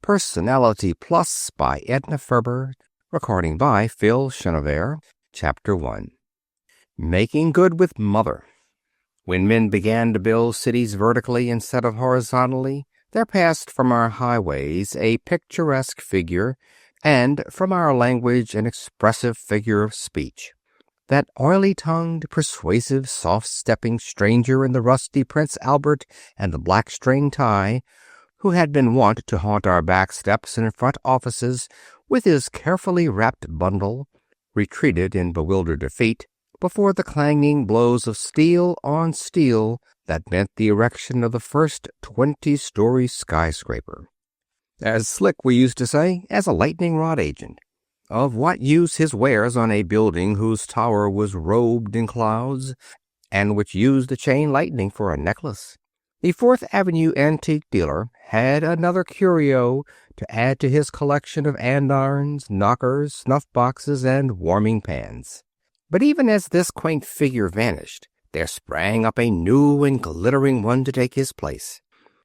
Personality Plus by Edna Ferber. Recording by Phil Chenevert. Chapter 1. Making Good with Mother. When men began to build cities vertically instead of horizontally, there passed from our highways a picturesque figure, and from our language an expressive figure of speech. That oily-tongued, persuasive, soft-stepping stranger in the rusty Prince Albert and the black string tie, who had been wont to haunt our back steps and front offices with his carefully wrapped bundle, retreated in bewildered defeat before the clanging blows of steel on steel that meant the erection of the first 20-story skyscraper. As slick, we used to say, as a lightning rod agent. Of what use his wares on a building whose tower was robed in clouds, and which used the chain lightning for a necklace? The Fourth Avenue antique dealer had another curio to add to his collection of andirons, knockers, snuff boxes, and warming pans. But even as this quaint figure vanished, there sprang up a new and glittering one to take his place.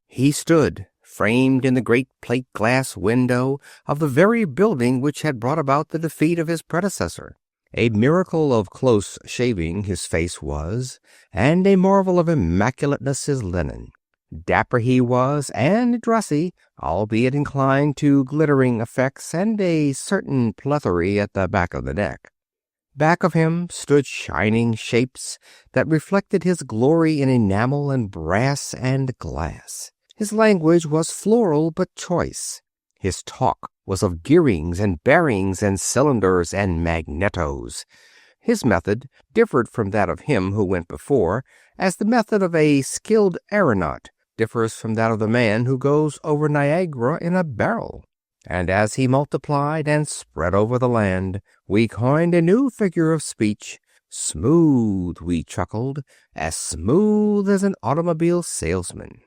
He stood, framed in the great plate glass window of the very building which had brought about the defeat of his predecessor. A miracle of close shaving his face was, and a marvel of immaculateness his linen. Dapper he was, and dressy, albeit inclined to glittering effects and a certain plethory at the back of the neck. Back of him stood shining shapes that reflected his glory in enamel and brass and glass. His language was floral but choice. His talk was of gearings and bearings and cylinders and magnetos. His method differed from that of him who went before, as the method of a skilled aeronaut differs from that of the man who goes over Niagara in a barrel. And as he multiplied and spread over the land, we coined a new figure of speech. Smooth, we chuckled, as smooth as an automobile salesman.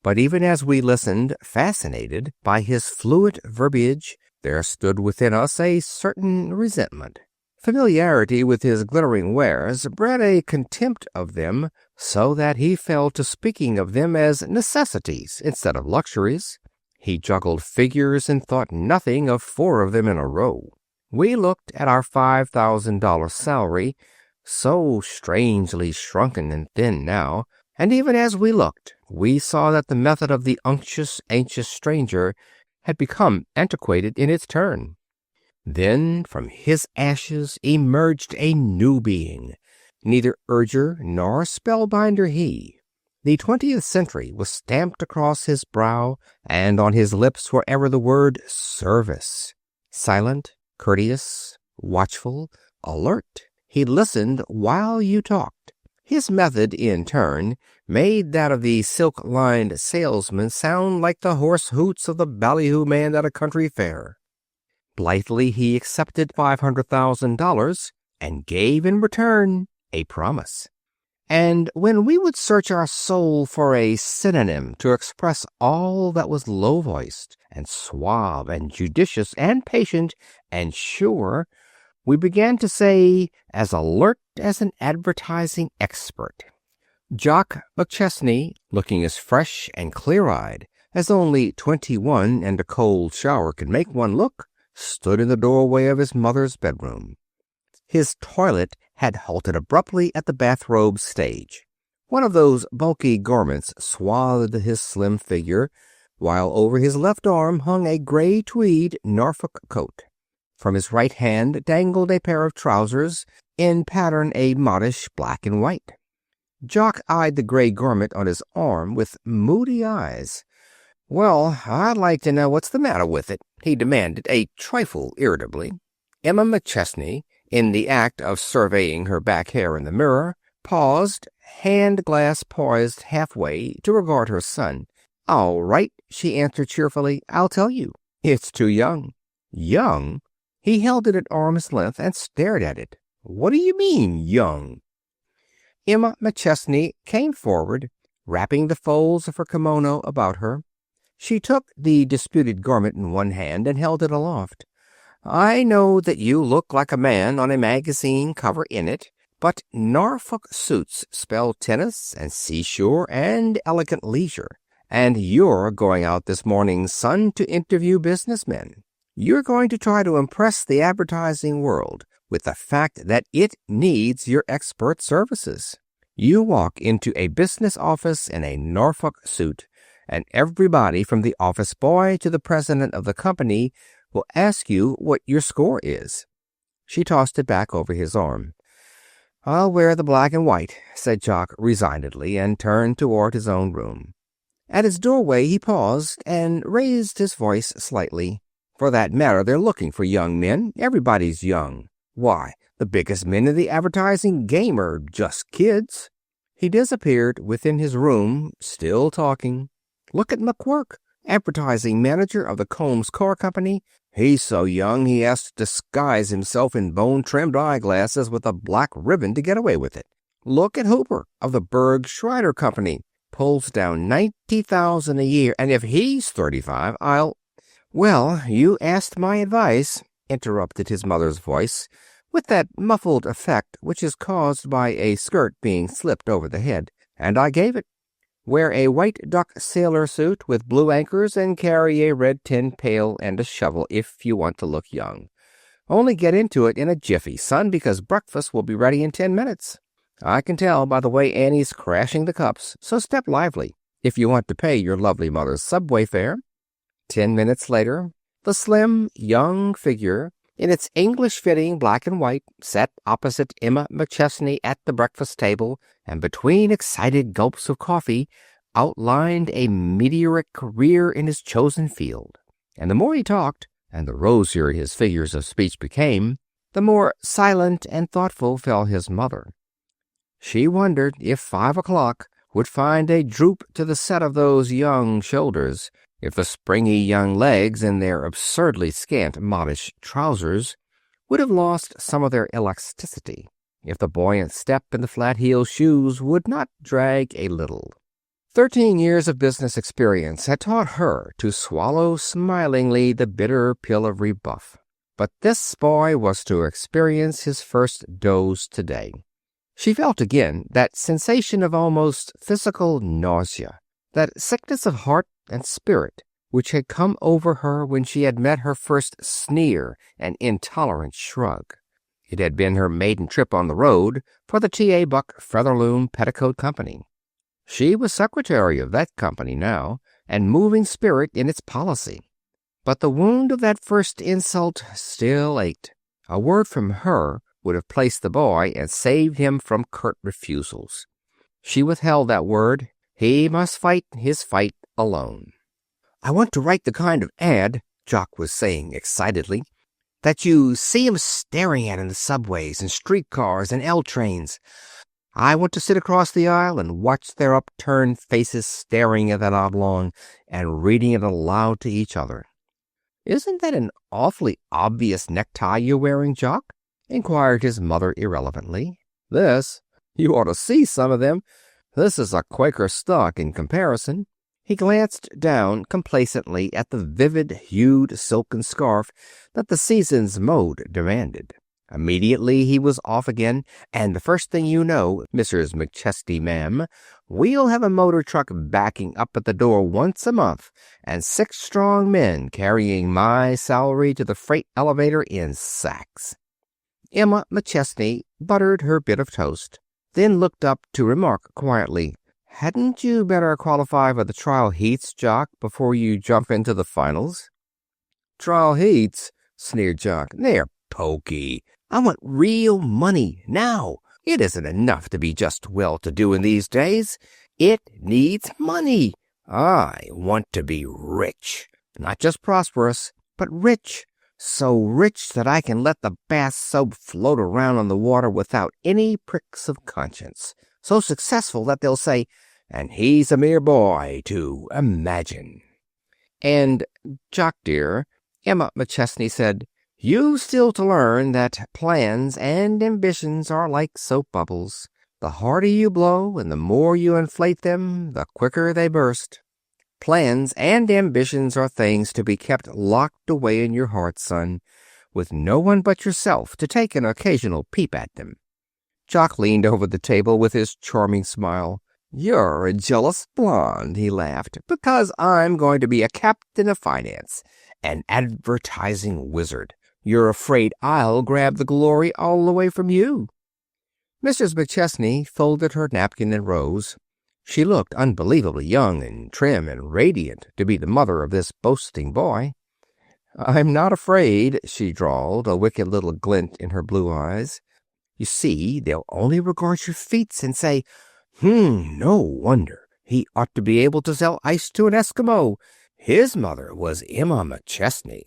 But even as we listened, fascinated by his fluent verbiage, there stood within us a certain resentment. Familiarity with his glittering wares bred a contempt of them, so that he fell to speaking of them as necessities instead of luxuries. He juggled figures and thought nothing of 4 of them in a row. We looked at our $5,000 salary, so strangely shrunken and thin now, and even as we looked, we saw that the method of the unctuous, anxious stranger had become antiquated in its turn. Then from his ashes emerged a new being, neither urger nor spellbinder he. The 20th century was stamped across his brow, and on his lips were ever the word service. Silent, courteous, watchful, alert, he listened while you talked. His method, in turn, made that of the silk-lined salesman sound like the hoarse hoots of the ballyhoo man at a country fair. Blithely he accepted $500,000 and gave in return a promise. And when we would search our soul for a synonym to express all that was low-voiced and suave and judicious and patient and sure, we began to say, as alert as an advertising expert. Jock McChesney, looking as fresh and clear-eyed as only 21 and a cold shower could make one look, stood in the doorway of his mother's bedroom. His toilet had halted abruptly at the bathrobe stage. One of those bulky garments swathed his slim figure, while over his left arm hung a gray tweed Norfolk coat. From his right hand dangled a pair of trousers, in pattern a modish black and white. Jock eyed the gray garment on his arm with moody eyes. "Well, I'd like to know what's the matter with it," he demanded, a trifle irritably. Emma McChesney, in the act of surveying her back hair in the mirror, paused, hand-glass poised halfway, to regard her son. "All right," she answered cheerfully, "I'll tell you. It's too young." "Young?" He held it at arm's length and stared at it. "What do you mean, young?" Emma McChesney came forward, wrapping the folds of her kimono about her. She took the disputed garment in one hand and held it aloft. "I know that you look like a man on a magazine cover in it, but Norfolk suits spell tennis and seashore and elegant leisure, And you're going out this morning, son, to interview businessmen. You're going to try to impress the advertising world with the fact that it needs your expert services. You walk into a business office in a Norfolk suit, and everybody from the office boy to the president of the company will ask you what your score is. She tossed it back over his arm. I'll wear the black and white, said Jock resignedly, and turned toward his own room. At his doorway he paused and raised his voice slightly. For that matter, they're looking for young men. Everybody's young. Why, the biggest men in the advertising game are just kids. He disappeared within his room, still talking. Look at McQuirk, advertising manager of the Combs Car Company. He's so young he has to disguise himself in bone-trimmed eyeglasses with a black ribbon to get away with it. Look at Hooper of the Berg Schreider Company. Pulls down $90,000 a year, and if he's 35, I'll... Well, you asked my advice, interrupted his mother's voice, with that muffled effect which is caused by a skirt being slipped over the head, and I gave it. Wear a white duck sailor suit with blue anchors and carry a red tin pail and a shovel if you want to look young. Only get into it in a jiffy, son, because breakfast will be ready in 10 minutes. I can tell by the way Annie's crashing the cups, so step lively if you want to pay your lovely mother's subway fare. 10 minutes later, the slim, young figure, in its English-fitting black and white, sat opposite Emma McChesney at the breakfast table, and between excited gulps of coffee, outlined a meteoric career in his chosen field. And the more he talked, and the rosier his figures of speech became, the more silent and thoughtful fell his mother. She wondered if 5 o'clock would find a droop to the set of those young shoulders, if the springy young legs in their absurdly scant modish trousers would have lost some of their elasticity, if the buoyant step in the flat-heeled shoes would not drag a little. 13 years of business experience had taught her to swallow smilingly the bitter pill of rebuff. But this boy was to experience his first dose today. She felt again that sensation of almost physical nausea, that sickness of heart and spirit which had come over her when she had met her first sneer and intolerant shrug. It had been her maiden trip on the road for the T.A. Buck Featherloom Petticoat Company. She was secretary of that company now, and moving spirit in its policy. But the wound of that first insult still ached. A word from her would have placed the boy and saved him from curt refusals. She withheld that word. He must fight his fight alone. I want to write the kind of ad, Jock was saying excitedly, that you see 'em staring at in the subways and streetcars and L trains. I want to sit across the aisle and watch their upturned faces staring at that oblong and reading it aloud to each other. Isn't that an awfully obvious necktie you're wearing, Jock? Inquired his mother irrelevantly. This? You ought to see some of them. This is a Quaker stock in comparison. He glanced down complacently at the vivid-hued silken scarf that the season's mode demanded. Immediately he was off again, and the first thing you know, Mrs. McChesney, ma'am, we'll have a motor truck backing up at the door once a month, and 6 strong men carrying my salary to the freight elevator in sacks. Emma McChesney buttered her bit of toast, then looked up to remark quietly, Hadn't you better qualify for the trial heats, Jock, before you jump into the finals? Trial heats? Sneered Jock. They're pokey. I want real money now. It isn't enough to be just well-to-do in these days. It needs money. I want to be rich. Not just prosperous, but rich. So rich that I can let the bath soap float around on the water without any pricks of conscience. So successful that they'll say, and he's a mere boy to imagine. And, Jock dear, Emma McChesney said, you've still to learn that plans and ambitions are like soap bubbles. The harder you blow and the more you inflate them, the quicker they burst. Plans and ambitions are things to be kept locked away in your heart, son, with no one but yourself to take an occasional peep at them. Jock leaned over the table with his charming smile. "You're a jealous blonde," he laughed, "because I'm going to be a captain of finance, an advertising wizard. You're afraid I'll grab the glory all away from you." Mrs. McChesney folded her napkin and rose. She looked unbelievably young and trim and radiant to be the mother of this boasting boy. "I'm not afraid," she drawled, a wicked little glint in her blue eyes. "You see, they'll only regard your feats and say, 'No wonder. He ought to be able to sell ice to an Eskimo. His mother was Emma McChesney.'"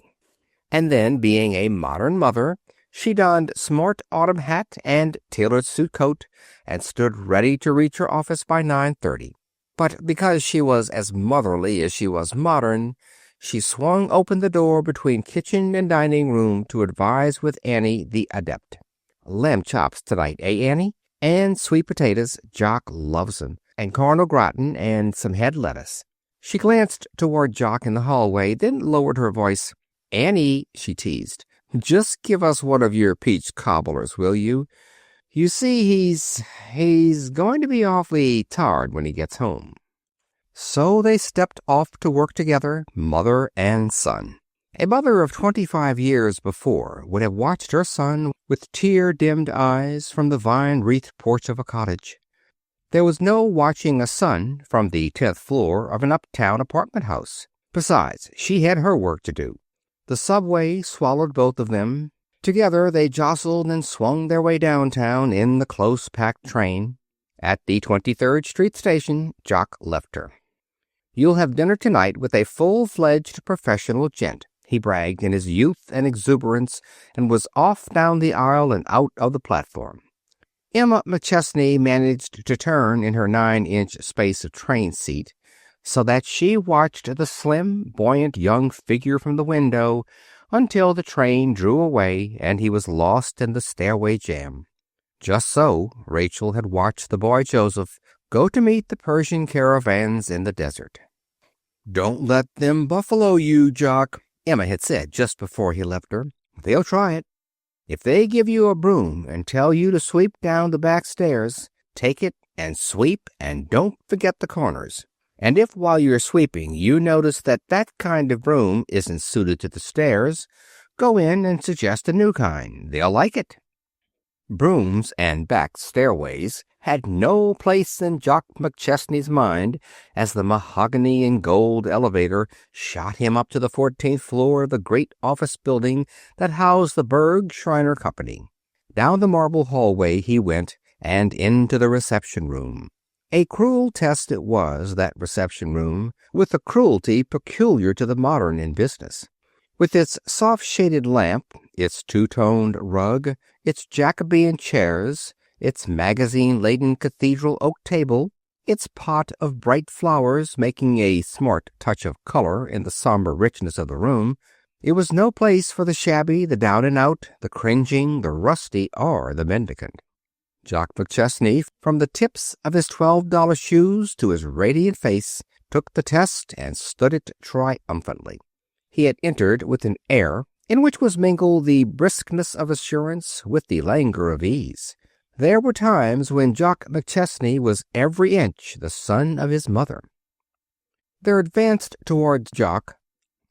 And then, being a modern mother, she donned smart autumn hat and tailored suit coat and stood ready to reach her office by 9:30. But because she was as motherly as she was modern, she swung open the door between kitchen and dining room to advise with Annie the adept. "Lamb chops tonight, eh, Annie? And sweet potatoes. Jock loves 'em. And corn au gratin and some head lettuce." She glanced toward Jock in the hallway, then lowered her voice. "Annie," she teased, "just give us one of your peach cobblers, will you? You see, he's going to be awfully tired when he gets home." So they stepped off to work together, mother and son. A mother of 25 years before would have watched her son with tear-dimmed eyes from the vine-wreathed porch of a cottage. There was no watching a son from the 10th floor of an uptown apartment house. Besides, she had her work to do. The subway swallowed both of them. Together they jostled and swung their way downtown in the close-packed train. At the 23rd Street station, Jock left her. "You'll have dinner tonight with a full-fledged professional gent," he bragged in his youth and exuberance, and was off down the aisle and out of the platform. Emma McChesney managed to turn in her 9-inch space of train seat so that she watched the slim, buoyant young figure from the window until the train drew away and he was lost in the stairway jam. Just so Rachel had watched the boy Joseph go to meet the Persian caravans in the desert. "Don't let them buffalo you, Jock," Emma had said just before he left her. "They'll try it. If they give you a broom and tell you to sweep down the back stairs, take it and sweep, and don't forget the corners. And if while you're sweeping you notice that that kind of broom isn't suited to the stairs, go in and suggest a new kind. They'll like it." Brooms and back stairways had no place in Jock McChesney's mind as the mahogany and gold elevator shot him up to the 14th floor of the great office building that housed the Berg Shriner Company. Down the marble hallway he went and into the reception room. A cruel test it was, that reception room, with a cruelty peculiar to the modern in business. With its soft-shaded lamp, its two-toned rug, its Jacobean chairs, its magazine-laden cathedral oak table, its pot of bright flowers making a smart touch of color in the somber richness of the room, it was no place for the shabby, the down-and-out, the cringing, the rusty, or the mendicant. Jock McChesney, from the tips of his $12 shoes to his radiant face, took the test and stood it triumphantly. He had entered with an air in which was mingled the briskness of assurance with the languor of ease. There were times when Jock McChesney was every inch the son of his mother. There advanced towards Jock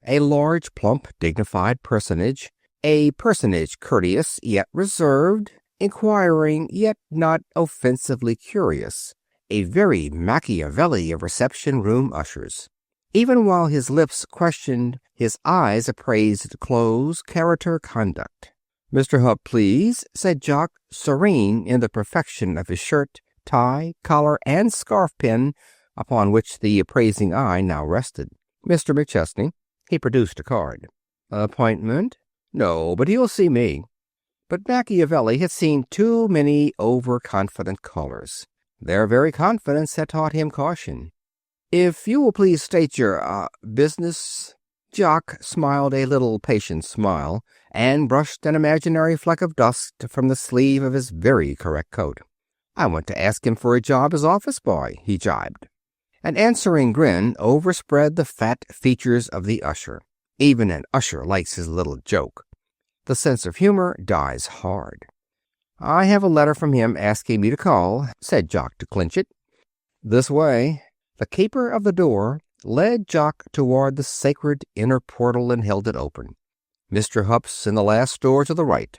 a large, plump, dignified personage, a personage courteous yet reserved, inquiring yet not offensively curious, a very Machiavelli of reception-room ushers. Even while his lips questioned, his eyes appraised clothes, character, conduct. "Mr. Hupp, please," said Jock, serene in the perfection of his shirt, tie, collar, and scarf pin, upon which the appraising eye now rested. "Mr. McChesney." He produced a card. "Appointment?" "No, but he'll see me." But Machiavelli had seen too many overconfident callers. Their very confidence had taught him caution. "If you will please state your, business." Jock smiled a little patient smile and brushed an imaginary fleck of dust from the sleeve of his very correct coat. "I want to ask him for a job as office boy," he jibed. An answering grin overspread the fat features of the usher. Even an usher likes his little joke. The sense of humor dies hard. "I have a letter from him asking me to call," said Jock to clinch it. "This way." The keeper of the door led Jock toward the sacred inner portal and held it open. "Mr. Hupp's in the last door to the right."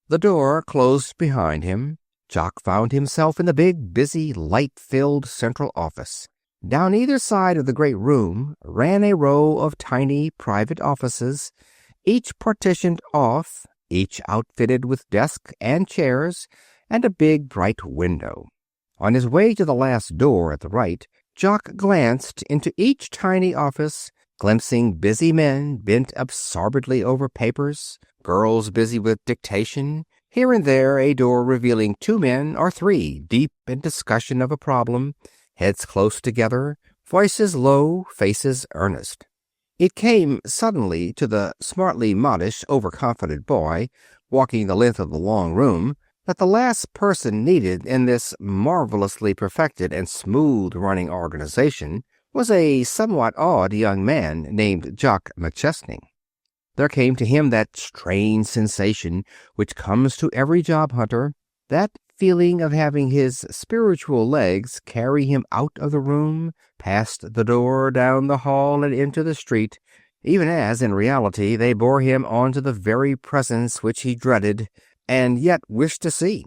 The door closed behind him. Jock found himself in the big, busy, light-filled central office. Down either side of the great room ran a row of tiny private offices, each partitioned off, each outfitted with desk and chairs and a big, bright window. On his way to the last door at the right, Jock glanced into each tiny office, glimpsing busy men bent absorbedly over papers, girls busy with dictation, here and there a door revealing 2 men or 3 deep in discussion of a problem, heads close together, voices low, faces earnest. It came suddenly to the smartly modish, overconfident boy walking the length of the long room that the last person needed in this marvelously perfected and smooth-running organization was a somewhat odd young man named Jock McChesney. There came to him that strange sensation which comes to every job hunter, that feeling of having his spiritual legs carry him out of the room, past the door, down the hall, and into the street, even as, in reality, they bore him on to the very presence which he dreaded and yet wished to see.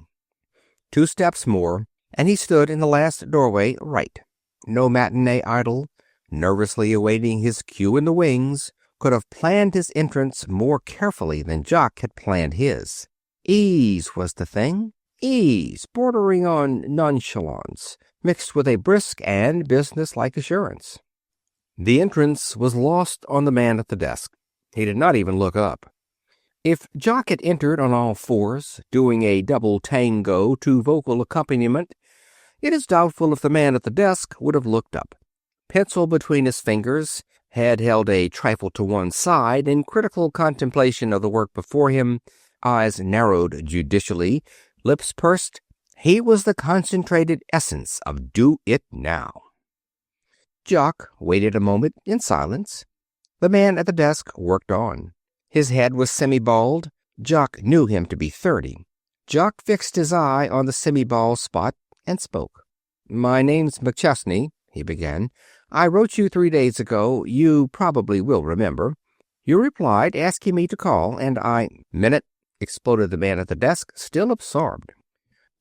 2 steps more, and he stood in the last doorway right. No matinee idol, nervously awaiting his cue in the wings, could have planned his entrance more carefully than Jock had planned his. Ease was the thing. Ease, bordering on nonchalance, mixed with a brisk and business-like assurance. The entrance was lost on the man at the desk. He did not even look up. If Jock had entered on all fours, doing a double tango to vocal accompaniment, it is doubtful if the man at the desk would have looked up. Pencil between his fingers, head held a trifle to one side in critical contemplation of the work before him, eyes narrowed judicially, lips pursed, he was the concentrated essence of do it now. Jock waited a moment in silence. The man at the desk worked on. His head was semi-bald. Jock knew him to be 30. Jock fixed his eye on the semi-bald spot and spoke. "My name's McChesney," he began. "I wrote you 3 days ago. You probably will remember. You replied asking me to call, and I—" "Minute," exploded the man at the desk, still absorbed.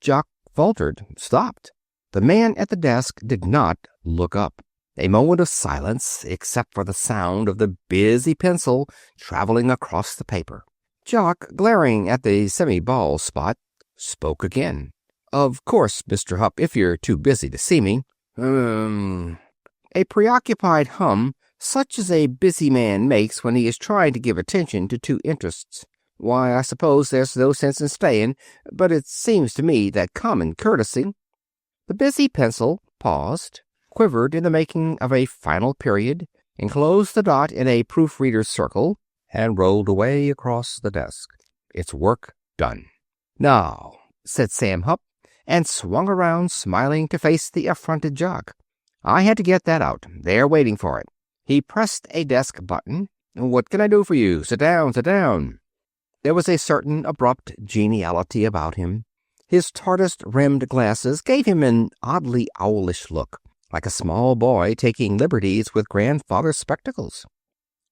Jock faltered, stopped. The man at the desk did not look up. A moment of silence, except for the sound of the busy pencil traveling across the paper. Jock, glaring at the semi-bald spot, spoke again. "Of course, Mr. Hupp, if you're too busy to see me." A preoccupied hum, such as a busy man makes when he is trying to give attention to 2 interests. "Why, I suppose there's no sense in staying, but it seems to me that common courtesy—" The busy pencil paused, quivered in the making of a final period, enclosed the dot in a proofreader's circle, and rolled away across the desk. Its work done. "Now," said Sam Hupp, and swung around, smiling, to face the affronted Jock. "I had to get that out. They're waiting for it." He pressed a desk button. "What can I do for you? Sit down, sit down." There was a certain abrupt geniality about him. His tortoise-rimmed glasses gave him an oddly owlish look, like a small boy taking liberties with grandfather's spectacles.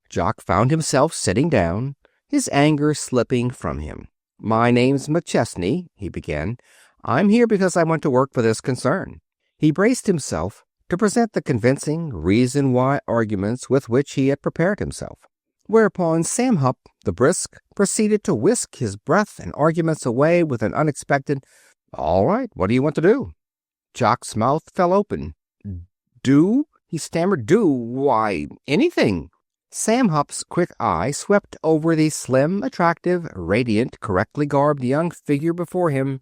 Jock found himself sitting down, his anger slipping from him. "My name's McChesney," he began. "I'm here because I want to work for this concern." He braced himself to present the convincing reason-why arguments with which he had prepared himself. Whereupon Sam Hupp, the brisk, proceeded to whisk his breath and arguments away with an unexpected, "All right, what do you want to do?" Jock's mouth fell open. "Do?" he stammered. "Do? Why, anything." Sam Hupp's quick eye swept over the slim, attractive, radiant, correctly garbed young figure before him.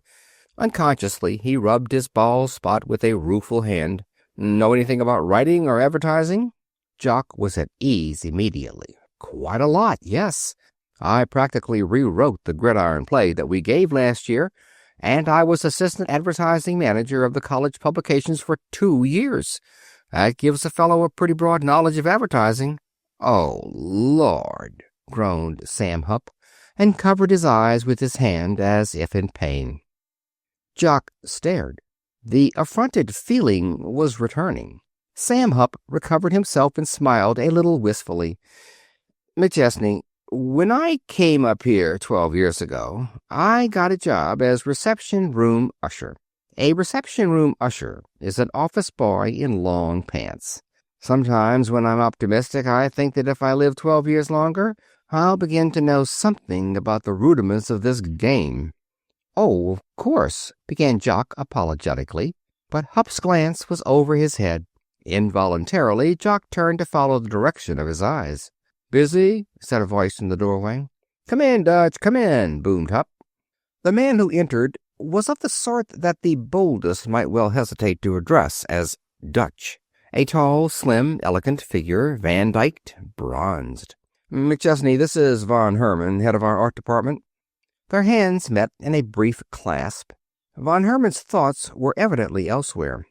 Unconsciously, he rubbed his bald spot with a rueful hand. "Know anything about writing or advertising?" Jock was at ease immediately. "Quite a lot, yes. I practically rewrote the gridiron play that we gave last year, and I was assistant advertising manager of the college publications for 2 years. That gives a fellow a pretty broad knowledge of advertising." "Oh, Lord," groaned Sam Hupp, and covered his eyes with his hand as if in pain. Jock stared. The affronted feeling was returning. Sam Hupp recovered himself and smiled a little wistfully. "McChesney, when I came up here 12 years ago, I got a job as reception room usher. A reception room usher is an office boy in long pants. Sometimes when I'm optimistic, I think that if I live 12 years longer, I'll begin to know something about the rudiments of this game." "Oh, of course," began Jock apologetically, but Hupp's glance was over his head. Involuntarily, Jock turned to follow the direction of his eyes. "Busy?" said a voice in the doorway. "Come in, Dutch, come in," boomed Hupp. The man who entered was of the sort that the boldest might well hesitate to address as Dutch. A tall, slim, elegant figure, Van-dyked, bronzed. "McChesney, this is Von Herman, head of our art department." Their hands met in a brief clasp. Von Herman's thoughts were evidently elsewhere.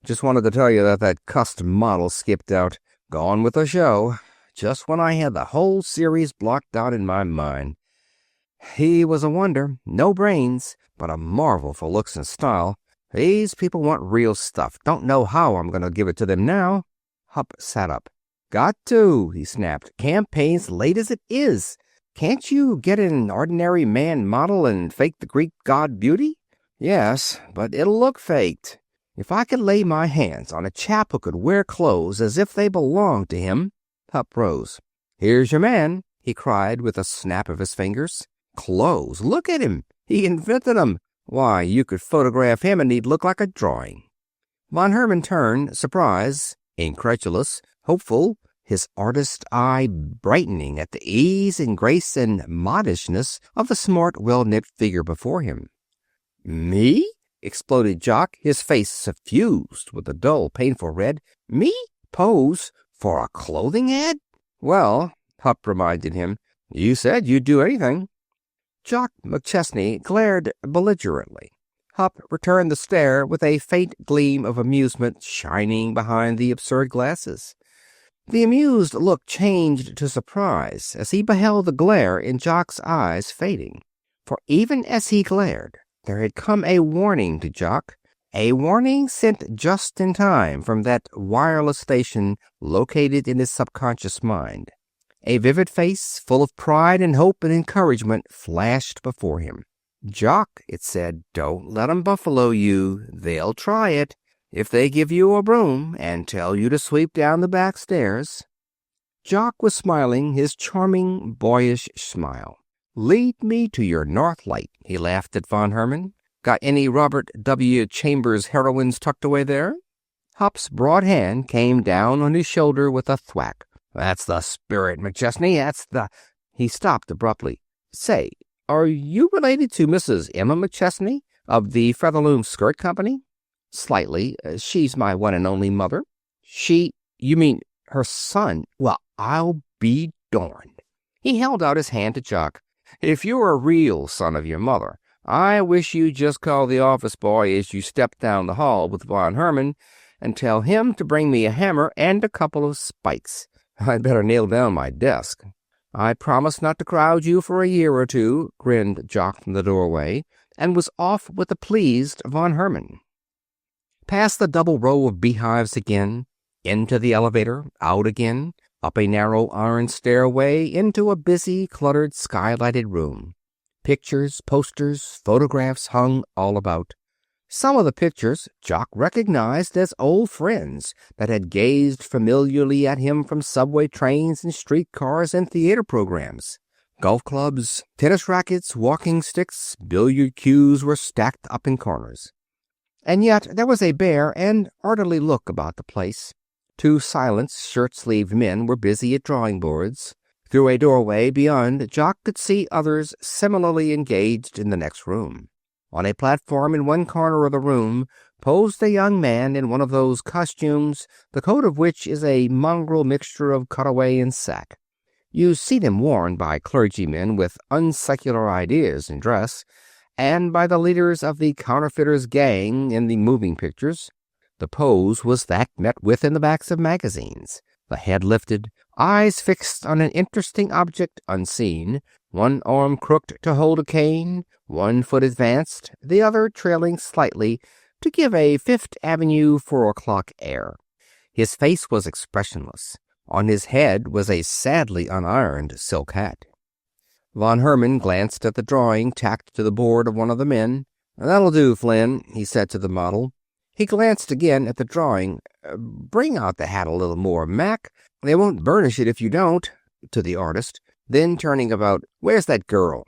"Just wanted to tell you that cussed model skipped out. Gone with the show. Just when I had the whole series blocked out in my mind." He was a wonder. No brains, but a marvel for looks and style. "These people want real stuff. Don't know how I'm going to give it to them now." Hupp sat up. "Got to," he snapped. "Campaign's late as it is. Can't you get an ordinary man model and fake the Greek god beauty?" "Yes, but it'll look faked. If I could lay my hands on a chap who could wear clothes as if they belonged to him." Hupp rose. "Here's your man," he cried with a snap of his fingers. "Clothes? Look at him. He invented 'em. Why, you could photograph him and he'd look like a drawing." Von Herman turned, surprised, incredulous, hopeful, his artist eye brightening at the ease and grace and modishness of the smart, well-knit figure before him. "Me?" exploded Jock, his face suffused with a dull, painful red. "Me? Pose for a clothing ad?" "Well," Hupp reminded him, "you said you'd do anything." Jock McChesney glared belligerently. Hupp returned the stare with a faint gleam of amusement shining behind the absurd glasses. The amused look changed to surprise as he beheld the glare in Jock's eyes fading. For even as he glared, there had come a warning to Jock, a warning sent just in time from that wireless station located in his subconscious mind. A vivid face, full of pride and hope and encouragement, flashed before him. "Jock," it said, "don't let 'em buffalo you. They'll try it. If they give you a broom and tell you to sweep down the back stairs." Jock was smiling his charming, boyish smile. "Lead me to your North Light," he laughed at Von Herman. "Got any Robert W. Chambers heroines tucked away there?" Hupp's broad hand came down on his shoulder with a thwack. "That's the spirit, McChesney. That's the—" He stopped abruptly. "Say, are you related to Mrs. Emma McChesney of the Featherloom Skirt Company?" "Slightly. She's my one and only mother." You mean her son? Well, I'll be darned." He held out his hand to Jock. "If you're a real son of your mother, I wish you'd just call the office boy as you step down the hall with Von Herman and tell him to bring me a hammer and a couple of spikes. I'd better nail down my desk." "I promise not to crowd you for a year or two," grinned Jock from the doorway, and was off with the pleased Von Herman. Past the double row of beehives again, into the elevator, out again, up a narrow iron stairway, into a busy, cluttered, skylighted room. Pictures, posters, photographs hung all about. Some of the pictures Jock recognized as old friends that had gazed familiarly at him from subway trains and streetcars and theater programs. Golf clubs, tennis rackets, walking sticks, billiard cues were stacked up in corners. And yet there was a bare and orderly look about the place. Two silent, shirt-sleeved men were busy at drawing boards. Through a doorway beyond, Jock could see others similarly engaged in the next room. On a platform in one corner of the room posed a young man in one of those costumes, the coat of which is a mongrel mixture of cutaway and sack. You see them worn by clergymen with unsecular ideas in dress, and by the leaders of the counterfeiters' gang in the moving pictures. The pose was that met with in the backs of magazines. The head lifted, eyes fixed on an interesting object unseen, one arm crooked to hold a cane, one foot advanced, the other trailing slightly, to give a Fifth Avenue 4 o'clock air. His face was expressionless. On his head was a sadly unironed silk hat. Von Herman glanced at the drawing tacked to the board of one of the men. "That'll do, Flynn," he said to the model. He glanced again at the drawing. "Bring out the hat a little more, Mac. They won't burnish it if you don't," to the artist. Then, turning about, "Where's that girl?"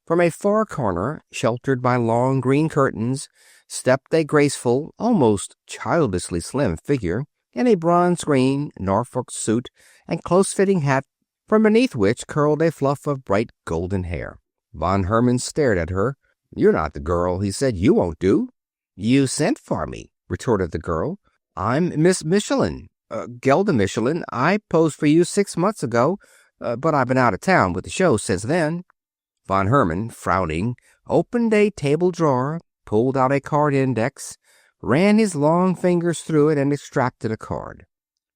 From a far corner, sheltered by long green curtains, stepped a graceful, almost childishly slim figure in a bronze green Norfolk suit and close-fitting hat, from beneath which curled a fluff of bright golden hair. Von Herman stared at her. "You're not the girl," he said. "You won't do." "You sent for me," retorted the girl. "I'm Miss Michelin, Gelda Michelin. I posed for you 6 months ago, but I've been out of town with the show since then." Von Herman, frowning, opened a table drawer, pulled out a card index, ran his long fingers through it, and extracted a card.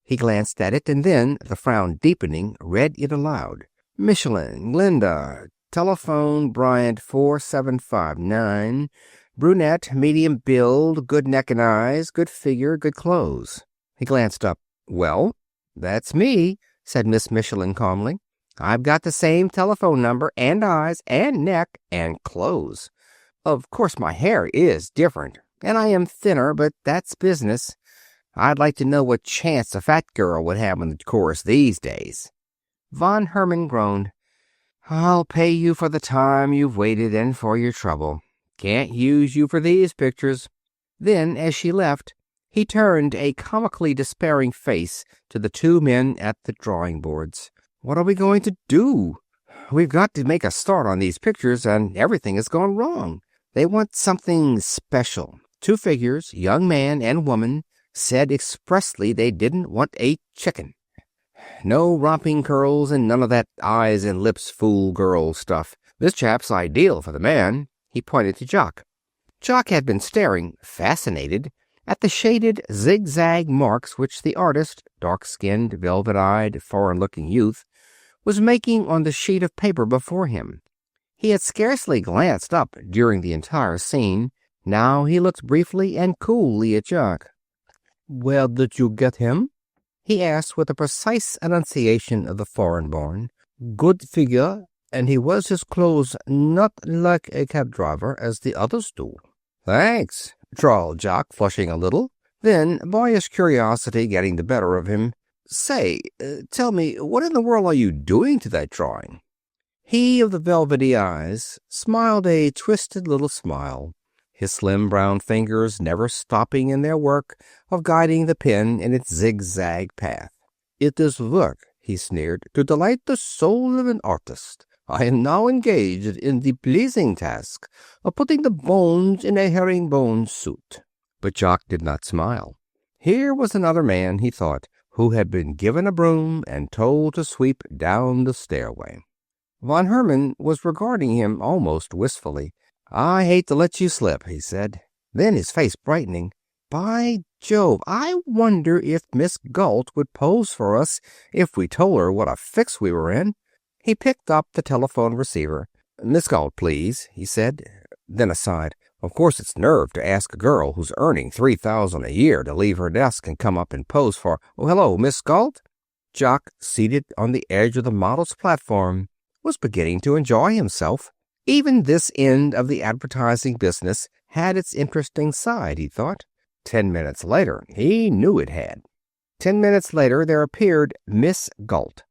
He glanced at it, and then, the frown deepening, read it aloud. "Michelin, Linda, telephone Bryant 4759, brunette, medium build, good neck and eyes, good figure, good clothes." He glanced up. "Well, that's me," said Miss Michelin calmly. "I've got the same telephone number and eyes and neck and clothes. Of course my hair is different, and I am thinner, but that's business. I'd like to know what chance a fat girl would have in the chorus these days." Von Herman groaned. "I'll pay you for the time you've waited and for your trouble. Can't use you for these pictures." Then, as she left, he turned a comically despairing face to the two men at the drawing boards. "What are we going to do? We've got to make a start on these pictures, and everything has gone wrong. They want something special. 2 figures, young man and woman, said expressly they didn't want a chicken. No romping curls and none of that eyes and lips fool girl stuff. This chap's ideal for the man." He pointed to Jock. Jock had been staring, fascinated, at the shaded zigzag marks which the artist, dark-skinned, velvet-eyed, foreign-looking youth, was making on the sheet of paper before him. He had scarcely glanced up during the entire scene. Now he looked briefly and coolly at Jock. "Where did you get him?" he asked with a precise enunciation of the foreign-born. "Good figure, and he wears his clothes not like a cab driver as the others do." "Thanks," drawled Jock, flushing a little. Then, boyish curiosity getting the better of him, "Say, tell me, what in the world are you doing to that drawing?" He of the velvety eyes smiled a twisted little smile, his slim brown fingers never stopping in their work of guiding the pen in its zigzag path. "It is work," he sneered, "to delight the soul of an artist. I am now engaged in the pleasing task of putting the bones in a herringbone suit." But Jock did not smile. Here was another man, he thought, who had been given a broom and told to sweep down the stairway. Von Herman was regarding him almost wistfully. "I hate to let you slip," he said. Then, his face brightening, "By Jove, I wonder if Miss Galt would pose for us if we told her what a fix we were in." He picked up the telephone receiver. "Miss Galt, please," he said. Then aside, "Of course it's nerve to ask a girl who's earning $3,000 a year to leave her desk and come up and pose for... Oh, hello, Miss Galt?" Jock, seated on the edge of the model's platform, was beginning to enjoy himself. Even this end of the advertising business had its interesting side, he thought. 10 minutes later, he knew it had. 10 minutes later, there appeared Miss Galt.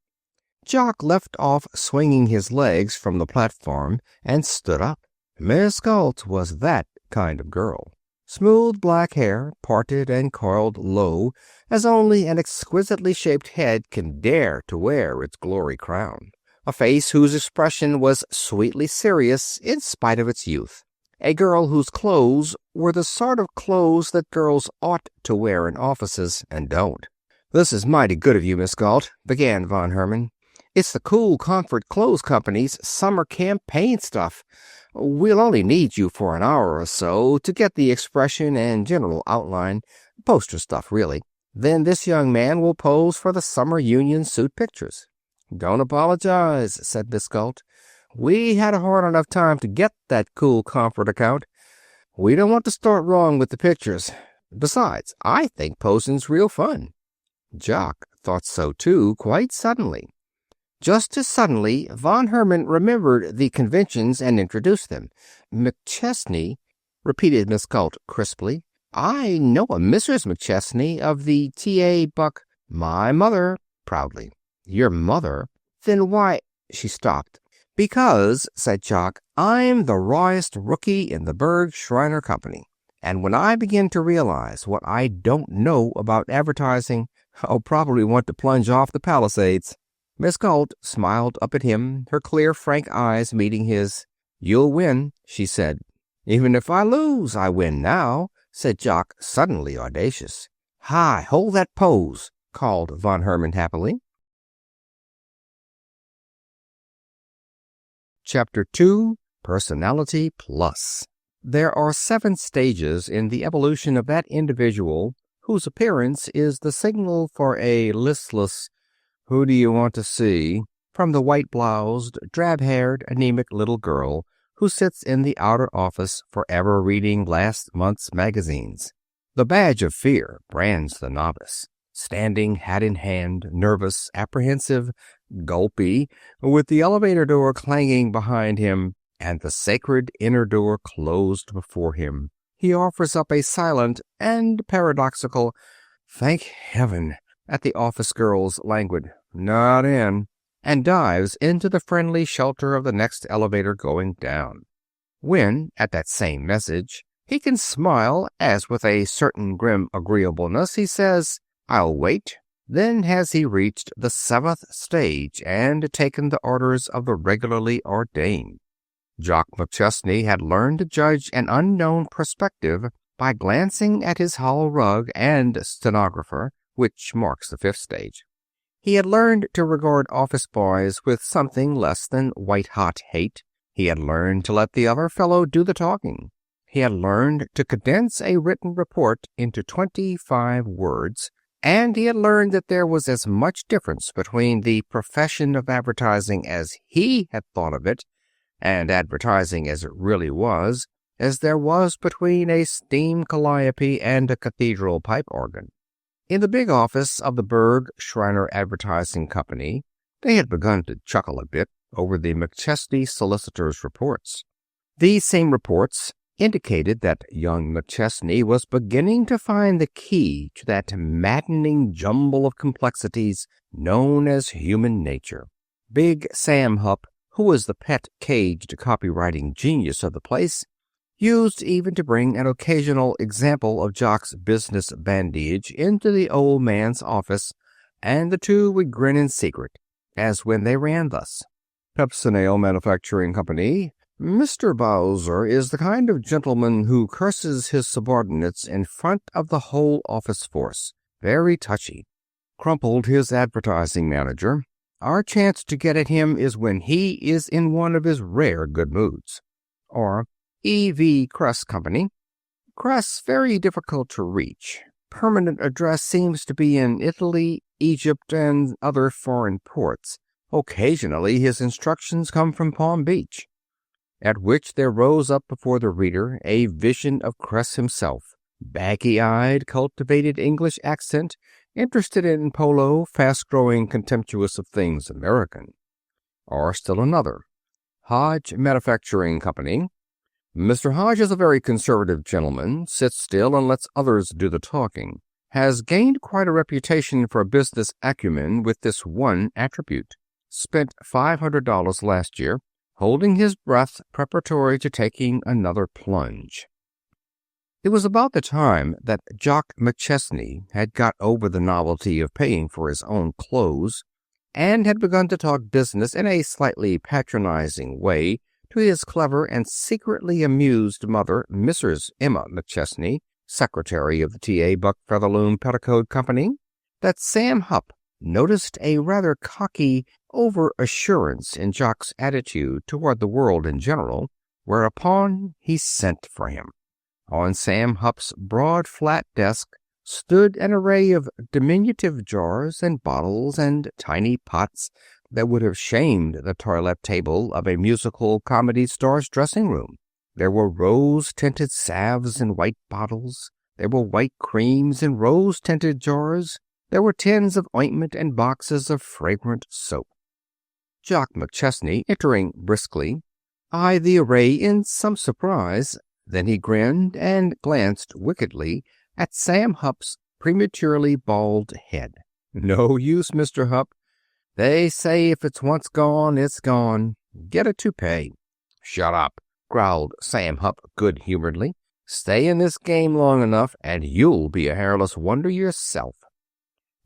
Jock left off swinging his legs from the platform and stood up. Miss Galt was that kind of girl. Smooth black hair, parted and coiled low, as only an exquisitely shaped head can dare to wear its glory crown. A face whose expression was sweetly serious in spite of its youth. A girl whose clothes were the sort of clothes that girls ought to wear in offices and don't. "This is mighty good of you, Miss Galt," began Von Herman. "It's the Cool Comfort Clothes Company's summer campaign stuff. We'll only need you for an hour or so to get the expression and general outline. Poster stuff, really. Then this young man will pose for the summer union suit pictures." "Don't apologize," said Miss Galt. "We had a hard enough time to get that Cool Comfort account. We don't want to start wrong with the pictures. Besides, I think posing's real fun." Jock thought so too, quite suddenly. Just as suddenly, von Herman remembered the conventions and introduced them. "McChesney," repeated Miss Galt crisply. "I know a Mrs. McChesney of the T.A. Buck." "My mother," proudly. "Your mother? Then why—" She stopped. "Because," said Jock, "I'm the rawest rookie in the Berg, Shriner Company. And when I begin to realize what I don't know about advertising, I'll probably want to plunge off the Palisades." Miss Galt smiled up at him, her clear, frank eyes meeting his. "You'll win," she said. "Even if I lose, I win now," said Jock, suddenly audacious. "Hi, hold that pose," called von Herman happily. Chapter 2, Personality Plus. There are 7 stages in the evolution of that individual whose appearance is the signal for a listless "Who do you want to see?" from the white-bloused, drab-haired, anemic little girl who sits in the outer office forever reading last month's magazines. The badge of fear brands the novice, standing hat in hand, nervous, apprehensive, gulpy, with the elevator door clanging behind him and the sacred inner door closed before him. He offers up a silent and paradoxical "Thank heaven!" at the office girl's languid "Not in," and dives into the friendly shelter of the next elevator going down. When, at that same message, he can smile, as with a certain grim agreeableness he says, "I'll wait," then has he reached the 7th stage and taken the orders of the regularly ordained. Jock McChesney had learned to judge an unknown perspective by glancing at his hall rug and stenographer, which marks the 5th stage. He had learned to regard office boys with something less than white-hot hate. He had learned to let the other fellow do the talking. He had learned to condense a written report into 25 words, and he had learned that there was as much difference between the profession of advertising as he had thought of it, and advertising as it really was, as there was between a steam calliope and a cathedral pipe organ. In the big office of the Berg, Shriner Advertising Company, they had begun to chuckle a bit over the McChesney solicitors' reports. These same reports indicated that young McChesney was beginning to find the key to that maddening jumble of complexities known as human nature. Big Sam Hupp, who was the pet caged copywriting genius of the place, used even to bring an occasional example of Jock's business bandage into the old man's office, and the two would grin in secret, as when they ran thus: "Pepsinale Manufacturing Company. Mr. Bowser is the kind of gentleman who curses his subordinates in front of the whole office force. Very touchy. Crumpled his advertising manager. Our chance to get at him is when he is in one of his rare good moods." Or E.V. Cress Company. Cress very difficult to reach. Permanent address seems to be in Italy, Egypt, and other foreign ports. Occasionally his instructions come from Palm Beach. At which there rose up before the reader a vision of Cress himself, baggy-eyed, cultivated English accent, interested in polo, fast-growing, contemptuous of things American. Or still another, Hodge Manufacturing Company. Mr. Hodge is a very conservative gentleman, sits still and lets others do the talking. Has gained quite a reputation for business acumen with this one attribute. Spent $500 last year, holding his breath preparatory to taking another plunge. It was about the time that Jock McChesney had got over the novelty of paying for his own clothes, and had begun to talk business in a slightly patronizing way to his clever and secretly amused mother, Mrs. Emma McChesney, secretary of the T.A. Buck Featherloom Petticoat Company, that Sam Hupp noticed a rather cocky over-assurance in Jock's attitude toward the world in general, whereupon he sent for him. On Sam Hupp's broad flat desk stood an array of diminutive jars and bottles and tiny pots that would have shamed the toilet table of a musical comedy star's dressing room. There were rose-tinted salves in white bottles. There were white creams in rose-tinted jars. There were tins of ointment and boxes of fragrant soap. Jock McChesney, entering briskly, eyed the array in some surprise. Then he grinned and glanced wickedly at Sam Hupp's prematurely bald head. "No use, Mr. Hupp. They say if it's once gone, it's gone. Get a toupee." "Shut up," growled Sam Hupp good-humoredly. "Stay in this game long enough, and you'll be a hairless wonder yourself.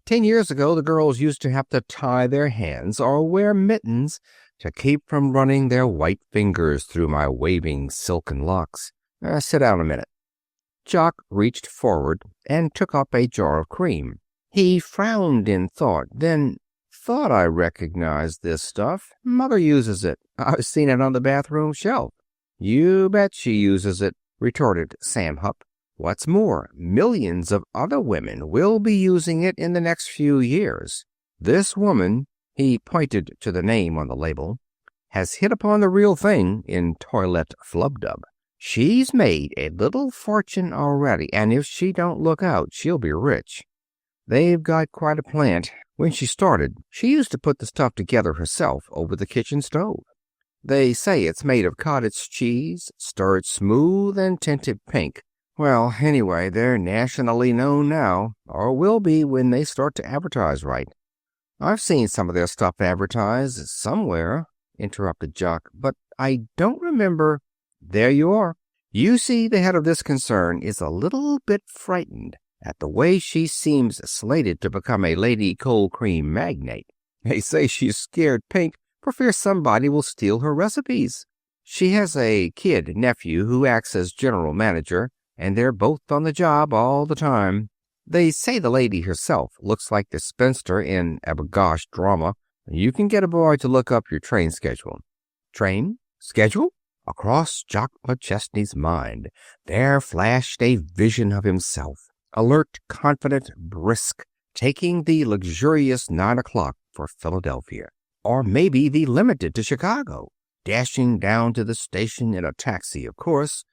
10 years ago, the girls used to have to tie their hands or wear mittens to keep from running their white fingers through my waving silken locks. Sit down a minute." Jock reached forward and took up a jar of cream. He frowned in thought, then, "Thought I recognized this stuff. Mother uses it. I've seen it on the bathroom shelf." "You bet she uses it," retorted Sam Hupp. "What's more, millions of other women will be using it in the next few years. This woman," he pointed to the name on the label, "has hit upon the real thing in toilette flub-dub. She's made a little fortune already, and if she don't look out, she'll be rich. They've got quite a plant. When she started, she used to put the stuff together herself over the kitchen stove. They say it's made of cottage cheese, stirred smooth and tinted pink. Well, anyway, they're nationally known now, or will be when they start to advertise right." "I've seen some of their stuff advertised somewhere," interrupted Jock, "but I don't remember—" "There you are. You see, the head of this concern is a little bit frightened at the way she seems slated to become a lady cold cream magnate. They say she's scared pink for fear somebody will steal her recipes. She has a kid nephew who acts as general manager, and they're both on the job all the time. They say the lady herself looks like the spinster in a Bagosh drama. You can get a boy to look up your train schedule." "Train? Schedule?" Across Jock McChesney's mind there flashed a vision of himself, alert, confident, brisk, taking the luxurious 9 o'clock for Philadelphia, or maybe the limited to Chicago, dashing down to the station in a taxi, of course,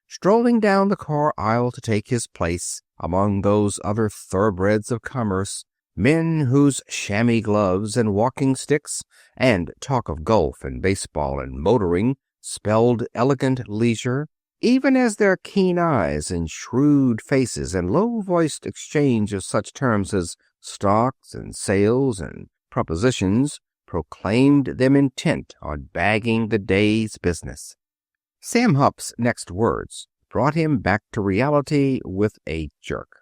strolling down the car aisle to take his place among those other thoroughbreds of commerce, men whose chamois gloves and walking sticks and talk of golf and baseball and motoring spelled elegant leisure, even as their keen eyes and shrewd faces and low-voiced exchange of such terms as stocks and sales and propositions proclaimed them intent on bagging the day's business. Sam Hupp's next words brought him back to reality with a jerk.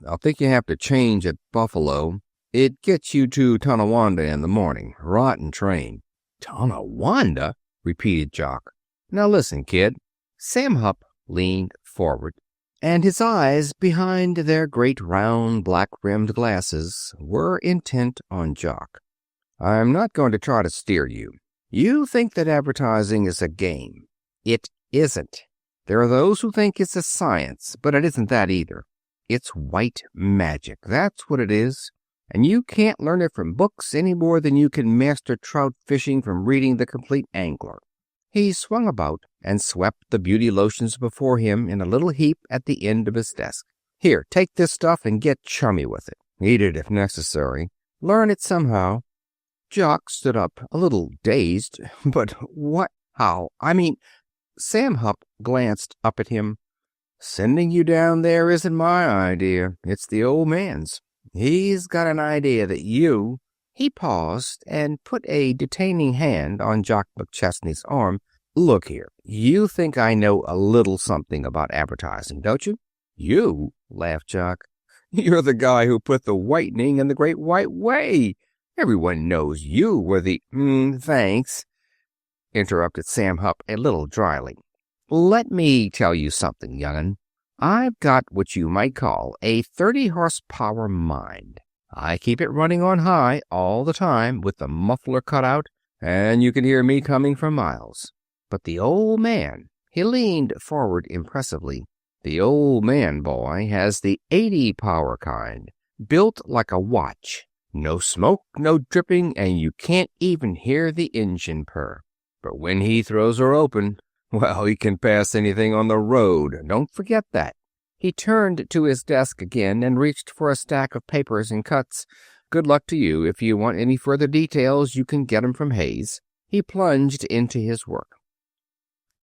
"I think you have to change at Buffalo. It gets you to Tonawanda in the morning. Rotten train." "Tonawanda?" repeated Jock. "Now listen, kid." Sam Hupp leaned forward, and his eyes behind their great round black-rimmed glasses were intent on Jock. "I'm not going to try to steer you. You think that advertising is a game. It isn't. There are those who think it's a science, but it isn't that either. It's white magic. That's what it is. And you can't learn it from books any more than you can master trout fishing from reading The Complete Angler." He swung about and swept the beauty lotions before him in a little heap at the end of his desk. "Here, take this stuff and get chummy with it. Eat it if necessary. Learn it somehow." Jock stood up, a little dazed. "But what? How? I mean—" Sam Hupp glanced up at him. "Sending you down there isn't my idea. It's the old man's. He's got an idea that you—" He paused and put a detaining hand on Jock McChesney's arm. "Look here, you think I know a little something about advertising, don't you?" "You?" laughed Jock. "You're the guy who put the whitening in the Great White Way. Everyone knows you were the—" "Thanks," interrupted Sam Hupp a little dryly. "Let me tell you something, young'un. I've got what you might call a 30-horsepower mind. I keep it running on high all the time with the muffler cut out, and you can hear me coming for miles. But the old man," he leaned forward impressively, "the old man, boy, has the 80-power kind, built like a watch. No smoke, no dripping, and you can't even hear the engine purr. But when he throws her open, Well, he can pass anything on the road. Don't forget that. He turned to his desk again and reached for a stack of papers and cuts. Good luck to you. If you want any further details, you can get 'em from Hayes. He plunged into his work.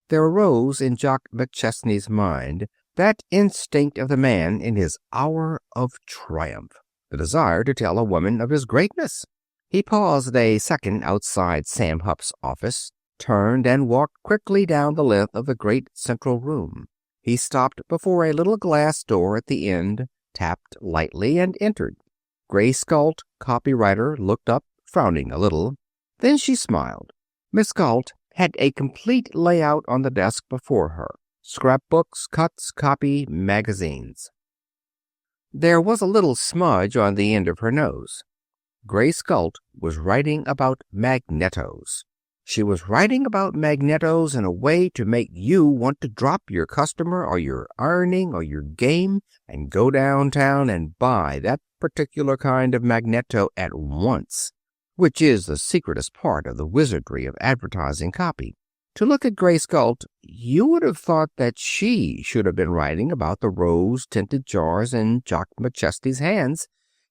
There arose in Jock McChesney's mind that instinct of the man in his hour of triumph, the desire to tell a woman of his greatness. He paused a second outside Sam Hupp's office, turned and walked quickly down the length of the great central room. He stopped before a little glass door at the end, tapped lightly, and entered. Grace Galt, copywriter, looked up, frowning a little. Then she smiled. Miss Galt had a complete layout on the desk before her: scrapbooks, cuts, copy, magazines. There was a little smudge on the end of her nose. Grace Galt was writing about magnetos. She was writing about magnetos in a way to make you want to drop your customer or your ironing or your game and go downtown and buy that particular kind of magneto at once, which is the secretest part of the wizardry of advertising copy. To look at Grace Galt, you would have thought that she should have been writing about the rose-tinted jars in Jock McChesney's hands,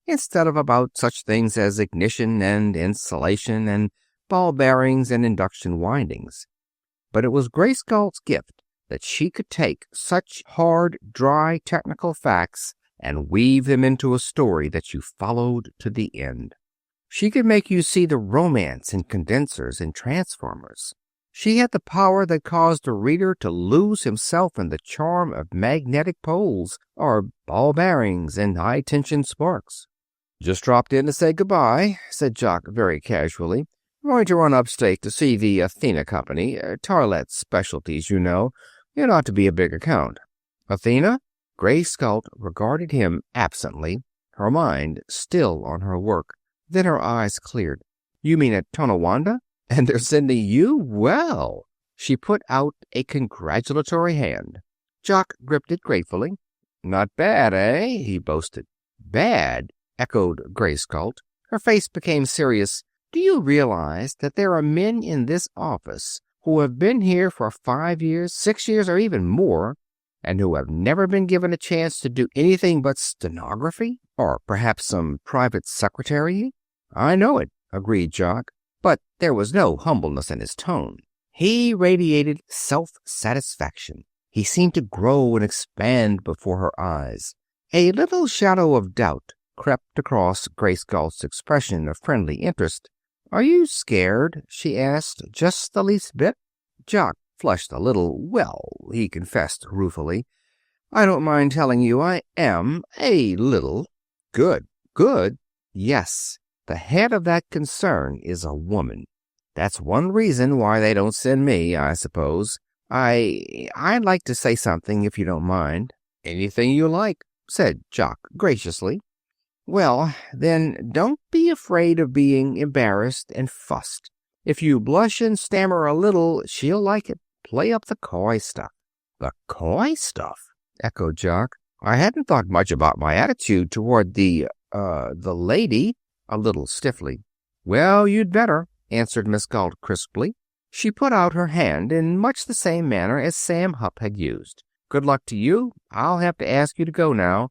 instead of about such things as ignition and insulation and ball bearings and induction windings. But it was Grace Galt's gift that she could take such hard, dry, technical facts and weave them into a story that you followed to the end. She could make you see the romance in condensers and transformers. She had the power that caused the reader to lose himself in the charm of magnetic poles or ball bearings and high-tension sparks. "Just dropped in to say goodbye," said Jock very casually. "Going to run upstate to see the Athena Company. Toilette specialties, you know. It ought to be a big account." "Athena?" Grace Galt regarded him absently, her mind still on her work. Then her eyes cleared. "You mean at Tonawanda? And they're sending you? Well!" She put out a congratulatory hand. Jock gripped it gratefully. "Not bad, eh?" he boasted. "Bad?" echoed Grace Galt. Her face became serious. "Do you realize that there are men in this office who have been here for 5 years, 6 years, or even more, and who have never been given a chance to do anything but stenography, or perhaps some private secretary?" "I know it," agreed Jock, but there was no humbleness in his tone. He radiated self-satisfaction. He seemed to grow and expand before her eyes. A little shadow of doubt crept across Grace Galt's expression of friendly interest. "Are you scared?" she asked. "Just the least bit?" Jock flushed a little. "Well," he confessed ruefully, "I don't mind telling you I am, a little." "Good." "Good?" "Yes. The head of that concern is a woman. That's one reason why they don't send me, I suppose. I'd like to say something, if you don't mind." "Anything you like," said Jock graciously. "Well, then, don't be afraid of being embarrassed and fussed. If you blush and stammer a little, she'll like it. Play up the coy stuff." "The coy stuff?" echoed Jock. "I hadn't thought much about my attitude toward the lady," a little stiffly. "Well, you'd better," answered Miss Galt crisply. She put out her hand in much the same manner as Sam Hupp had used. "Good luck to you. I'll have to ask you to go now.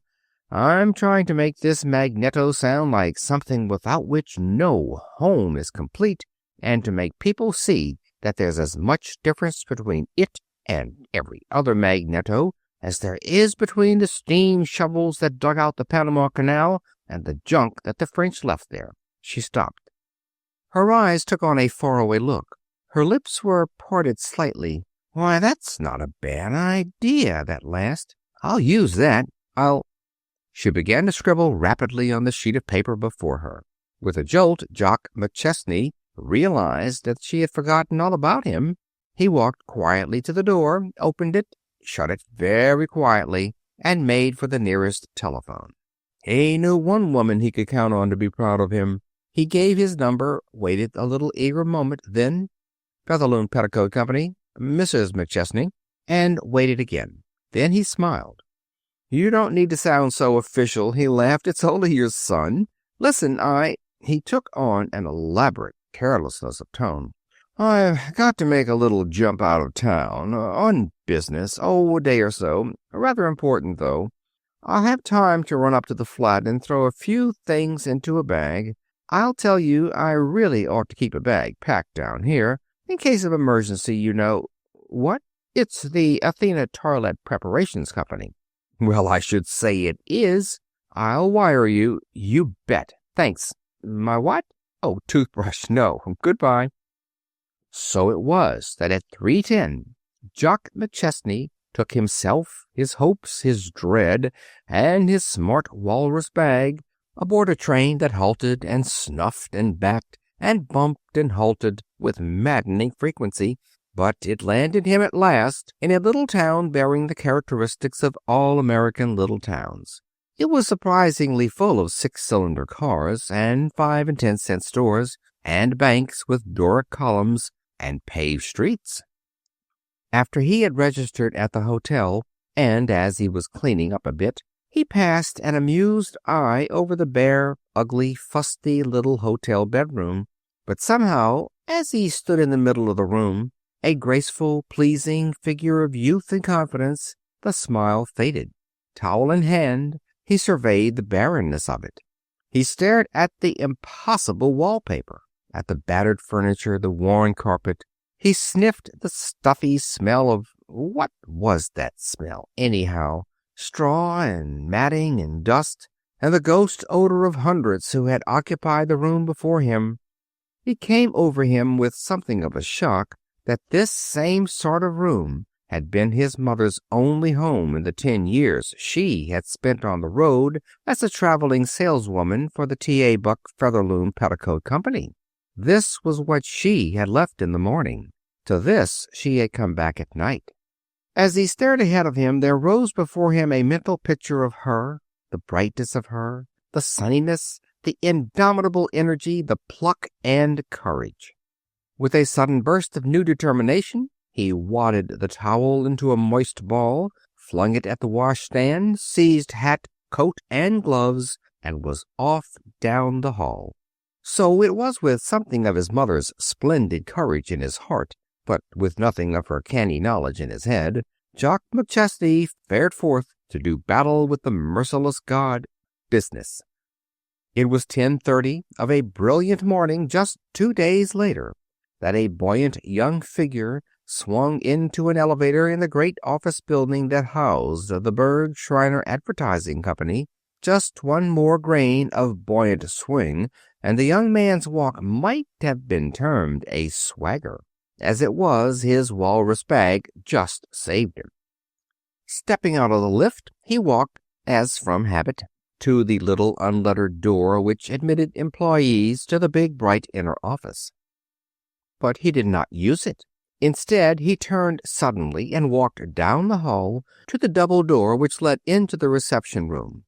I'm trying to make this magneto sound like something without which no home is complete, and to make people see that there's as much difference between it and every other magneto as there is between the steam shovels that dug out the Panama Canal and the junk that the French left there." She stopped. Her eyes took on a faraway look. Her lips were parted slightly. "Why, that's not a bad idea, that last. I'll use that. She began to scribble rapidly on the sheet of paper before her. With a jolt, Jock McChesney realized that she had forgotten all about him. He walked quietly to the door, opened it, shut it very quietly, and made for the nearest telephone. He knew one woman he could count on to be proud of him. He gave his number, waited a little eager moment, then, "Featherloom Petticoat Company, Mrs. McChesney," and waited again. Then he smiled. "You don't need to sound so official," he laughed. "It's only your son. Listen, He took on an elaborate carelessness of tone. "I've got to make a little jump out of town, on business. Oh, a day or so. Rather important, though. I'll have time to run up to the flat and throw a few things into a bag. I'll tell you, I really ought to keep a bag packed down here, in case of emergency, you know." "What?" "It's the Athena Toilet Preparations Company." "Well, I should say it is. I'll wire you." "You bet. Thanks." "My what?" "Oh, toothbrush. No. Goodbye." So it was that at 3:10, Jock McChesney took himself, his hopes, his dread, and his smart walrus bag aboard a train that halted and snuffed and backed and bumped and halted with maddening frequency. But it landed him at last in a little town bearing the characteristics of all American little towns. It was surprisingly full of six-cylinder cars and 5 and 10-cent stores and banks with Doric columns and paved streets. After he had registered at the hotel, and as he was cleaning up a bit, he passed an amused eye over the bare, ugly, fusty little hotel bedroom. But somehow, as he stood in the middle of the room, a graceful, pleasing figure of youth and confidence, the smile faded. Towel in hand, he surveyed the barrenness of it. He stared at the impossible wallpaper, at the battered furniture, the worn carpet. He sniffed the stuffy smell of what was that smell, anyhow? Straw and matting and dust, and the ghost odor of hundreds who had occupied the room before him. It came over him with something of a shock that this same sort of room had been his mother's only home in the 10 years she had spent on the road as a traveling saleswoman for the T.A. Buck Featherloom Petticoat Company. This was what she had left in the morning. To this she had come back at night. As he stared ahead of him, there rose before him a mental picture of her, the brightness of her, the sunniness, the indomitable energy, the pluck and courage. With a sudden burst of new determination, he wadded the towel into a moist ball, flung it at the washstand, seized hat, coat, and gloves, and was off down the hall. So it was with something of his mother's splendid courage in his heart, but with nothing of her canny knowledge in his head, Jock McChesney fared forth to do battle with the merciless god, business. It was 10:30 of a brilliant morning just 2 days later that a buoyant young figure swung into an elevator in the great office building that housed the Berg Shriner Advertising Company. Just one more grain of buoyant swing, and the young man's walk might have been termed a swagger. As it was, his walrus bag just saved him. Stepping out of the lift, he walked, as from habit, to the little unlettered door which admitted employees to the big, bright inner office. But he did not use it. Instead, he turned suddenly and walked down the hall to the double door which led into the reception room.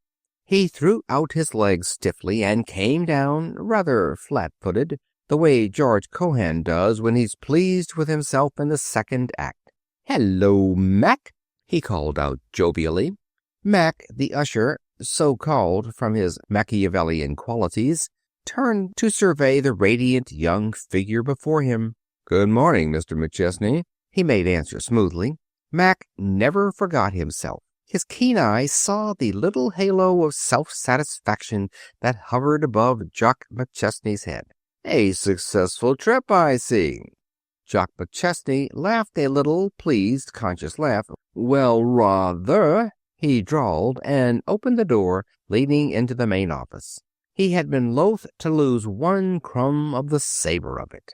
He threw out his legs stiffly and came down, rather flat-footed, the way George Cohan does when he's pleased with himself in the second act. "Hello, Mac," he called out jovially. Mac, the usher, so called from his Machiavellian qualities, turned to survey the radiant young figure before him. "Good morning, Mr. McChesney," he made answer smoothly. Mac never forgot himself. His keen eye saw the little halo of self-satisfaction that hovered above Jock McChesney's head. "A successful trip, I see." Jock McChesney laughed a little, pleased, conscious laugh. "Well, rather," he drawled, and opened the door leading into the main office. He had been loath to lose one crumb of the savor of it.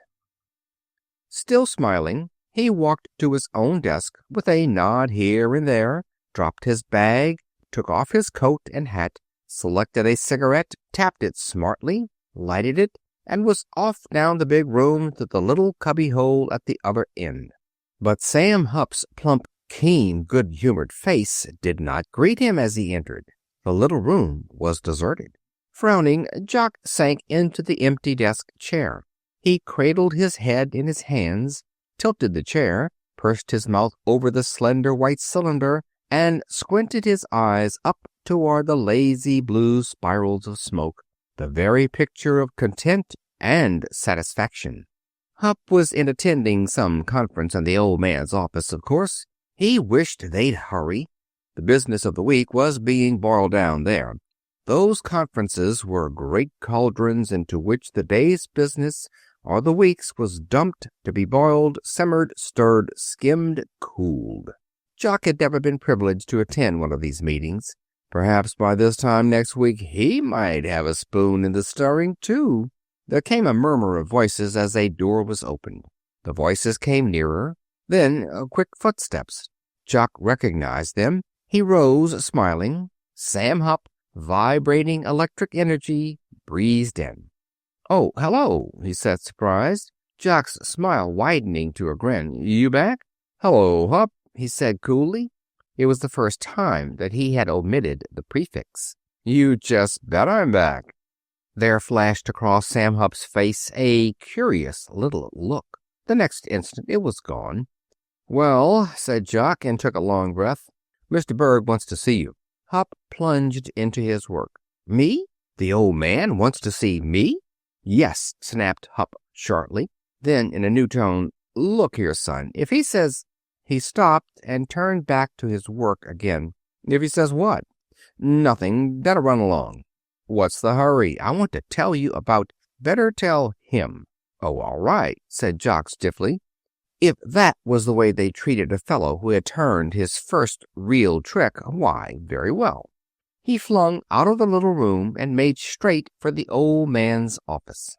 Still smiling, he walked to his own desk with a nod here and there, dropped his bag, took off his coat and hat, selected a cigarette, tapped it smartly, lighted it, and was off down the big room to the little cubbyhole at the other end. But Sam Hupp's plump, keen, good-humored face did not greet him as he entered. The little room was deserted. Frowning, Jock sank into the empty desk chair. He cradled his head in his hands, tilted the chair, pursed his mouth over the slender white cylinder, and squinted his eyes up toward the lazy blue spirals of smoke, the very picture of content and satisfaction. Hupp was in attending some conference in the old man's office, of course. He wished they'd hurry. The business of the week was being boiled down there. Those conferences were great cauldrons into which the day's business or the week's was dumped to be boiled, simmered, stirred, skimmed, cooled. Jock had never been privileged to attend one of these meetings. Perhaps by this time next week he might have a spoon in the stirring, too. There came a murmur of voices as a door was opened. The voices came nearer, then quick footsteps. Jock recognized them. He rose, smiling. Sam Hupp, vibrating electric energy, breezed in. "Oh, hello," he said, surprised. Jock's smile widening to a grin. "You back?" "Hello, Hupp," he said coolly. It was the first time that he had omitted the prefix. "You just bet I'm back." There flashed across Sam Hupp's face a curious little look. The next instant it was gone. "Well," said Jock, and took a long breath, "Mr. Berg wants to see you." Hupp plunged into his work. "Me? The old man wants to see me?" "Yes," snapped Hupp shortly. Then, in a new tone, "Look here, son, if he says—" He stopped and turned back to his work again. "If he says what?" "Nothing. Better run along." "What's the hurry? I want to tell you about—" "Better tell him." "Oh, all right," said Jock stiffly. If that was the way they treated a fellow who had turned his first real trick, why, very well. He flung out of the little room and made straight for the old man's office.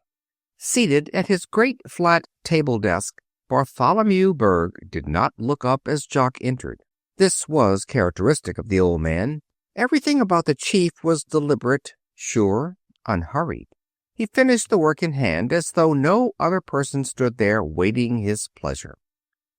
Seated at his great flat table desk, Bartholomew Berg did not look up as Jock entered. This was characteristic of the old man. Everything about the chief was deliberate, sure, unhurried. He finished the work in hand as though no other person stood there waiting his pleasure.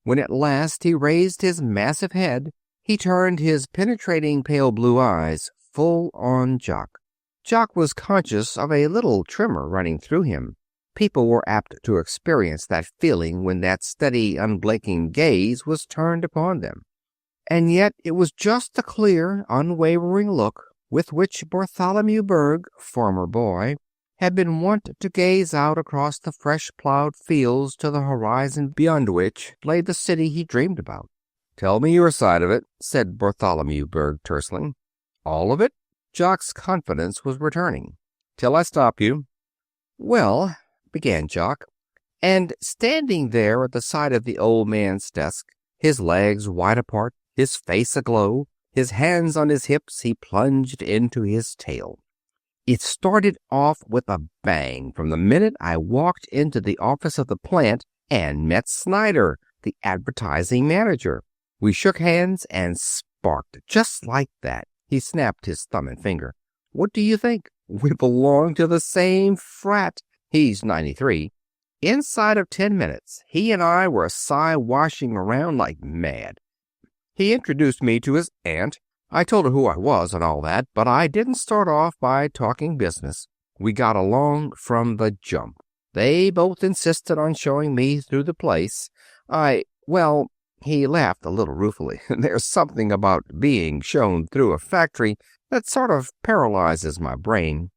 When at last he raised his massive head, he turned his penetrating pale blue eyes full on Jock. Jock was conscious of a little tremor running through him. People were apt to experience that feeling when that steady, unblinking gaze was turned upon them. And yet it was just the clear, unwavering look with which Bartholomew Berg, former boy, had been wont to gaze out across the fresh-plowed fields to the horizon beyond which lay the city he dreamed about. "Tell me your side of it," said Bartholomew Berg tersely. "All of it?" Jock's confidence was returning. "Till I stop you." "Well," began Jock, and standing there at the side of the old man's desk, his legs wide apart, his face aglow, his hands on his hips, he plunged into his tale. "It started off with a bang from the minute I walked into the office of the plant and met Snyder, the advertising manager. We shook hands and sparked just like that." He snapped his thumb and finger. "What do you think? We belong to the same frat. He's 93. Inside of 10 minutes, he and I were side-washing around like mad. He introduced me to his aunt. I told her who I was and all that, but I didn't start off by talking business. We got along from the jump. They both insisted on showing me through the place. Well, he laughed a little ruefully. There's something about being shown through a factory that sort of paralyzes my brain.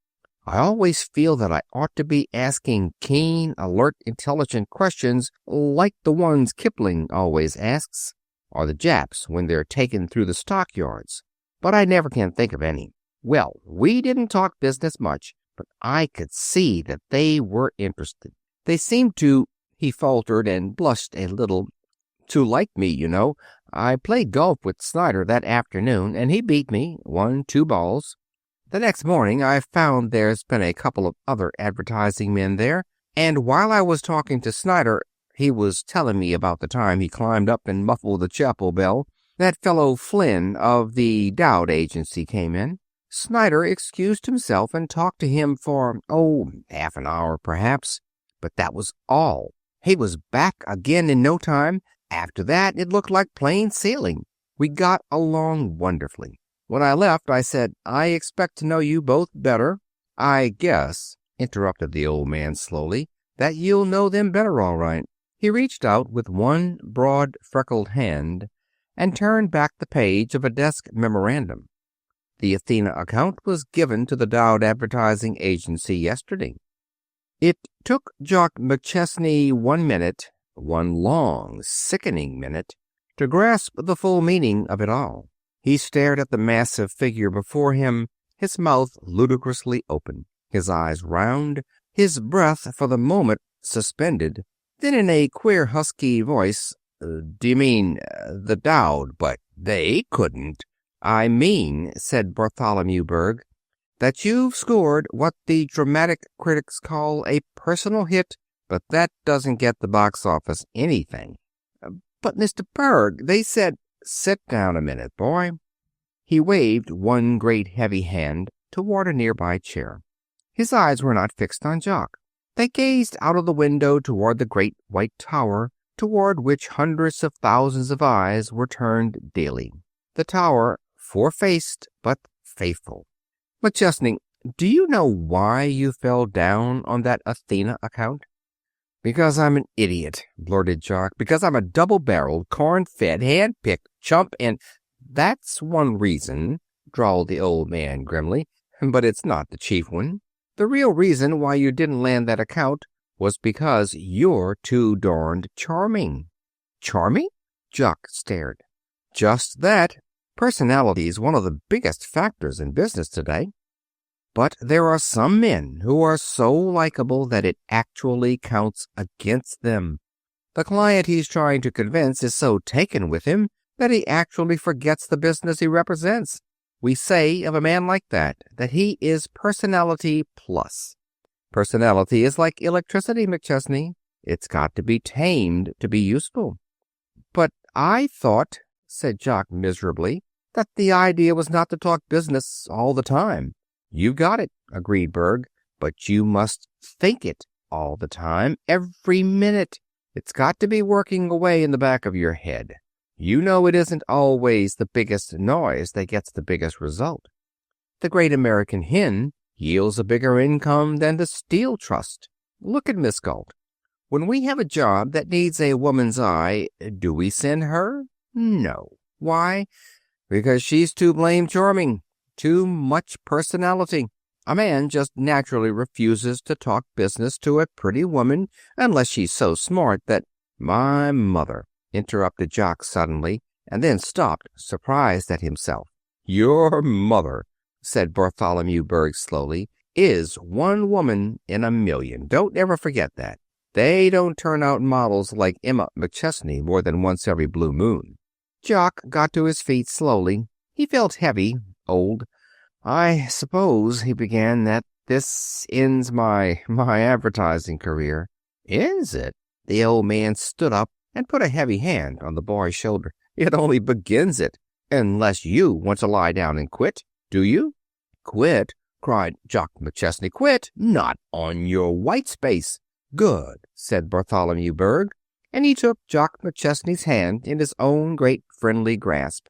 I always feel that I ought to be asking keen, alert, intelligent questions like the ones Kipling always asks, or the Japs when they're taken through the stockyards. But I never can think of any. Well, we didn't talk business much, but I could see that they were interested. They seemed to—" he faltered and blushed a little, "to like me, you know. I played golf with Snyder that afternoon, and he beat me, won 2 balls. The next morning I found there's been a couple of other advertising men there, and while I was talking to Snyder, he was telling me about the time he climbed up and muffled the chapel bell. That fellow Flynn of the Dowd agency came in. Snyder excused himself and talked to him for, half an hour perhaps, but that was all. He was back again in no time. After that it looked like plain sailing. We got along wonderfully. When I left, I said, 'I expect to know you both better.' 'I guess,' interrupted the old man slowly, 'that you'll know them better all right.' He reached out with one broad, freckled hand and turned back the page of a desk memorandum. 'The Athena account was given to the Dowd Advertising Agency yesterday.' It took Jock McChesney 1 minute, one long, sickening minute, to grasp the full meaning of it all. He stared at the massive figure before him, his mouth ludicrously open, his eyes round, his breath for the moment suspended. Then in a queer husky voice, "Do you mean the Dowd? But they couldn't." "I mean," said Bartholomew Berg, "that you've scored what the dramatic critics call a personal hit, but that doesn't get the box office anything." "But, Mr. Berg, they said—" "Sit down a minute, boy." He waved one great heavy hand toward a nearby chair. His eyes were not fixed on Jock. They gazed out of the window toward the great white tower, toward which hundreds of thousands of eyes were turned daily. The tower, four-faced but faithful. "McChesney, do you know why you fell down on that Athena account?" "Because I'm an idiot," blurted Jock. "Because I'm a double-barreled, corn-fed, hand-picked chump, and—" "That's one reason," drawled the old man grimly, "but it's not the chief one. The real reason why you didn't land that account was because you're too darned charming." "Charming?" Jock stared. "Just that. Personality's one of the biggest factors in business today. But there are some men who are so likable that it actually counts against them. The client he's trying to convince is so taken with him that he actually forgets the business he represents. We say of a man like that he is personality plus. Personality is like electricity, McChesney. It's got to be tamed to be useful." "But I thought," said Jock miserably, "that the idea was not to talk business all the time." "You've got it," agreed Berg, "but you must think it all the time, every minute. It's got to be working away in the back of your head. You know it isn't always the biggest noise that gets the biggest result. The great American hen yields a bigger income than the Steel Trust. Look at Miss Galt. When we have a job that needs a woman's eye, do we send her? No. Why? Because she's too blame charming. Too much personality. A man just naturally refuses to talk business to a pretty woman unless she's so smart that—" "My mother," interrupted Jock suddenly, and then stopped, surprised at himself. "Your mother," said Bartholomew Berg slowly, "is one woman in a million. Don't ever forget that. They don't turn out models like Emma McChesney more than once every blue moon." Jock got to his feet slowly. He felt heavy, old. "I suppose," he began, "that this ends my advertising career." "Ends it?" The old man stood up and put a heavy hand on the boy's shoulder. "It only begins it. Unless you want to lie down and quit. Do you?" "Quit?" cried Jock McChesney. "Quit? Not on your white space." "Good," said Bartholomew Berg, and he took Jock McChesney's hand in his own great friendly grasp.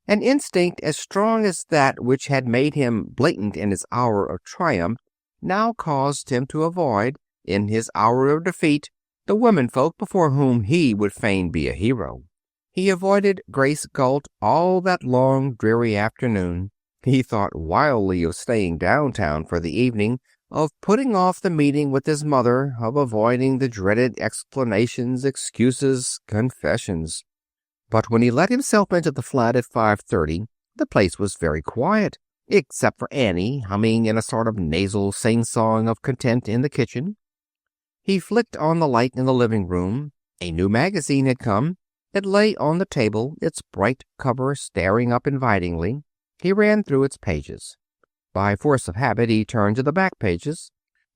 An instinct as strong as that which had made him blatant in his hour of triumph now caused him to avoid, in his hour of defeat, the womenfolk before whom he would fain be a hero. He avoided Grace Galt all that long, dreary afternoon. He thought wildly of staying downtown for the evening, of putting off the meeting with his mother, of avoiding the dreaded explanations, excuses, confessions. But when he let himself into the flat at 5:30, the place was very quiet, except for Annie humming in a sort of nasal sing-song of content in the kitchen. He flicked on the light in the living room. A new magazine had come. It lay on the table, its bright cover staring up invitingly. He ran through its pages. By force of habit, he turned to the back pages.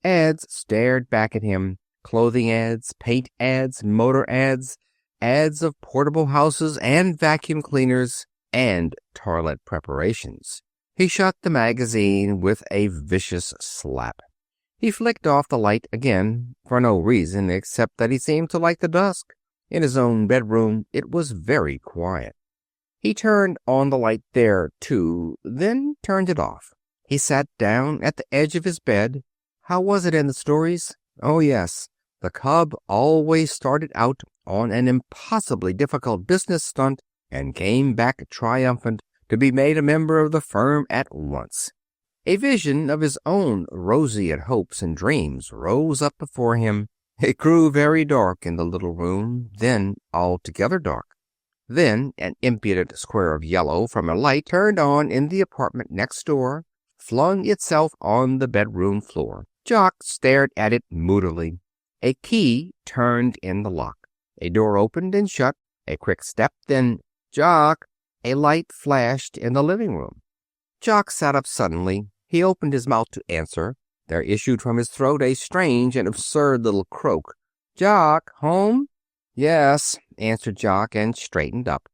Ads stared back at him. Clothing ads, paint ads, motor ads, ads of portable houses and vacuum cleaners and toilet preparations. He shut the magazine with a vicious slap. He flicked off the light again, for no reason except that he seemed to like the dusk. In his own bedroom, it was very quiet. He turned on the light there, too, then turned it off. He sat down at the edge of his bed. How was it in the stories? Oh, yes. The cub always started out on an impossibly difficult business stunt and came back triumphant to be made a member of the firm at once. A vision of his own roseate hopes and dreams rose up before him. It grew very dark in the little room, then altogether dark. Then an impudent square of yellow from a light turned on in the apartment next door, flung itself on the bedroom floor. Jock stared at it moodily. A key turned in the lock. A door opened and shut. A quick step, then, "Jock!" A light flashed in the living room. Jock sat up suddenly. He opened his mouth to answer. There issued from his throat a strange and absurd little croak. "Jock, home?" "Yes," answered Jock, and straightened up.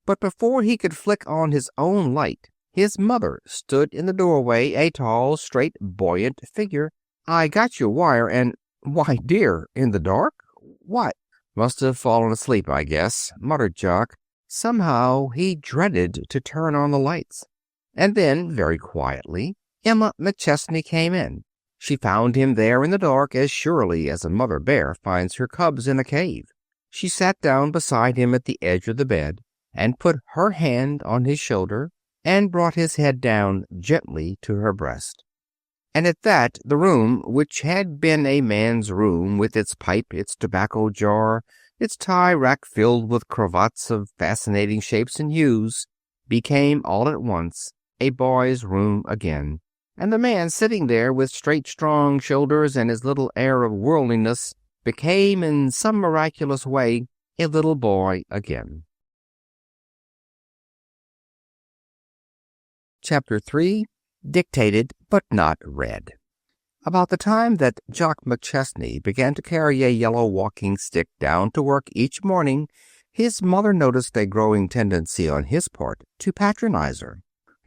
But before he could flick on his own light, his mother stood in the doorway, a tall, straight, buoyant figure. "I got your wire, and why, dear, in the dark? What?" "Must have fallen asleep, I guess," muttered Jock. Somehow he dreaded to turn on the lights. And then, very quietly, Emma McChesney came in. She found him there in the dark as surely as a mother bear finds her cubs in a cave. She sat down beside him at the edge of the bed and put her hand on his shoulder and brought his head down gently to her breast. And at that the room, which had been a man's room with its pipe, its tobacco jar, its tie rack filled with cravats of fascinating shapes and hues, became all at once a boy's room again, and the man sitting there with straight, strong shoulders and his little air of worldliness became in some miraculous way a little boy again. Chapter 3. Dictated but not read. About the time that Jock McChesney began to carry a yellow walking stick down to work each morning, his mother noticed a growing tendency on his part to patronize her.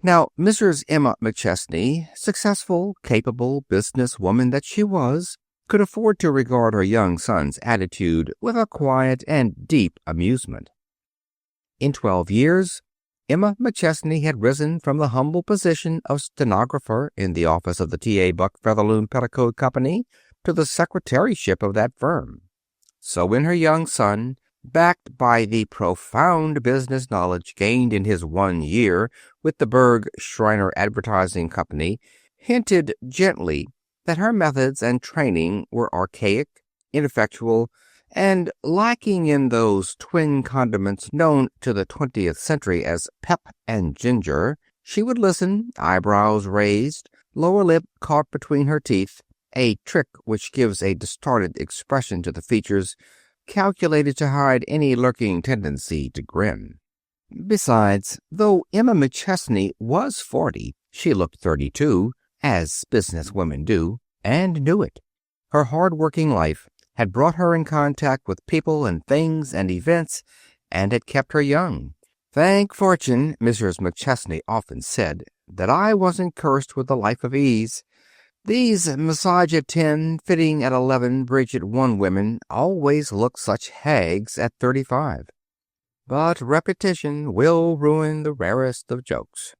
Now, Mrs. Emma McChesney, successful, capable business woman that she was, could afford to regard her young son's attitude with a quiet and deep amusement. In 12 years, Emma McChesney had risen from the humble position of stenographer in the office of the T.A. Buck Featherloom Petticoat Company to the secretaryship of that firm. So in her young son, backed by the profound business knowledge gained in his 1 year with the Berg Schreiner Advertising Company, hinted gently that her methods and training were archaic, ineffectual, and lacking in those twin condiments known to the 20th century as pep and ginger. She would listen, eyebrows raised, lower lip caught between her teeth, a trick which gives a distorted expression to the features, calculated to hide any lurking tendency to grin. Besides, though Emma McChesney was 40, she looked 32, as business women do, and knew it. Her hard-working life had brought her in contact with people and things and events, and had kept her young. "Thank fortune," Mrs. McChesney often said, "that I wasn't cursed with a life of ease. These massage at 10, fitting at 11, bridge at 1 women always look such hags at 35. But repetition will ruin the rarest of jokes."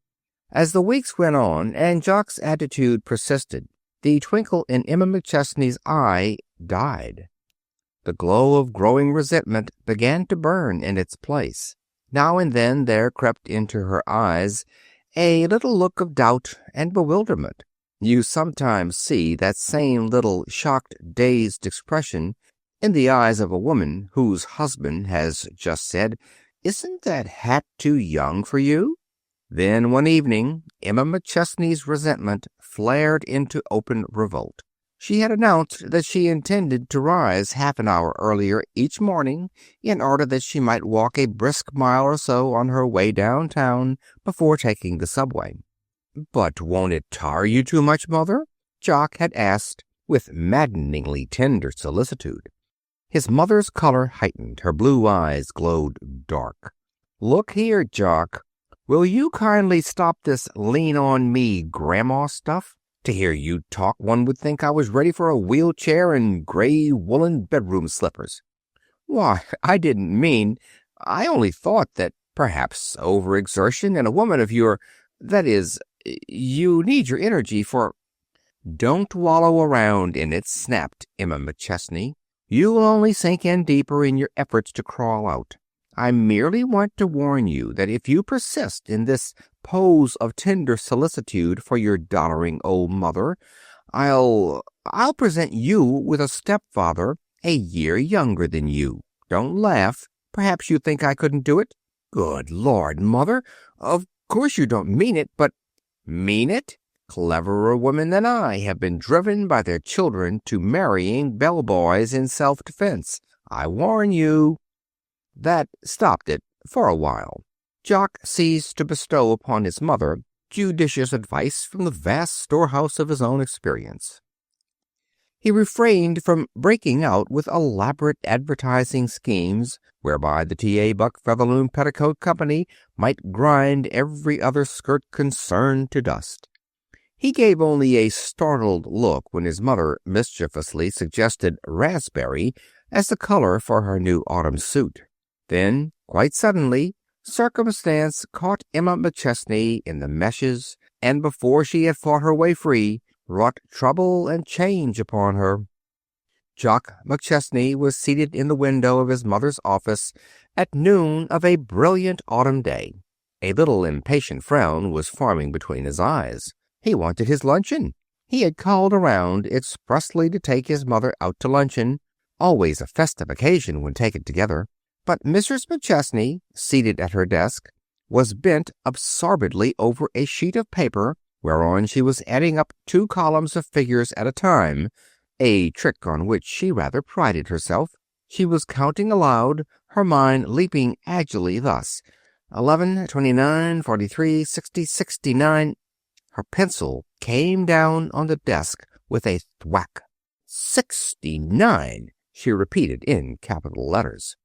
As the weeks went on and Jock's attitude persisted, the twinkle in Emma McChesney's eye died. The glow of growing resentment began to burn in its place. Now and then there crept into her eyes a little look of doubt and bewilderment. You sometimes see that same little shocked, dazed expression in the eyes of a woman whose husband has just said, "Isn't that hat too young for you?" Then one evening Emma McChesney's resentment flared into open revolt. She had announced that she intended to rise half an hour earlier each morning in order that she might walk a brisk mile or so on her way downtown before taking the subway. "But won't it tire you too much, Mother?" Jock had asked with maddeningly tender solicitude. His mother's color heightened. Her blue eyes glowed dark. "Look here, Jock. Will you kindly stop this lean-on-me grandma stuff? To hear you talk, one would think I was ready for a wheelchair and gray woolen bedroom slippers." "Why, I didn't mean. I only thought that perhaps overexertion in a woman of that is, you need your energy for—" "Don't wallow around in it," snapped Emma McChesney. "You'll only sink in deeper in your efforts to crawl out. I merely want to warn you that if you persist in this pose of tender solicitude for your doddering old mother, I'll present you with a stepfather a year younger than you. Don't laugh. Perhaps you think I couldn't do it? Good Lord, Mother, of course you don't mean it, but... Mean it? Cleverer women than I have been driven by their children to marrying bellboys in self-defense. I warn you. That stopped it for a while. Jock ceased to bestow upon his mother judicious advice from the vast storehouse of his own experience. He refrained from breaking out with elaborate advertising schemes whereby the T.A. Buck Featherloom Petticoat Company might grind every other skirt concern to dust. He gave only a startled look when his mother mischievously suggested raspberry as the color for her new autumn suit. Then, quite suddenly, circumstance caught Emma McChesney in the meshes, and before she had fought her way free, wrought trouble and change upon her. Jock McChesney was seated in the window of his mother's office at noon of a brilliant autumn day. A little impatient frown was forming between his eyes. He wanted his luncheon. He had called around expressly to take his mother out to luncheon, always a festive occasion when taken together. But Mrs. McChesney, seated at her desk, was bent absorbedly over a sheet of paper whereon she was adding up 2 columns of figures at a time, a trick on which she rather prided herself. She was counting aloud, her mind leaping agilely thus: 11, 29, 43, 60, 69. Her pencil came down on the desk with a thwack. 69, she repeated in capital letters.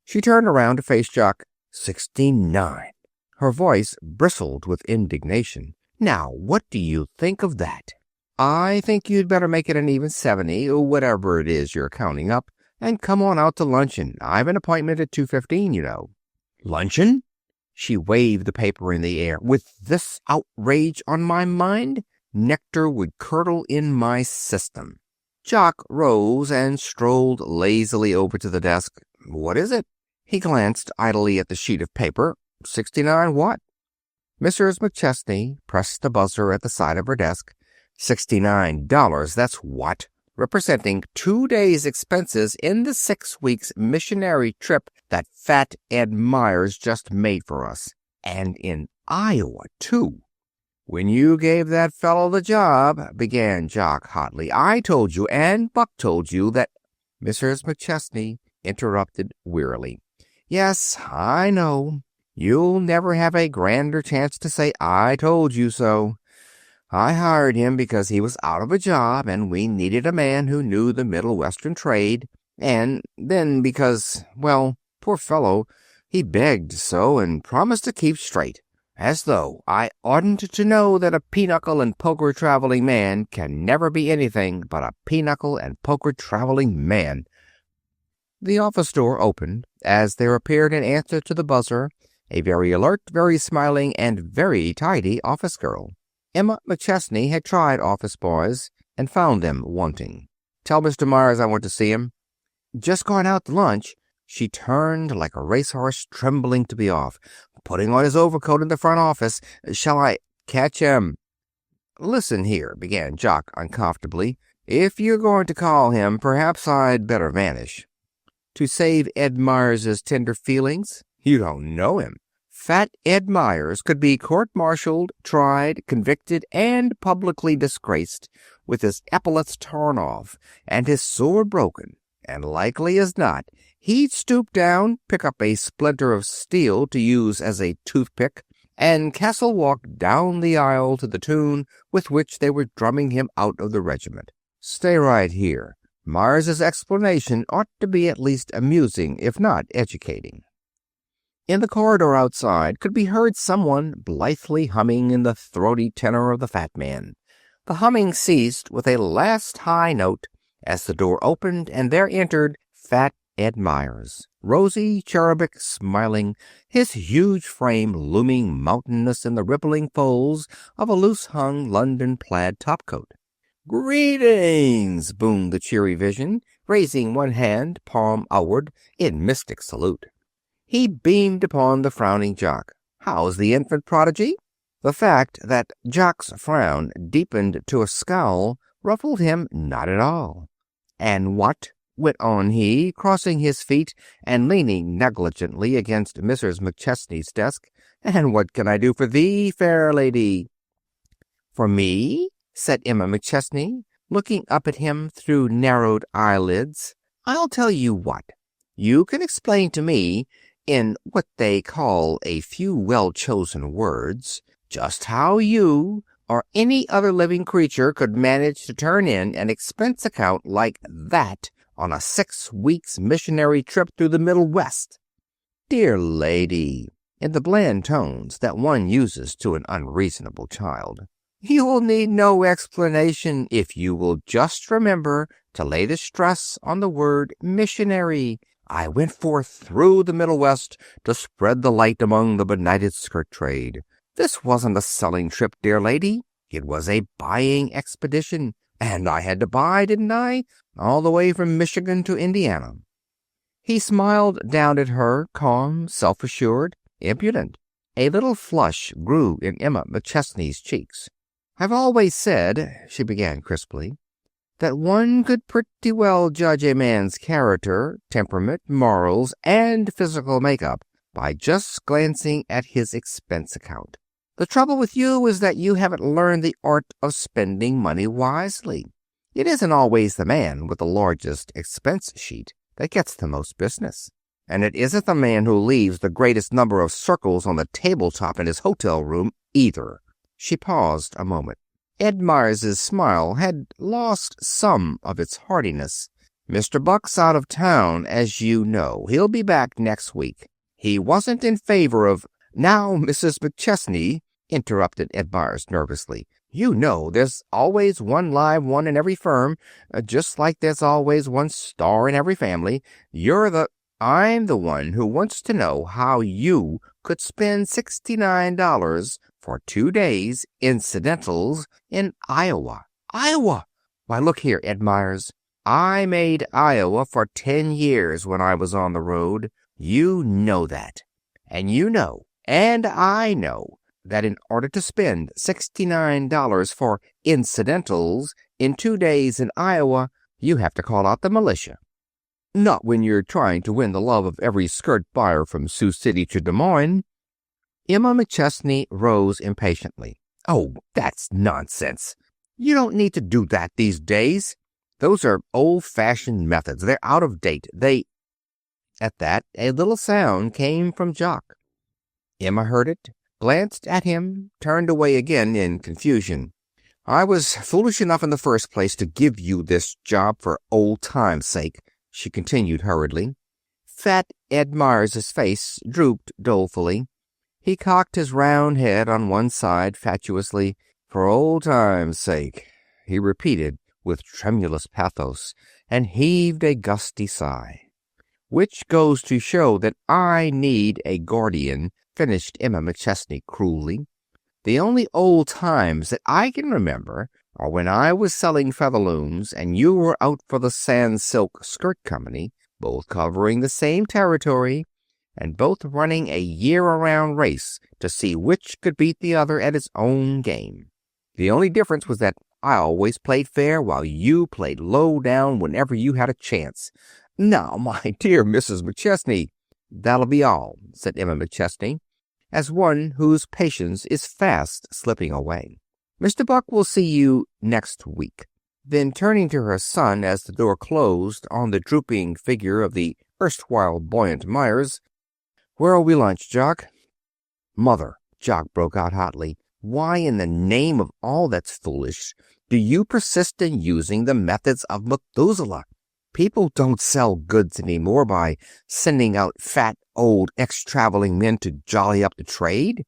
She turned around to face Jock. 69. Her voice bristled with indignation. Now, what do you think of that? I think you'd better make it an even 70, or whatever it is you're counting up, and come on out to luncheon. I've an appointment at 2:15, you know. Luncheon? She waved the paper in the air. With this outrage on my mind, nectar would curdle in my system. Jock rose and strolled lazily over to the desk. What is it? He glanced idly at the sheet of paper. 69 what? Mrs. McChesney pressed the buzzer at the side of her desk. $69, that's what, representing 2 days' expenses in the 6 weeks missionary trip that fat Ed Myers just made for us. And in Iowa, too. When you gave that fellow the job, began Jock hotly, I told you, and Buck told you, that... Mrs. McChesney interrupted wearily. Yes, I know. You'll never have a grander chance to say I told you so. I hired him because he was out of a job and we needed a man who knew the Middle Western trade, and then because, well, poor fellow, he begged so and promised to keep straight, as though I oughtn't to know that a pinochle and poker traveling man can never be anything but a pinochle and poker traveling man. The office door opened as there appeared in answer to the buzzer a very alert, very smiling, and very tidy office girl. Emma McChesney had tried office boys and found them wanting. Tell Mr. Myers I want to see him. Just going out to lunch. She turned like a racehorse trembling to be off. Putting on his overcoat in the front office. Shall I catch him? Listen here, began Jock uncomfortably. If you're going to call him, perhaps I'd better vanish. To save Ed Myers's tender feelings? You don't know him. Fat Ed Myers could be court-martialed, tried, convicted, and publicly disgraced, with his epaulets torn off and his sword broken, and likely as not, he'd stoop down, pick up a splinter of steel to use as a toothpick, and castle walk down the aisle to the tune with which they were drumming him out of the regiment. Stay right here. Myers's explanation ought to be at least amusing, if not educating. In the corridor outside could be heard someone blithely humming in the throaty tenor of the fat man. The humming ceased with a last high note as the door opened and there entered fat Ed Myers, rosy, cherubic, smiling, his huge frame looming mountainous in the rippling folds of a loose-hung London plaid topcoat. "Greetings!" boomed the cheery vision, raising one hand, palm outward, in mystic salute. He beamed upon the frowning Jock. "How's the infant prodigy?" The fact that Jock's frown deepened to a scowl ruffled him not at all. "And what," went on he, crossing his feet and leaning negligently against Mrs. McChesney's desk, "and what can I do for thee, fair lady?" "For me?" said Emma McChesney, looking up at him through narrowed eyelids. "I'll tell you what. You can explain to me, in what they call a few well-chosen words, just how you or any other living creature could manage to turn in an expense account like that on a 6 weeks missionary trip through the Middle West." "Dear lady," in the bland tones that one uses to an unreasonable child, "you'll need no explanation if you will just remember to lay the stress on the word missionary. I went forth through the Middle West to spread the light among the benighted skirt trade. This wasn't a selling trip, dear lady. It was a buying expedition. And I had to buy, didn't I? All the way from Michigan to Indiana." He smiled down at her, calm, self-assured, impudent. A little flush grew in Emma McChesney's cheeks. "I've always said," she began crisply, "that one could pretty well judge a man's character, temperament, morals, and physical makeup by just glancing at his expense account. The trouble with you is that you haven't learned the art of spending money wisely. It isn't always the man with the largest expense sheet that gets the most business. And it isn't the man who leaves the greatest number of circles on the tabletop in his hotel room either." She paused a moment. Ed Meyers's smile had lost some of its heartiness. "Mr. Buck's out of town, as you know. He'll be back next week. He wasn't in favor of—" "Now, Mrs. McChesney," interrupted Ed Meyers nervously, "you know there's always one live one in every firm, just like there's always one star in every family. I'm the one who wants to know how you could spend $69 for 2 days incidentals in Iowa." "Iowa!" "Why, look here, Ed Meyers. I made Iowa for 10 years when I was on the road. You know that. And you know, and I know, that in order to spend $69 for incidentals in 2 days in Iowa, you have to call out the militia. Not when you're trying to win the love of every skirt buyer from Sioux City to Des Moines." Emma McChesney rose impatiently. "Oh, that's nonsense. You don't need to do that these days. Those are old-fashioned methods. They're out of date. At that, a little sound came from Jock. Emma heard it, glanced at him, turned away again in confusion. "I was foolish enough in the first place to give you this job for old time's sake," she continued hurriedly. Fat Ed Meyers's face drooped dolefully. He cocked his round head on one side fatuously. "For old time's sake," he repeated with tremulous pathos, and heaved a gusty sigh. "Which goes to show that I need a guardian," finished Emma McChesney cruelly. "The only old times that I can remember are when I was selling featherlooms and you were out for the Sans Silk Skirt Company, both covering the same territory and both running a year-around race to see which could beat the other at its own game. The only difference was that I always played fair while you played low down whenever you had a chance. Now, my dear Mrs. McChesney—" "That'll be all," said Emma McChesney, as one whose patience is fast slipping away. "Mr. Buck will see you next week." Then, turning to her son as the door closed on the drooping figure of the erstwhile buoyant Meyers, "Where'll we lunch, Jock?" "Mother," Jock broke out hotly, "why in the name of all that's foolish do you persist in using the methods of Methuselah? People don't sell goods any more by sending out fat old ex-traveling men to jolly up the trade."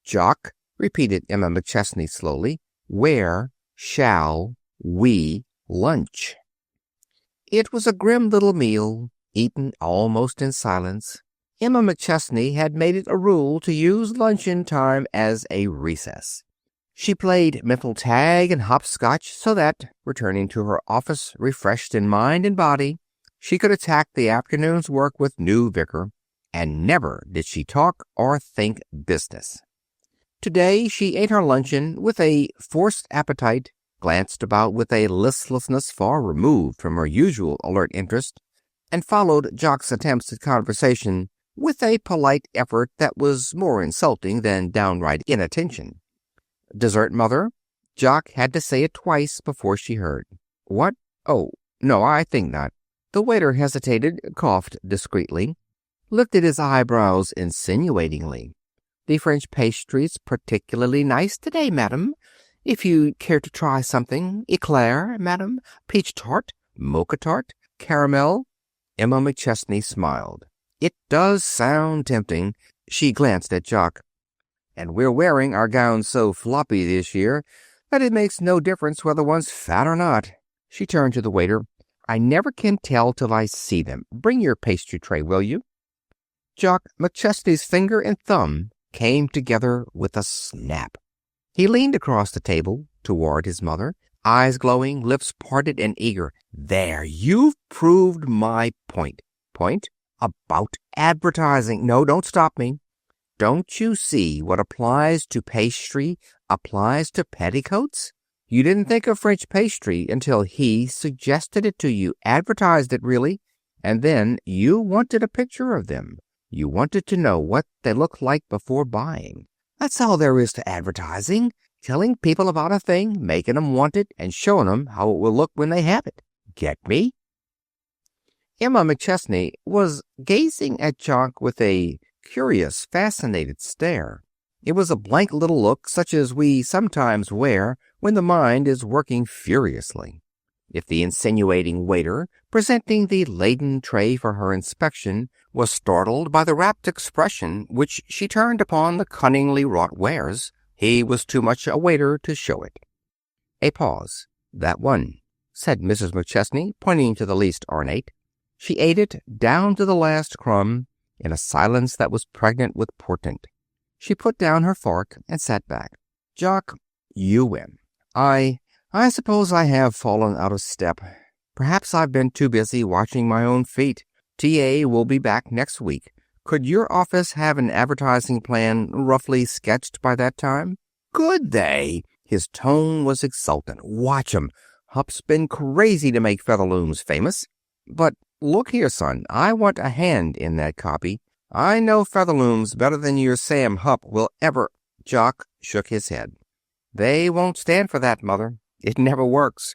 "Jock," repeated Emma McChesney slowly, "where shall we lunch?" It was a grim little meal, eaten almost in silence. Emma McChesney had made it a rule to use luncheon time as a recess. She played mental tag and hopscotch so that, returning to her office refreshed in mind and body, she could attack the afternoon's work with new vigor. and never did she talk or think business. Today she ate her luncheon with a forced appetite, glanced about with a listlessness far removed from her usual alert interest, and followed Jock's attempts at conversation with a polite effort that was more insulting than downright inattention. "Dessert, Mother?" Jock had to say it twice before she heard. "What? Oh, no, I think not." The waiter hesitated, coughed discreetly, lifted his eyebrows insinuatingly. "The French pastry's particularly nice today, madam. If you care to try something. Eclair, madam? Peach tart? Mocha tart? Caramel?" Emma McChesney smiled. "It does sound tempting." She glanced at Jock. "And we're wearing our gowns so floppy this year that it makes no difference whether one's fat or not." She turned to the waiter. "I never can tell till I see them. Bring your pastry tray, will you?" Jock McChesney's finger and thumb came together with a snap. He leaned across the table toward his mother, eyes glowing, lips parted and eager. "There, you've proved my point." "Point?" "About advertising. No, don't stop me. Don't you see what applies to pastry applies to petticoats? You didn't think of French pastry until he suggested it to you, advertised it really, and then you wanted a picture of them. You wanted to know what they look like before buying. That's all there is to advertising. Telling people about a thing, making them want it, and showing them how it will look when they have it. Get me?" Emma McChesney was gazing at Jock with a curious, fascinated stare. It was a blank little look such as we sometimes wear when the mind is working furiously. If the insinuating waiter, presenting the laden tray for her inspection, was startled by the rapt expression which she turned upon the cunningly wrought wares, he was too much a waiter to show it. A pause. "That one," said Mrs. McChesney, pointing to the least ornate. She ate it down to the last crumb in a silence that was pregnant with portent. She put down her fork and sat back. "Jock, you win. I suppose I have fallen out of step. Perhaps I've been too busy watching my own feet. T.A. will be back next week. Could your office have an advertising plan roughly sketched by that time?" "Could they?" His tone was exultant. "Watch 'em. Hupp's been crazy to make Featherlooms famous. But look here, son, I want a hand in that copy. I know Featherlooms better than your Sam Hupp will ever." Jock shook his head. "They won't stand for that, Mother. It never works.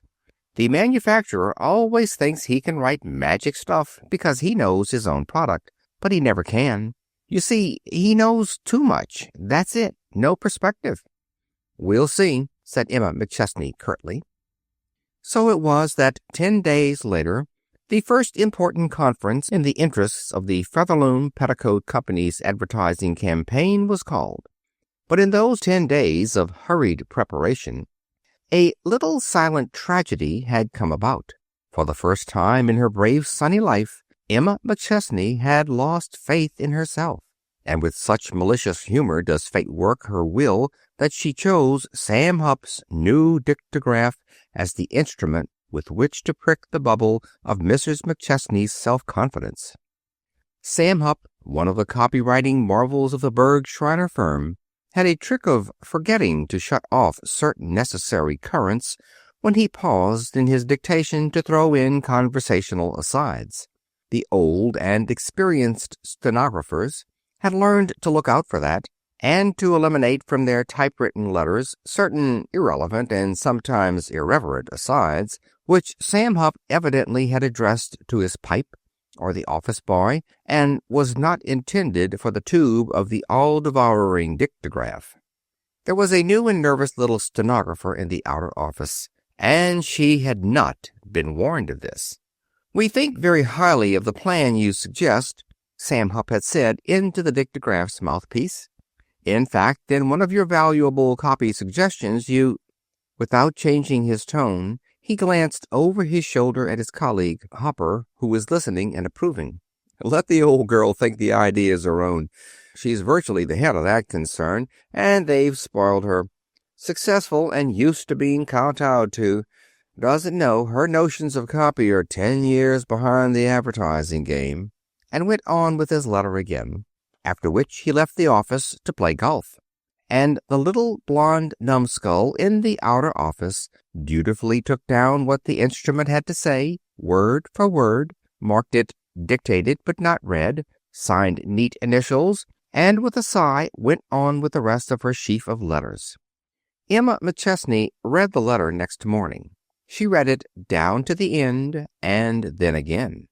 The manufacturer always thinks he can write magic stuff because he knows his own product, but he never can. You see, he knows too much. That's it. No perspective." "We'll see," said Emma McChesney curtly. So it was that 10 days later, the first important conference in the interests of the Featherloom Petticoat Company's advertising campaign was called. But in those 10 days of hurried preparation, a little silent tragedy had come about. For the first time in her brave, sunny life, Emma McChesney had lost faith in herself. And with such malicious humor does fate work her will that she chose Sam Hupp's new dictograph as the instrument with which to prick the bubble of Mrs. McChesney's self-confidence. Sam Hupp, one of the copywriting marvels of the Berg Schreiner firm, had a trick of forgetting to shut off certain necessary currents when he paused in his dictation to throw in conversational asides. The old and experienced stenographers had learned to look out for that, and to eliminate from their typewritten letters certain irrelevant and sometimes irreverent asides, which Sam Hupp evidently had addressed to his pipe or the office boy, and was not intended for the tube of the all-devouring dictograph. There was a new and nervous little stenographer in the outer office, and she had not been warned of this. "We think very highly of the plan you suggest," Sam Hupp had said into the dictograph's mouthpiece. "In fact, in one of your valuable copy suggestions, you—" Without changing his tone, he glanced over his shoulder at his colleague, Hopper, who was listening and approving. "Let the old girl think the idea's her own. She's virtually the head of that concern, and they've spoiled her. Successful and used to being kowtowed to. Doesn't know her notions of copy are 10 years behind the advertising game." and went on with his letter again, after which he left the office to play golf. And the little blonde numbskull in the outer office dutifully took down what the instrument had to say, word for word, marked it dictated but not read, signed neat initials, and with a sigh went on with the rest of her sheaf of letters. Emma McChesney read the letter next morning. She read it down to the end, and then again.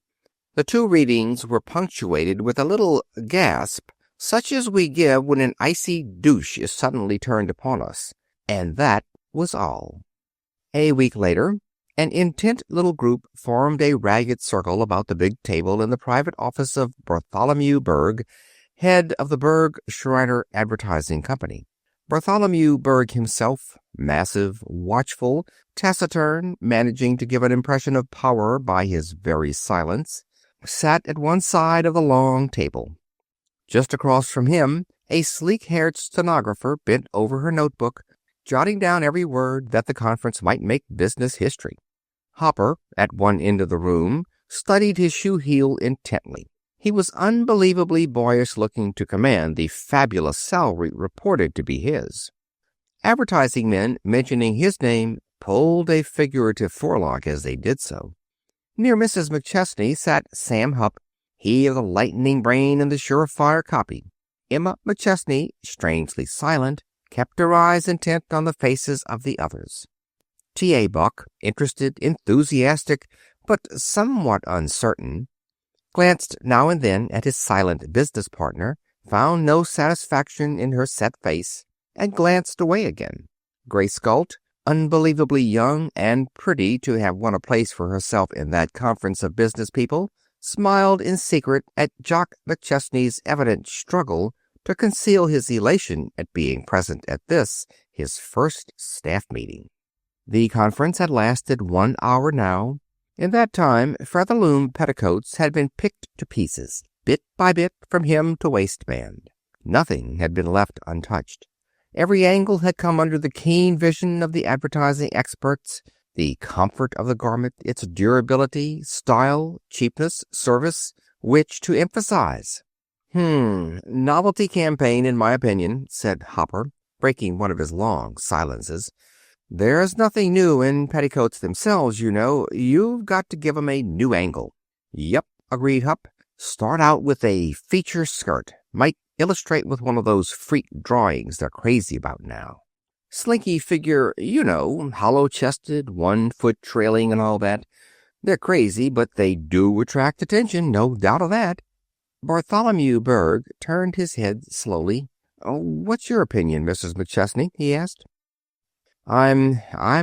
The two readings were punctuated with a little gasp, such as we give when an icy douche is suddenly turned upon us, and that was all. A week later, an intent little group formed a ragged circle about the big table in the private office of Bartholomew Berg, head of the Berg Schreiner Advertising Company. Bartholomew Berg himself, massive, watchful, taciturn, managing to give an impression of power by his very silence, sat at one side of the long table. Just across from him, a sleek-haired stenographer bent over her notebook, jotting down every word that the conference might make business history. Hopper, at one end of the room, studied his shoe heel intently. He was unbelievably boyish-looking to command the fabulous salary reported to be his. Advertising men, mentioning his name, pulled a figurative forelock as they did so. Near Mrs. McChesney sat Sam Hupp, he of the lightning brain and the surefire copy. Emma McChesney, strangely silent, kept her eyes intent on the faces of the others. T.A. Buck, interested, enthusiastic, but somewhat uncertain, glanced now and then at his silent business partner, found no satisfaction in her set face, and glanced away again. Grace Galt, unbelievably young and pretty to have won a place for herself in that conference of business people, smiled in secret at Jock McChesney's evident struggle to conceal his elation at being present at this, his first staff meeting. The conference had lasted 1 hour now. In that time, Featherloom petticoats had been picked to pieces, bit by bit, from hem to waistband. Nothing had been left untouched. Every angle had come under the keen vision of the advertising experts. The comfort of the garment, its durability, style, cheapness, service, which to emphasize. Novelty campaign, in my opinion, said Hopper, breaking one of his long silences. There's nothing new in petticoats themselves, you know. You've got to give 'em a new angle. Yep, agreed Hupp. Start out with a feature skirt. Might illustrate with one of those freak drawings they're crazy about now. Slinky figure, you know, hollow-chested, 1 foot trailing and all that. They're crazy, but they do attract attention, no doubt of that. Bartholomew Berg turned his head slowly. What's your opinion, Mrs. McChesney? He asked. I'm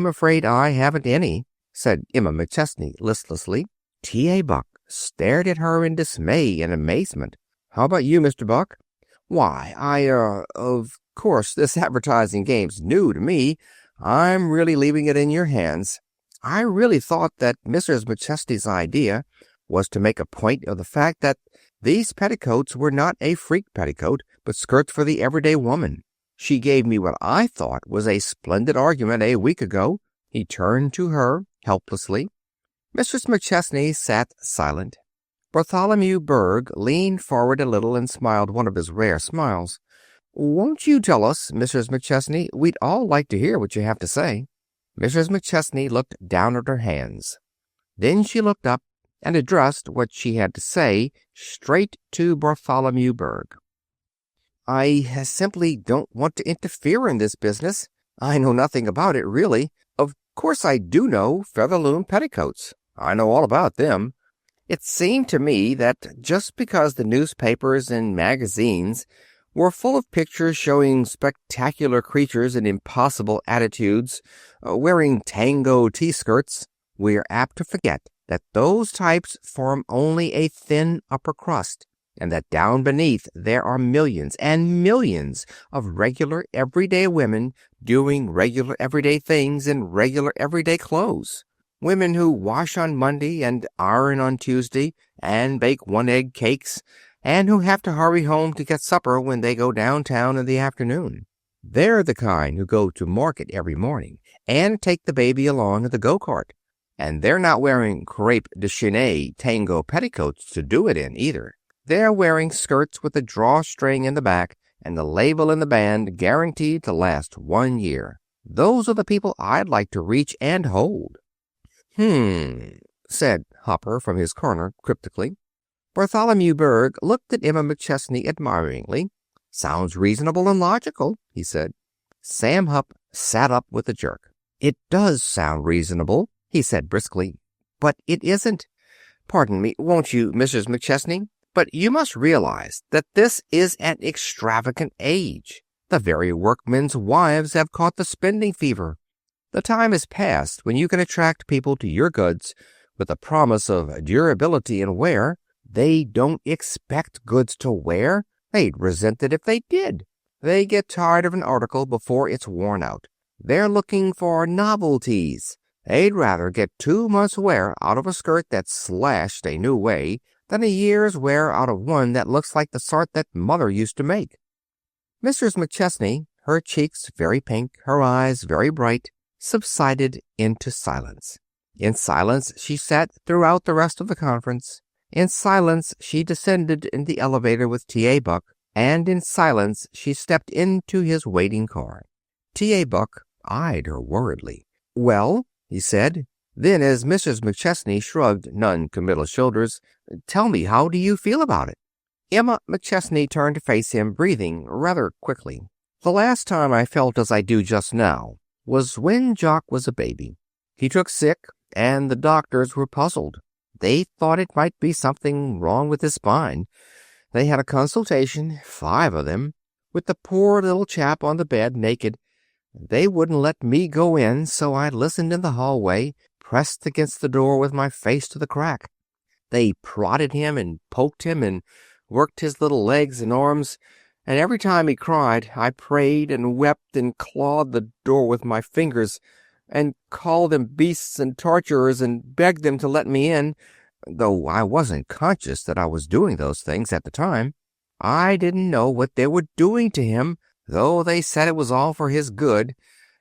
afraid I haven't any, said Emma McChesney listlessly. T.A. Buck stared at her in dismay and amazement. How about you, Mr. Buck? Why, of course, this advertising game's new to me. I'm really leaving it in your hands. I really thought that Mrs. McChesney's idea was to make a point of the fact that these petticoats were not a freak petticoat, but skirts for the everyday woman. She gave me what I thought was a splendid argument a week ago. He turned to her helplessly. Mrs. McChesney sat silent. Bartholomew Berg leaned forward a little and smiled one of his rare smiles. Won't you tell us, Mrs. McChesney? We'd all like to hear what you have to say. Mrs. McChesney looked down at her hands. Then she looked up and addressed what she had to say straight to Bartholomew Berg. I simply don't want to interfere in this business. I know nothing about it, really. Of course I do know Featherloom petticoats. I know all about them. It seemed to me that just because the newspapers and magazines were full of pictures showing spectacular creatures in impossible attitudes, wearing tango tea-skirts, we are apt to forget that those types form only a thin upper crust, and that down beneath there are millions and millions of regular everyday women doing regular everyday things in regular everyday clothes. Women who wash on Monday and iron on Tuesday and bake 1-egg cakes, and who have to hurry home to get supper when they go downtown in the afternoon. They're the kind who go to market every morning and take the baby along in the go-kart. And they're not wearing crepe de chine tango petticoats to do it in, either. They're wearing skirts with a drawstring in the back and the label in the band guaranteed to last 1 year. Those are the people I'd like to reach and hold." Said Hopper from his corner cryptically. Bartholomew Berg looked at Emma McChesney admiringly. "Sounds reasonable and logical," he said. Sam Hupp sat up with a jerk. "It does sound reasonable," he said briskly, "but it isn't. Pardon me, won't you, Mrs. McChesney? But you must realize that this is an extravagant age. The very workmen's wives have caught the spending fever. The time is past when you can attract people to your goods with a promise of durability and wear. They don't expect goods to wear. They'd resent it if they did. They get tired of an article before it's worn out. They're looking for novelties. They'd rather get 2 months' wear out of a skirt that's slashed a new way than a year's wear out of one that looks like the sort that Mother used to make." Mrs. McChesney, her cheeks very pink, her eyes very bright, subsided into silence. In silence she sat throughout the rest of the conference. In silence she descended in the elevator with T.A. Buck, and in silence she stepped into his waiting car. T.A. Buck eyed her worriedly. "Well?" he said. Then, as Mrs. McChesney shrugged non-committal shoulders, "Tell me, how do you feel about it?" Emma McChesney turned to face him, breathing rather quickly. "The last time I felt as I do just now was when Jock was a baby. He took sick, and the doctors were puzzled. They thought it might be something wrong with his spine. They had a consultation, 5 of them, with the poor little chap on the bed, naked. They wouldn't let me go in, so I listened in the hallway, pressed against the door with my face to the crack. They prodded him and poked him and worked his little legs and arms, and every time he cried, I prayed and wept and clawed the door with my fingers and called them beasts and torturers and begged them to let me in, though I wasn't conscious that I was doing those things at the time. I didn't know what they were doing to him, though they said it was all for his good,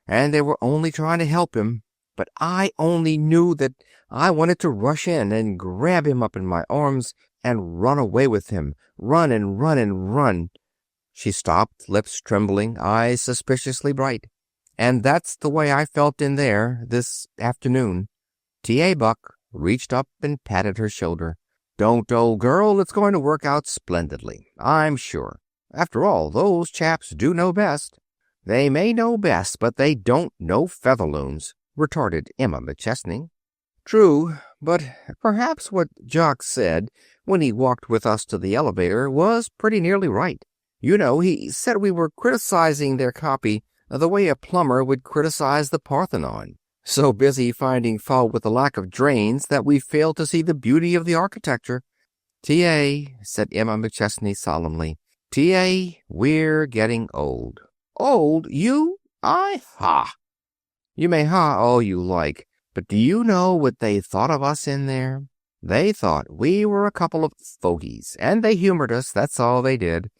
and they were only trying to help him. But I only knew that I wanted to rush in and grab him up in my arms and run away with him, run and run and run." She stopped, lips trembling, eyes suspiciously bright. "And that's the way I felt in there this afternoon." T.A. Buck reached up and patted her shoulder. "Don't, old girl. It's going to work out splendidly, I'm sure. After all, those chaps do know best." "They may know best, but they don't know Featherlooms," retorted Emma McChesney. "True, but perhaps what Jock said when he walked with us to the elevator was pretty nearly right. You know, he said we were criticizing their copy the way a plumber would criticize the Parthenon. So busy finding fault with the lack of drains that we failed to see the beauty of the architecture." "T.A.," said Emma McChesney solemnly, "T.A., we're getting old." "Old? You? Ha! You may ha all you like, but do you know what they thought of us in there? They thought we were a couple of fogies, and they humored us, that's all they did.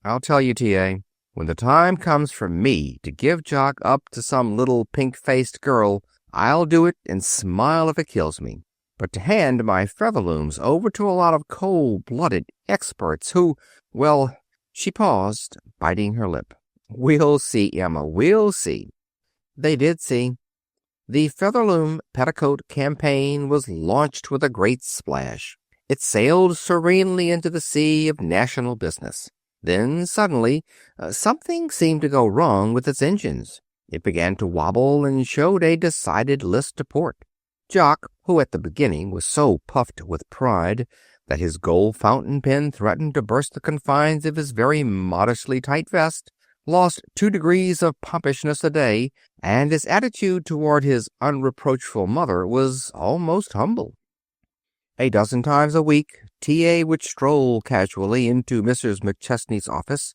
I'll tell you, T.A., when the time comes for me to give Jock up to some little pink-faced girl, I'll do it and smile if it kills me. But to hand my Featherlooms over to a lot of cold-blooded experts who, well," she paused, biting her lip. "We'll see, Emma, we'll see." They did see. The Featherloom Petticoat campaign was launched with a great splash. It sailed serenely into the sea of national business. Then, suddenly, something seemed to go wrong with its engines. It began to wobble and showed a decided list to port. Jock, who at the beginning was so puffed with pride that his gold fountain pen threatened to burst the confines of his very modestly tight vest, lost 2 degrees of pompousness a day, and his attitude toward his unreproachful mother was almost humble. A dozen times a week, T.A. would stroll casually into Mrs. McChesney's office.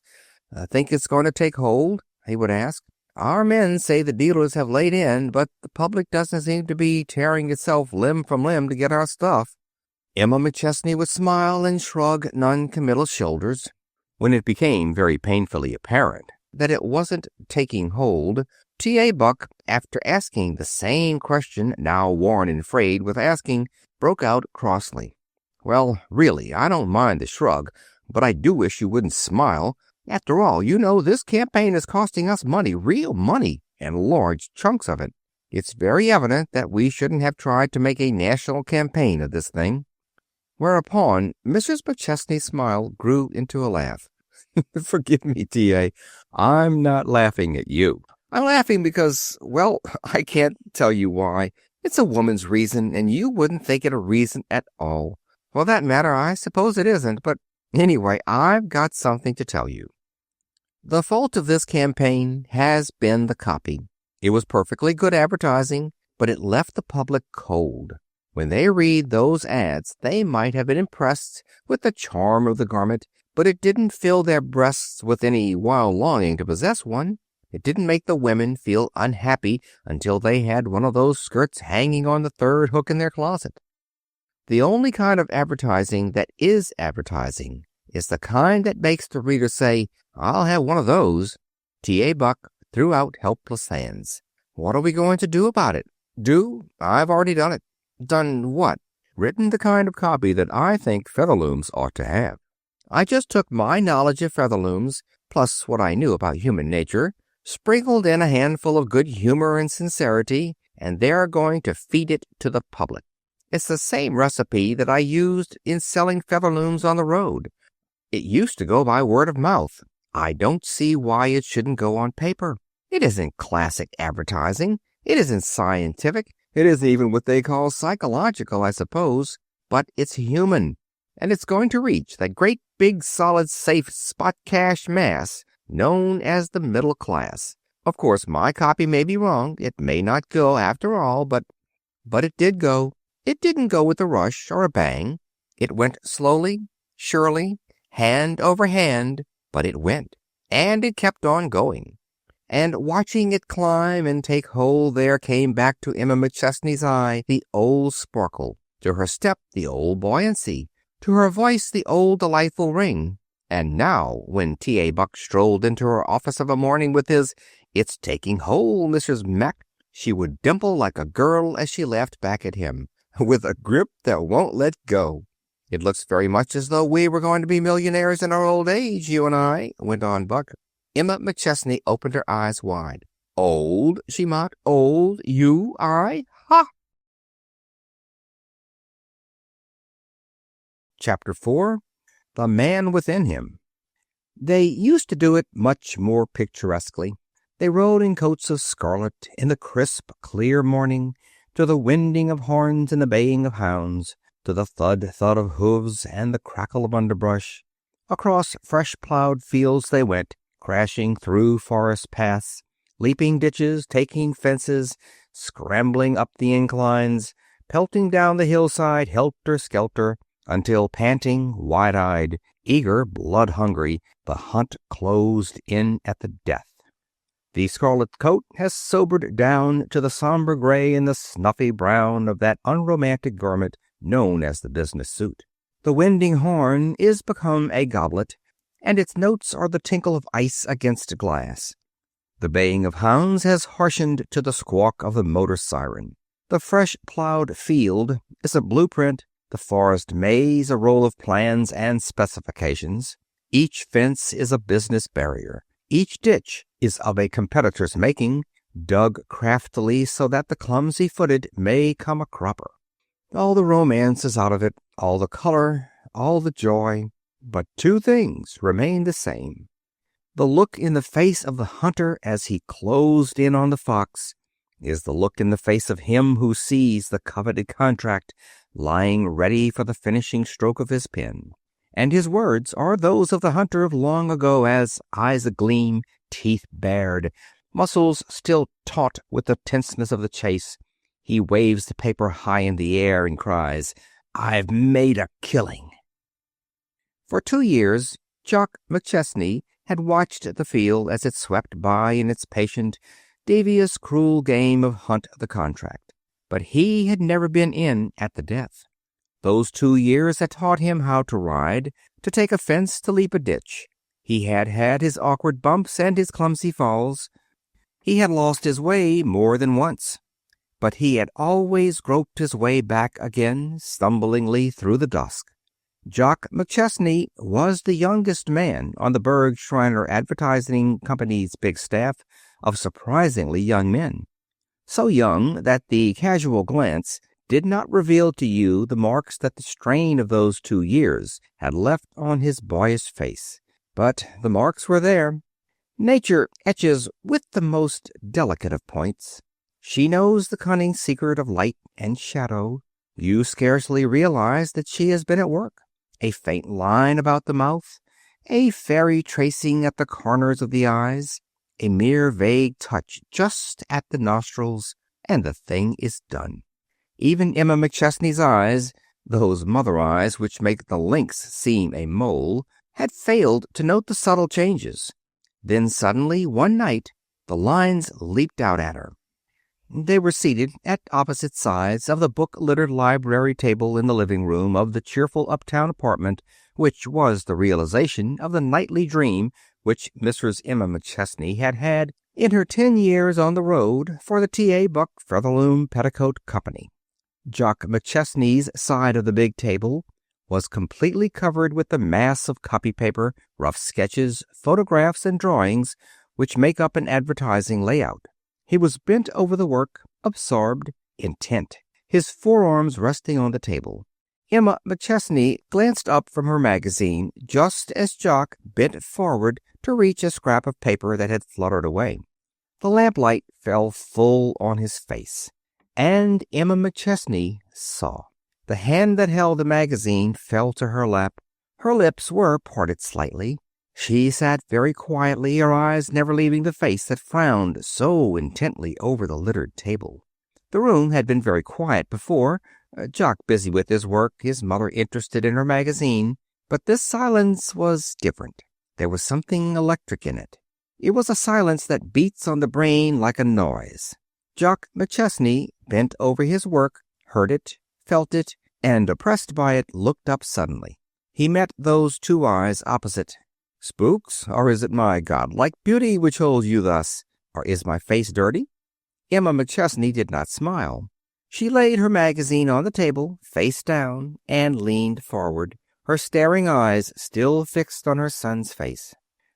"Think it's going to take hold?" he would ask. "Our men say the dealers have laid in, but the public doesn't seem to be tearing itself limb from limb to get our stuff." Emma McChesney would smile and shrug non-committal shoulders. When it became very painfully apparent that it wasn't taking hold, T.A. Buck, after asking the same question, now worn and frayed with asking, broke out crossly. Well, really, I don't mind the shrug, but I do wish you wouldn't smile. After all, you know, this campaign is costing us money, real money, and large chunks of it. It's very evident that we shouldn't have tried to make a national campaign of this thing." Whereupon Mrs. McChesney's smile grew into a laugh. "Forgive me, T.A. I'm not laughing at you. I'm laughing because, well, I can't tell you why. It's a woman's reason, and you wouldn't think it a reason at all. For that matter, I suppose it isn't, but anyway, I've got something to tell you. The fault of this campaign has been the copy. It was perfectly good advertising, but it left the public cold. When they read those ads, they might have been impressed with the charm of the garment, but it didn't fill their breasts with any wild longing to possess one. It didn't make the women feel unhappy until they had one of those skirts hanging on the third hook in their closet. The only kind of advertising that is advertising is the kind that makes the reader say, "I'll have one of those." T.A. Buck threw out helpless hands. "What are we going to do about it?" "Do? I've already done it." "Done what?" "Written the kind of copy that I think Featherlooms ought to have. I just took my knowledge of Featherlooms, plus what I knew about human nature, sprinkled in a handful of good humor and sincerity, and they're going to feed it to the public. It's the same recipe that I used in selling Featherlooms on the road. It used to go by word of mouth. I don't see why it shouldn't go on paper. It isn't classic advertising. It isn't scientific. It isn't even what they call psychological, I suppose. But it's human. And it's going to reach that great big solid safe spot cash mass known as the middle class. Of course, my copy may be wrong. It may not go after all, but it did go. It didn't go with a rush or a bang. It went slowly, surely, hand over hand, but it went. And it kept on going. And watching it climb and take hold, there came back to Emma McChesney's eye the old sparkle, to her step the old buoyancy, to her voice the old delightful ring. And now, when T.A. Buck strolled into her office of a morning with his "It's taking hold, Mrs. Mac," she would dimple like a girl as she laughed back at him, with a grip that won't let go. "It looks very much as though we were going to be millionaires in our old age, you and I," went on Buck. Emma McChesney opened her eyes wide. "Old?" she mocked. "Old? You? I? Ha!" Chapter 4. The Man Within Him. They used to do it much more picturesquely. They rode in coats of scarlet in the crisp, clear morning, to the winding of horns and the baying of hounds, to the thud of hooves and the crackle of underbrush. Across fresh-plowed fields they went, crashing through forest paths, leaping ditches, taking fences, scrambling up the inclines, pelting down the hillside helter-skelter, until, panting, wide-eyed, eager, blood-hungry, the hunt closed in at the death. The scarlet coat has sobered down to the somber gray and the snuffy brown of that unromantic garment known as the business suit. The winding horn is become a goblet, and its notes are the tinkle of ice against glass. The baying of hounds has harshened to the squawk of the motor siren. The fresh-plowed field is a blueprint, the forest maze a roll of plans and specifications. Each fence is a business barrier. Each ditch is of a competitor's making, dug craftily so that the clumsy-footed may come a cropper. All the romance is out of it, all the color, all the joy, but two things remain the same. The look in the face of the hunter as he closed in on the fox is the look in the face of him who sees the coveted contract lying ready for the finishing stroke of his pen. And his words are those of the hunter of long ago as, eyes agleam, teeth bared, muscles still taut with the tenseness of the chase, he waves the paper high in the air and cries, "I've made a killing." For 2 years, Jock McChesney had watched the field as it swept by in its patient, devious, cruel game of hunt the contract. But he had never been in at the death. Those 2 years had taught him how to ride, to take a fence, to leap a ditch. He had had his awkward bumps and his clumsy falls. He had lost his way more than once. But he had always groped his way back again, stumblingly through the dusk. Jock McChesney was the youngest man on the Berg Shriner Advertising Company's big staff of surprisingly young men. So young that the casual glance did not reveal to you the marks that the strain of those 2 years had left on his boyish face. But the marks were there. Nature etches with the most delicate of points. She knows the cunning secret of light and shadow. You scarcely realize that she has been at work. A faint line about the mouth, a fairy tracing at the corners of the eyes, a mere vague touch just at the nostrils, and the thing is done. Even Emma McChesney's eyes, those mother eyes which make the lynx seem a mole, had failed to note the subtle changes. Then suddenly, one night, the lines leaped out at her. They were seated at opposite sides of the book-littered library table in the living room of the cheerful uptown apartment which was the realization of the nightly dream which Mrs. Emma McChesney had had in her 10 years on the road for the T.A. Buck Featherloom Petticoat Company. Jock McChesney's side of the big table was completely covered with the mass of copy paper, rough sketches, photographs, and drawings which make up an advertising layout. He was bent over the work, absorbed, intent, his forearms resting on the table. Emma McChesney glanced up from her magazine just as Jock bent forward to reach a scrap of paper that had fluttered away. The lamplight fell full on his face, and Emma McChesney saw. The hand that held the magazine fell to her lap. Her lips were parted slightly. She sat very quietly, her eyes never leaving the face that frowned so intently over the littered table. The room had been very quiet before, Jock busy with his work, his mother interested in her magazine. But this silence was different. There was something electric in it. It was a silence that beats on the brain like a noise. Jock McChesney bent over his work, heard it, felt it, and, oppressed by it, looked up suddenly. He met those two eyes opposite. Spooks? Or is it my godlike beauty which holds you thus? Or is my face dirty? Emma McChesney did not smile. She laid her magazine on the table, face down, and leaned forward, her staring eyes still fixed on her son's face.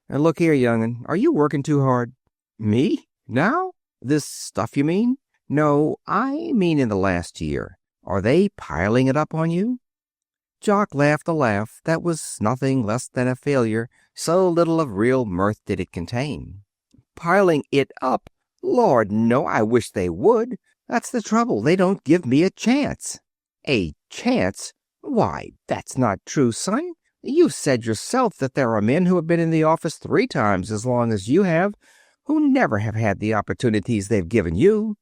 Look here, young'un, are you working too hard? Me? Now? This stuff, you mean? No, I mean in the last year. Are they piling it up on you? Jock laughed a laugh that was nothing less than a failure, so little of real mirth did it contain. Piling it up? Lord, no, I wish they would. That's the trouble. They don't give me a chance. A chance? Why, that's not true, son. You said yourself that there are men who have been in the office 3 times as long as you have, who never have had the opportunities they've given you.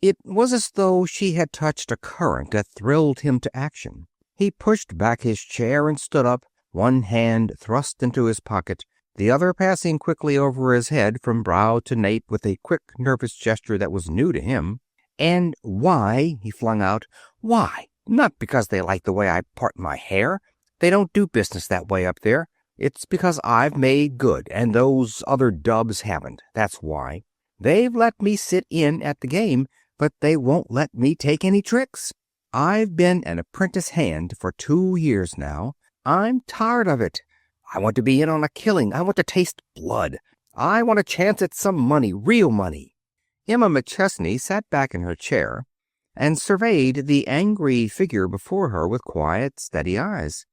It was as though she had touched a current that thrilled him to action. He pushed back his chair and stood up, one hand thrust into his pocket, the other passing quickly over his head from brow to nape with a quick, nervous gesture that was new to him. And why, he flung out, why? Not because they like the way I part my hair. They don't do business that way up there. It's because I've made good, and those other dubs haven't. That's why. They've let me sit in at the game, but they won't let me take any tricks. I've been an apprentice hand for 2 years now. I'm tired of it. I want to be in on a killing. I want to taste blood. I want a chance at some money, real money. Emma McChesney sat back in her chair and surveyed the angry figure before her with quiet, steady eyes.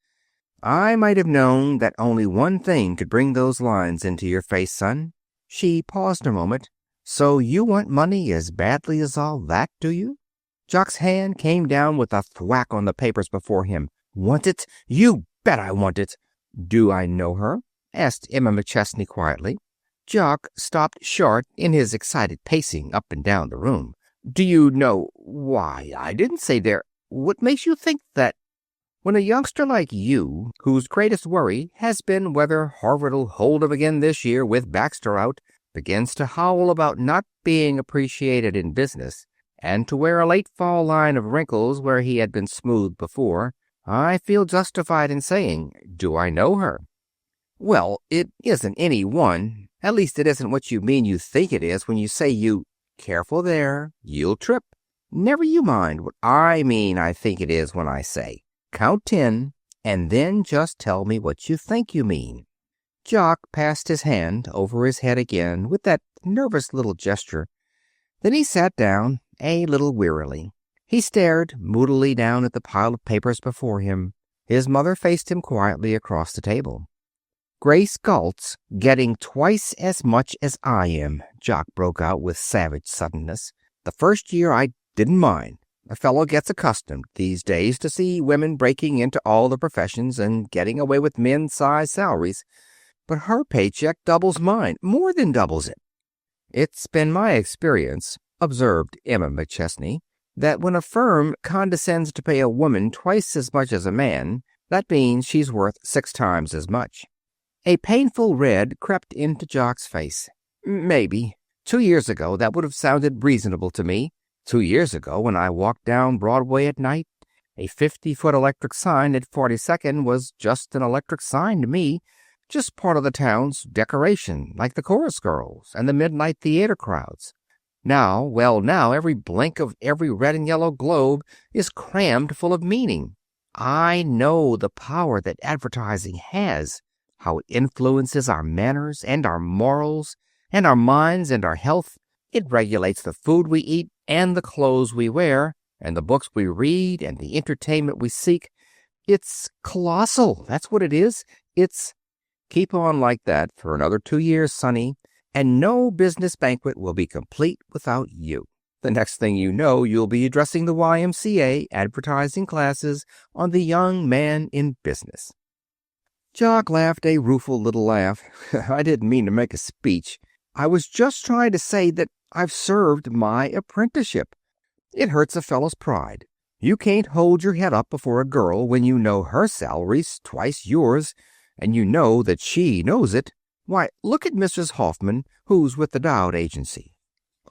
I might have known that only one thing could bring those lines into your face, son. She paused a moment. So you want money as badly as all that, do you? Jock's hand came down with a thwack on the papers before him. Want it? You bet I want it. Do I know her? Asked Emma McChesney quietly. Jock stopped short in his excited pacing up and down the room. Do you know? Why, I didn't say there. What makes you think that? When a youngster like you, whose greatest worry has been whether Harvard'll hold him again this year with Baxter out, begins to howl about not being appreciated in business, and to wear a late fall line of wrinkles where he had been smooth before, I feel justified in saying, do I know her? Well, it isn't any one. At least it isn't what you mean you think it is when you say you... Careful there. You'll trip. Never you mind what I mean I think it is when I say. Count 10 and then just tell me what you think you mean." Jock passed his hand over his head again with that nervous little gesture. Then he sat down, a little wearily. He stared moodily down at the pile of papers before him. His mother faced him quietly across the table. "Grace Galt's getting twice as much as I am," Jock broke out with savage suddenness. "The first year I didn't mind. A fellow gets accustomed these days to see women breaking into all the professions and getting away with men's-sized salaries. But her paycheck doubles mine, more than doubles it." "It's been my experience," observed Emma McChesney, "that when a firm condescends to pay a woman twice as much as a man, that means she's worth 6 times as much." A painful red crept into Jock's face. "Maybe. 2 years ago that would have sounded reasonable to me. 2 years ago, when I walked down Broadway at night, a 50-foot electric sign at 42nd was just an electric sign to me, just part of the town's decoration, like the chorus girls and the midnight theater crowds. Now, every blink of every red and yellow globe is crammed full of meaning. I know the power that advertising has, how it influences our manners and our morals and our minds and our health. It regulates the food we eat and the clothes we wear and the books we read and the entertainment we seek. It's colossal, that's what it is. It's—" "Keep on like that for another 2 years, Sonny, and no business banquet will be complete without you. The next thing you know, you'll be addressing the YMCA advertising classes on the young man in business." Jock laughed a rueful little laugh. "I didn't mean to make a speech. I was just trying to say that I've served my apprenticeship. It hurts a fellow's pride. You can't hold your head up before a girl when you know her salary's twice yours, and you know that she knows it. Why, look at Mrs. Hoffman, who's with the Dowd Agency.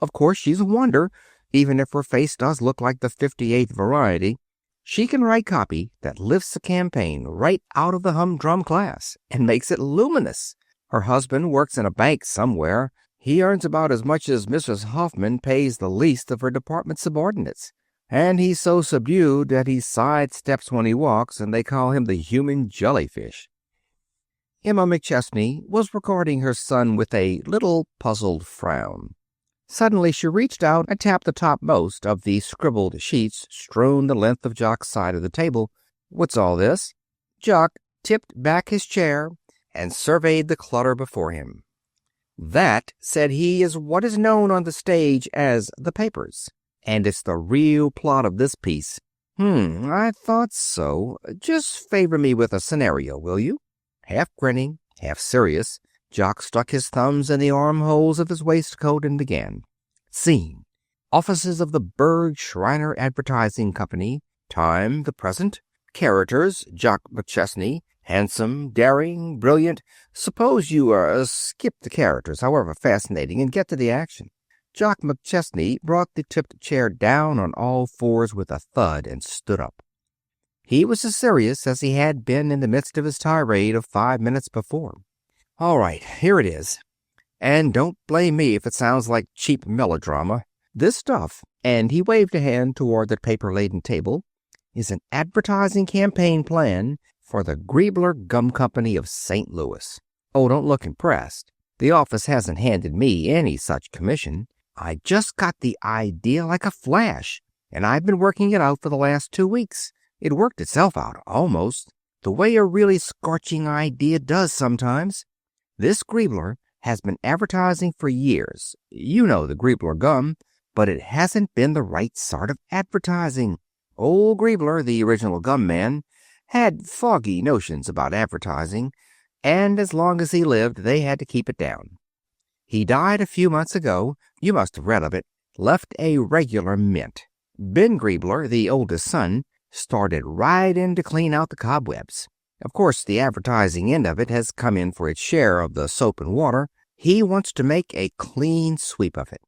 Of course, she's a wonder, even if her face does look like the 58th variety. She can write copy that lifts a campaign right out of the humdrum class and makes it luminous. Her husband works in a bank somewhere. He earns about as much as Mrs. Hoffman pays the least of her department subordinates. And he's so subdued that he sidesteps when he walks, and they call him the human jellyfish." Emma McChesney was regarding her son with a little puzzled frown. Suddenly she reached out and tapped the topmost of the scribbled sheets strewn the length of Jock's side of the table. "What's all this?" Jock tipped back his chair and surveyed the clutter before him. "That," said he, "is what is known on the stage as the papers. And it's the real plot of this piece." I thought so. Just favor me with a scenario, will you?" Half grinning, half serious, Jock stuck his thumbs in the armholes of his waistcoat and began. "Scene: offices of the Berg Shriner Advertising Company. Time, the present. Characters: Jock McChesney, handsome, daring, brilliant. Suppose you skip the characters, however fascinating, and get to the action." Jock McChesney brought the tipped chair down on all fours with a thud and stood up. He was as serious as he had been in the midst of his tirade of 5 minutes before. "All right, here it is. And don't blame me if it sounds like cheap melodrama. This stuff," and he waved a hand toward the paper-laden table, "is an advertising campaign plan for the Griebler Gum Company of St. Louis. Oh, don't look impressed. The office hasn't handed me any such commission. I just got the idea like a flash, and I've been working it out for the last 2 weeks. It worked itself out, almost, the way a really scorching idea does sometimes. This Griebler has been advertising for years. You know the Griebler gum, but it hasn't been the right sort of advertising. Old Griebler, the original gum man, had foggy notions about advertising, and as long as he lived, they had to keep it down. He died a few months ago. You must have read of it. Left a regular mint. Ben Griebler, the oldest son, started right in to clean out the cobwebs. Of course, the advertising end of it has come in for its share of the soap and water. He wants to make a clean sweep of it.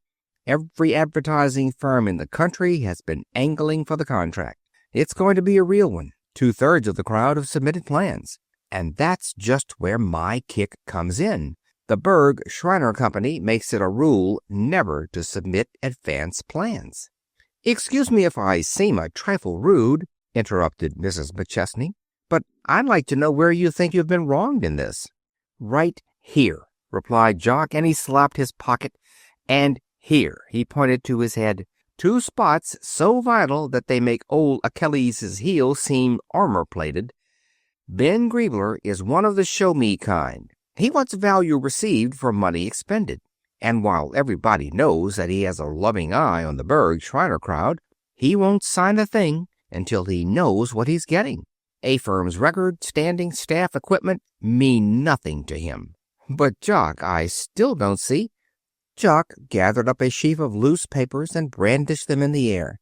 Every advertising firm in the country has been angling for the contract. It's going to be a real one. 2/3 of the crowd have submitted plans. And that's just where my kick comes in. The Berg Shriner Company makes it a rule never to submit advance plans." "Excuse me if I seem a trifle rude," interrupted Mrs. McChesney, But I'd like to know where you think you've been wronged in this." "Right here," replied Jock, and he slapped his pocket. "And here," he pointed to his head. "Two spots so vital that they make old Achilles' heel seem armor-plated. Ben Griebler is one of the show-me kind. He wants value received for money expended. And while everybody knows that he has a loving eye on the Berg Shriner crowd, he won't sign a thing until he knows what he's getting. A firm's record, standing, staff, equipment mean nothing to him." "But, Jock, I still don't see—" Jock gathered up a sheaf of loose papers and brandished them in the air.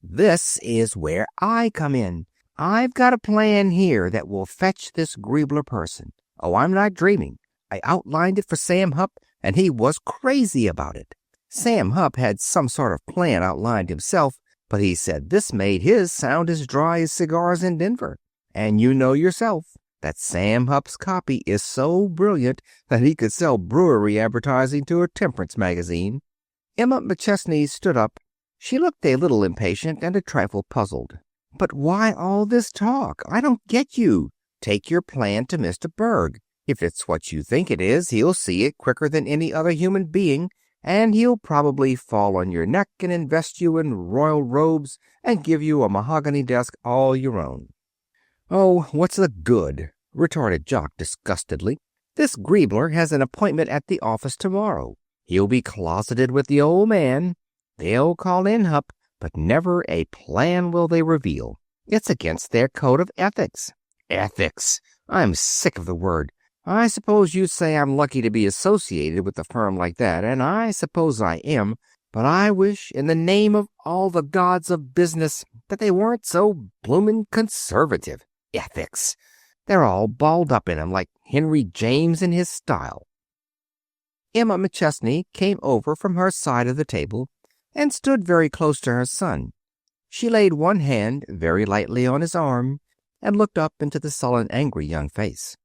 "This is where I come in. I've got a plan here that will fetch this Griebler person. Oh, I'm not dreaming. I outlined it for Sam Hupp, and he was crazy about it. Sam Hupp had some sort of plan outlined himself, but he said this made his sound as dry as cigars in Denver. And you know yourself that Sam Hupp's copy is so brilliant that he could sell brewery advertising to a temperance magazine." Emma McChesney stood up. She looked a little impatient and a trifle puzzled. "But why all this talk? I don't get you. Take your plan to Mr. Berg. If it's what you think it is, he'll see it quicker than any other human being, and he'll probably fall on your neck and invest you in royal robes and give you a mahogany desk all your own." "Oh, what's the good?" retorted Jock disgustedly. "This Griebler has an appointment at the office tomorrow. He'll be closeted with the old man. They'll call in Hupp, but never a plan will they reveal. It's against their code of ethics." "Ethics! I'm sick of the word. I suppose you'd say I'm lucky to be associated with a firm like that, and I suppose I am, but I wish, in the name of all the gods of business, that they weren't so bloomin' conservative. Ethics! They're all balled up in 'em, like Henry James in his style." Emma McChesney came over from her side of the table and stood very close to her son. She laid one hand very lightly on his arm and looked up into the sullen, angry young face.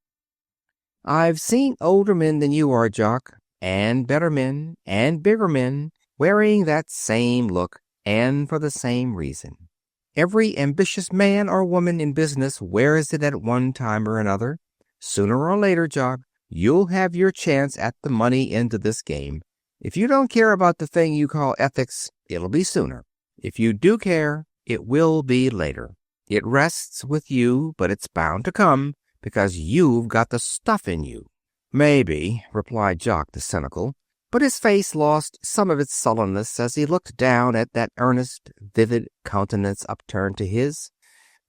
"I've seen older men than you are, Jock, and better men, and bigger men, wearing that same look, and for the same reason. Every ambitious man or woman in business wears it at one time or another. Sooner or later, Jock, you'll have your chance at the money end of this game. If you don't care about the thing you call ethics, it'll be sooner. If you do care, it will be later. It rests with you, but it's bound to come, because you've got the stuff in you." "Maybe," replied Jock the cynical, but his face lost some of its sullenness as he looked down at that earnest, vivid countenance upturned to his.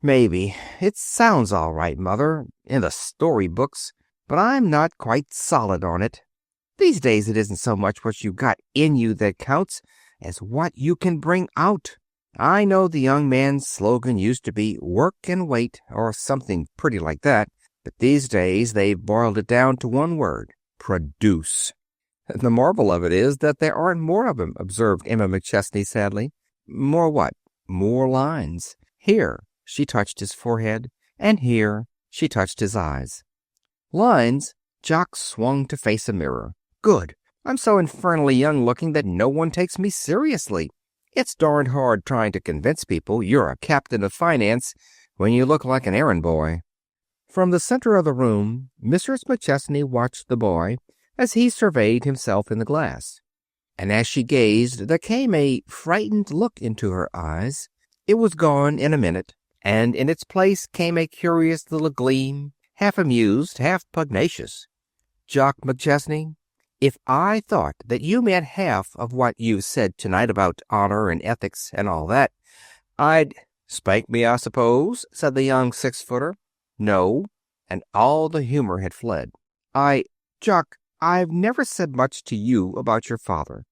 "Maybe. It sounds all right, Mother, in the story books, but I'm not quite solid on it. These days it isn't so much what you got in you that counts as what you can bring out. I know the young man's slogan used to be 'work and wait,' or something pretty like that, but these days they've boiled it down to one word: produce." "The marvel of it is that there aren't more of 'em," observed Emma McChesney sadly. "More what?" "More lines. Here," she touched his forehead, "and here," she touched his eyes. "Lines?" Jock swung to face a mirror. "Good. I'm so infernally young looking that no one takes me seriously. It's darned hard trying to convince people you're a captain of finance when you look like an errand boy." From the center of the room, Mrs. McChesney watched the boy as he surveyed himself in the glass. And as she gazed, there came a frightened look into her eyes. It was gone in a minute, and in its place came a curious little gleam, half amused, half pugnacious. "Jock McChesney, if I thought that you meant half of what you said tonight about honor and ethics and all that, I'd—" "Spank me, I suppose," said the young 6-footer. "No," and all the humor had fled. "Jock, I've never said much to you about your father,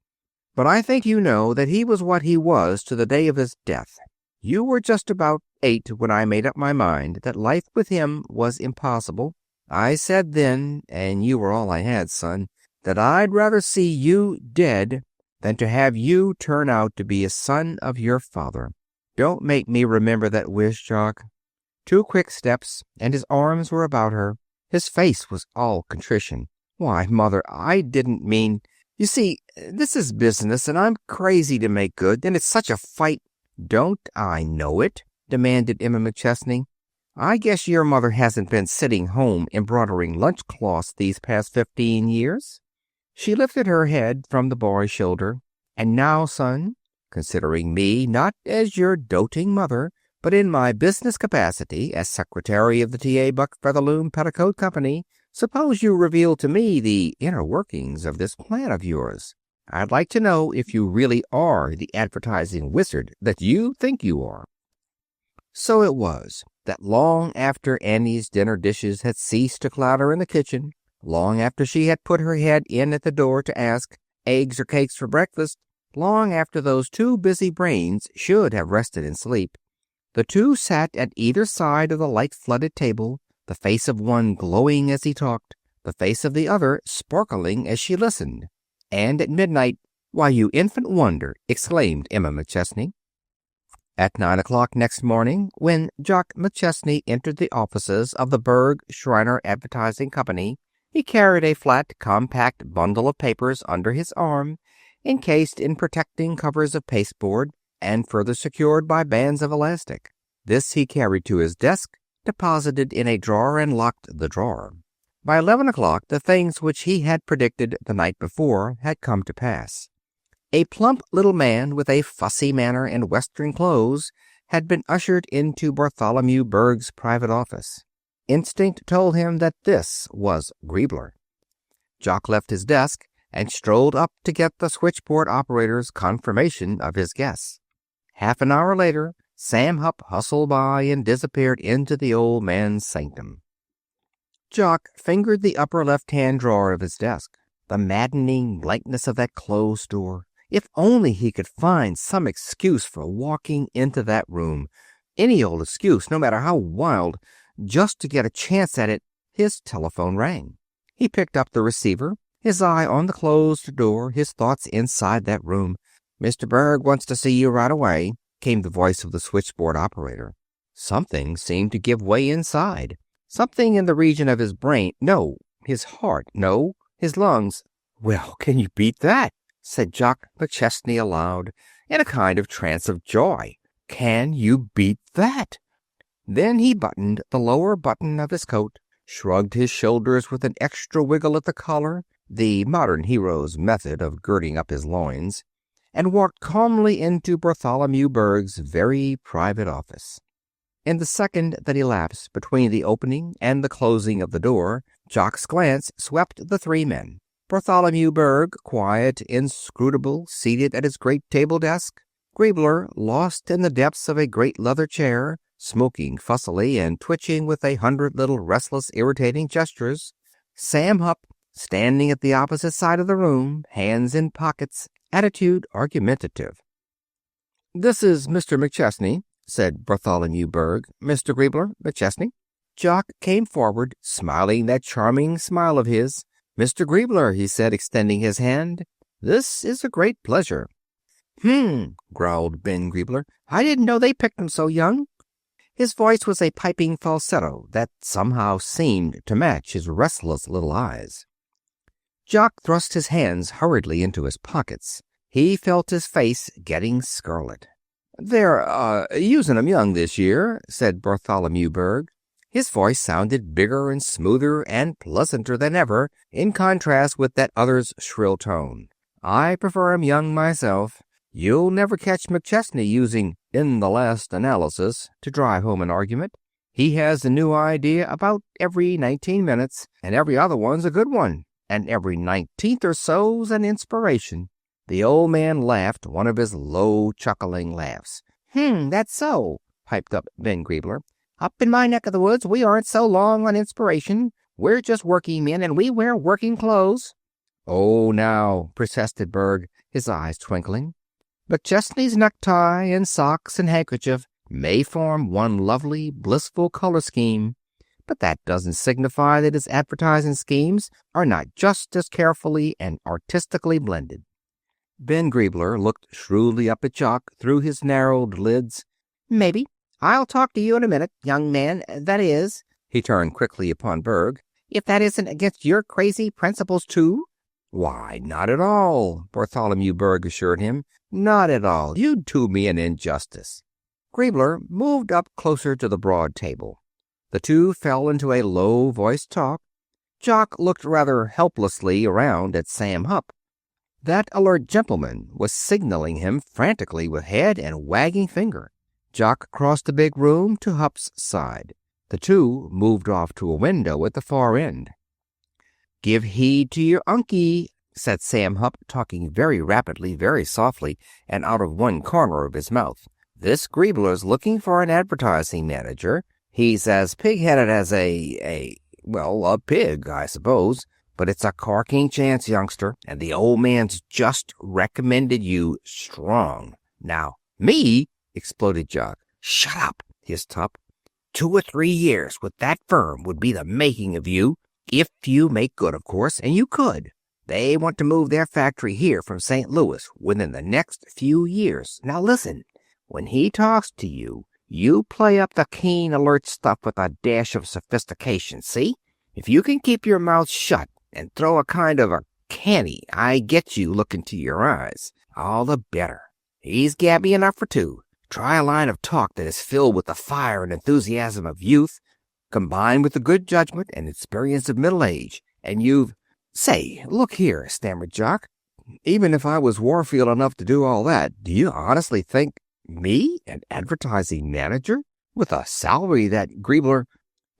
but I think you know that he was what he was to the day of his death. You were just about 8 when I made up my mind that life with him was impossible. I said then, and you were all I had, son, that I'd rather see you dead than to have you turn out to be a son of your father. Don't make me remember that wish, Jock." 2 quick steps, and his arms were about her. His face was all contrition. "Why, Mother, I didn't mean— You see, this is business, and I'm crazy to make good, and it's such a fight." "Don't I know it?" demanded Emma McChesney. I guess your mother hasn't been sitting home embroidering lunch cloths these past 15 years. She lifted her head from the boy's shoulder. And now, son, considering me not as your doting mother, but in my business capacity as secretary of the T.A. Buck Featherloom Petticoat Company, suppose you reveal to me the inner workings of this plan of yours. I'd like to know if you really are the advertising wizard that you think you are. So it was that long after Annie's dinner dishes had ceased to clatter in the kitchen, long after she had put her head in at the door to ask, eggs or cakes for breakfast, long after those two busy brains should have rested in sleep, the two sat at either side of the light-flooded table, the face of one glowing as he talked, the face of the other sparkling as she listened. And at midnight, "Why, you infant wonder!" exclaimed Emma McChesney. At 9 o'clock next morning, when Jock McChesney entered the offices of the Berg, Shriner Advertising Company, he carried a flat, compact bundle of papers under his arm, encased in protecting covers of pasteboard and further secured by bands of elastic. This he carried to his desk, deposited in a drawer, and locked the drawer. By 11 o'clock, the things which he had predicted the night before had come to pass. A plump little man with a fussy manner and Western clothes had been ushered into Bartholomew Berg's private office. Instinct told him that this was Griebler. Jock left his desk and strolled up to get the switchboard operator's confirmation of his guess. Half an hour later, Sam Hupp hustled by and disappeared into the old man's sanctum. Jock fingered the upper left-hand drawer of his desk. The maddening blankness of that closed door. If only he could find some excuse for walking into that room. Any old excuse, no matter how wild, just to get a chance at it. His telephone rang. He picked up the receiver, his eye on the closed door, his thoughts inside that room. "Mr. Berg wants to see you right away," came the voice of the switchboard operator. Something seemed to give way inside. Something in the region of his brain. No, his heart. No, his lungs. "Well, can you beat that?" said Jock McChesney aloud, in a kind of trance of joy. "Can you beat that?" Then he buttoned the lower button of his coat, shrugged his shoulders with an extra wiggle at the collar, the modern hero's method of girding up his loins, and walked calmly into Bartholomew Berg's very private office. In the second that elapsed between the opening and the closing of the door, Jock's glance swept the three men. Bartholomew Berg, quiet, inscrutable, seated at his great table desk. Griebler, lost in the depths of a great leather chair, smoking fussily and twitching with 100 little restless, irritating gestures. Sam Hupp, standing at the opposite side of the room, hands in pockets, attitude argumentative. "This is Mr. McChesney," said Bartholomew Berg. "Mr. Griebler, McChesney." Jock came forward, smiling that charming smile of his. "Mr. Griebler," he said, extending his hand, "this is a great pleasure." Growled Ben Griebler. "I didn't know they picked 'em so young." His voice was a piping falsetto that somehow seemed to match his restless little eyes. Jock thrust his hands hurriedly into his pockets. He felt his face getting scarlet. "They're using 'em young this year," said Bartholomew Berg. His voice sounded bigger and smoother and pleasanter than ever, in contrast with that other's shrill tone. "I prefer 'em young myself. You'll never catch McChesney using 'in the last analysis' to drive home an argument. He has a new idea about every 19 minutes, and every other one's a good one, and every 19th or so's an inspiration." The old man laughed one of his low, chuckling laughs. That's so," piped up Ben Griebler. "Up in my neck of the woods, we aren't so long on inspiration. We're just working men, and we wear working clothes." "Oh, now," protested Berg, his eyes twinkling. "McChesney's necktie and socks and handkerchief may form one lovely, blissful color scheme, but that doesn't signify that his advertising schemes are not just as carefully and artistically blended." Ben Griebler looked shrewdly up at Jock through his narrowed lids. "Maybe. I'll talk to you in a minute, young man. That is," he turned quickly upon Berg, "if that isn't against your crazy principles, too." "Why, not at all," Bartholomew Berg assured him. "Not at all. You'd do me an injustice." Griebler moved up closer to the broad table. The two fell into a low-voiced talk. Jock looked rather helplessly around at Sam Hupp. That alert gentleman was signaling him frantically with head and wagging finger. Jock crossed the big room to Hupp's side. The two moved off to a window at the far end. "Give heed to your unkie," said Sam Hupp, talking very rapidly, very softly, and out of one corner of his mouth. "This Griebler's looking for an advertising manager. He's as pig-headed as a pig, I suppose. But it's a corking chance, youngster, and the old man's just recommended you strong." "Now, me?" exploded Jock. "Shut up," hissed Hupp. 2 or 3 years with that firm would be the making of you, if you make good, of course, and you could. They want to move their factory here from St. Louis within the next few years. Now listen, when he talks to you, you play up the keen, alert stuff with a dash of sophistication, see? If you can keep your mouth shut and throw a kind of a canny "I get you" look into your eyes, all the better. He's gabby enough for two. Try a line of talk that is filled with the fire and enthusiasm of youth, combined with the good judgment and experience of middle age, and you've— "Say, look here," stammered Jock. "Even if I was Warfield enough to do all that, do you honestly think me an advertising manager with a salary that Griebler—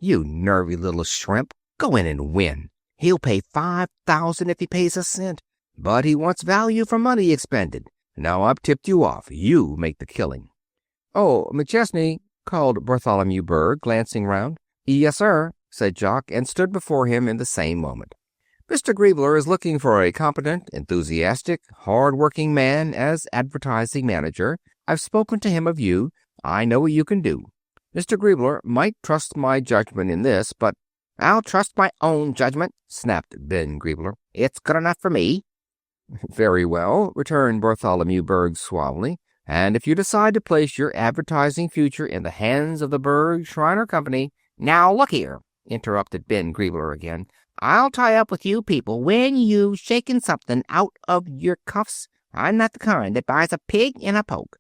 You nervy little shrimp, go in and win. He'll pay $5,000 if he pays a cent, but he wants value for money expended. Now I've tipped you off. You make the killing." "Oh, McChesney," called Bartholomew Berg, glancing round. "Yes, sir," said Jock, and stood before him in the same moment. "Mr. Griebler is looking for a competent, enthusiastic, hard-working man as advertising manager. I've spoken to him of you. I know what you can do. Mr. Griebler might trust my judgment in this, but—" "I'll trust my own judgment," snapped Ben Griebler. "It's good enough for me." "Very well," returned Bartholomew Berg suavely. "And if you decide to place your advertising future in the hands of the Berg Shriner Company—" "Now, look here," interrupted Ben Griebler again. "I'll tie up with you people when you've shaken something out of your cuffs. I'm not the kind that buys a pig in a poke.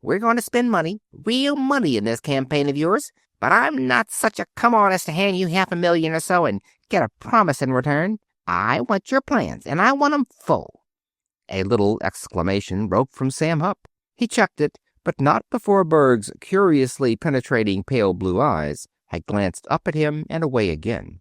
We're going to spend money, real money, in this campaign of yours, but I'm not such a come-on as to hand you $500,000 or so and get a promise in return. I want your plans, and I want 'em full." A little exclamation broke from Sam Hupp. He checked it, but not before Berg's curiously penetrating pale blue eyes had glanced up at him and away again.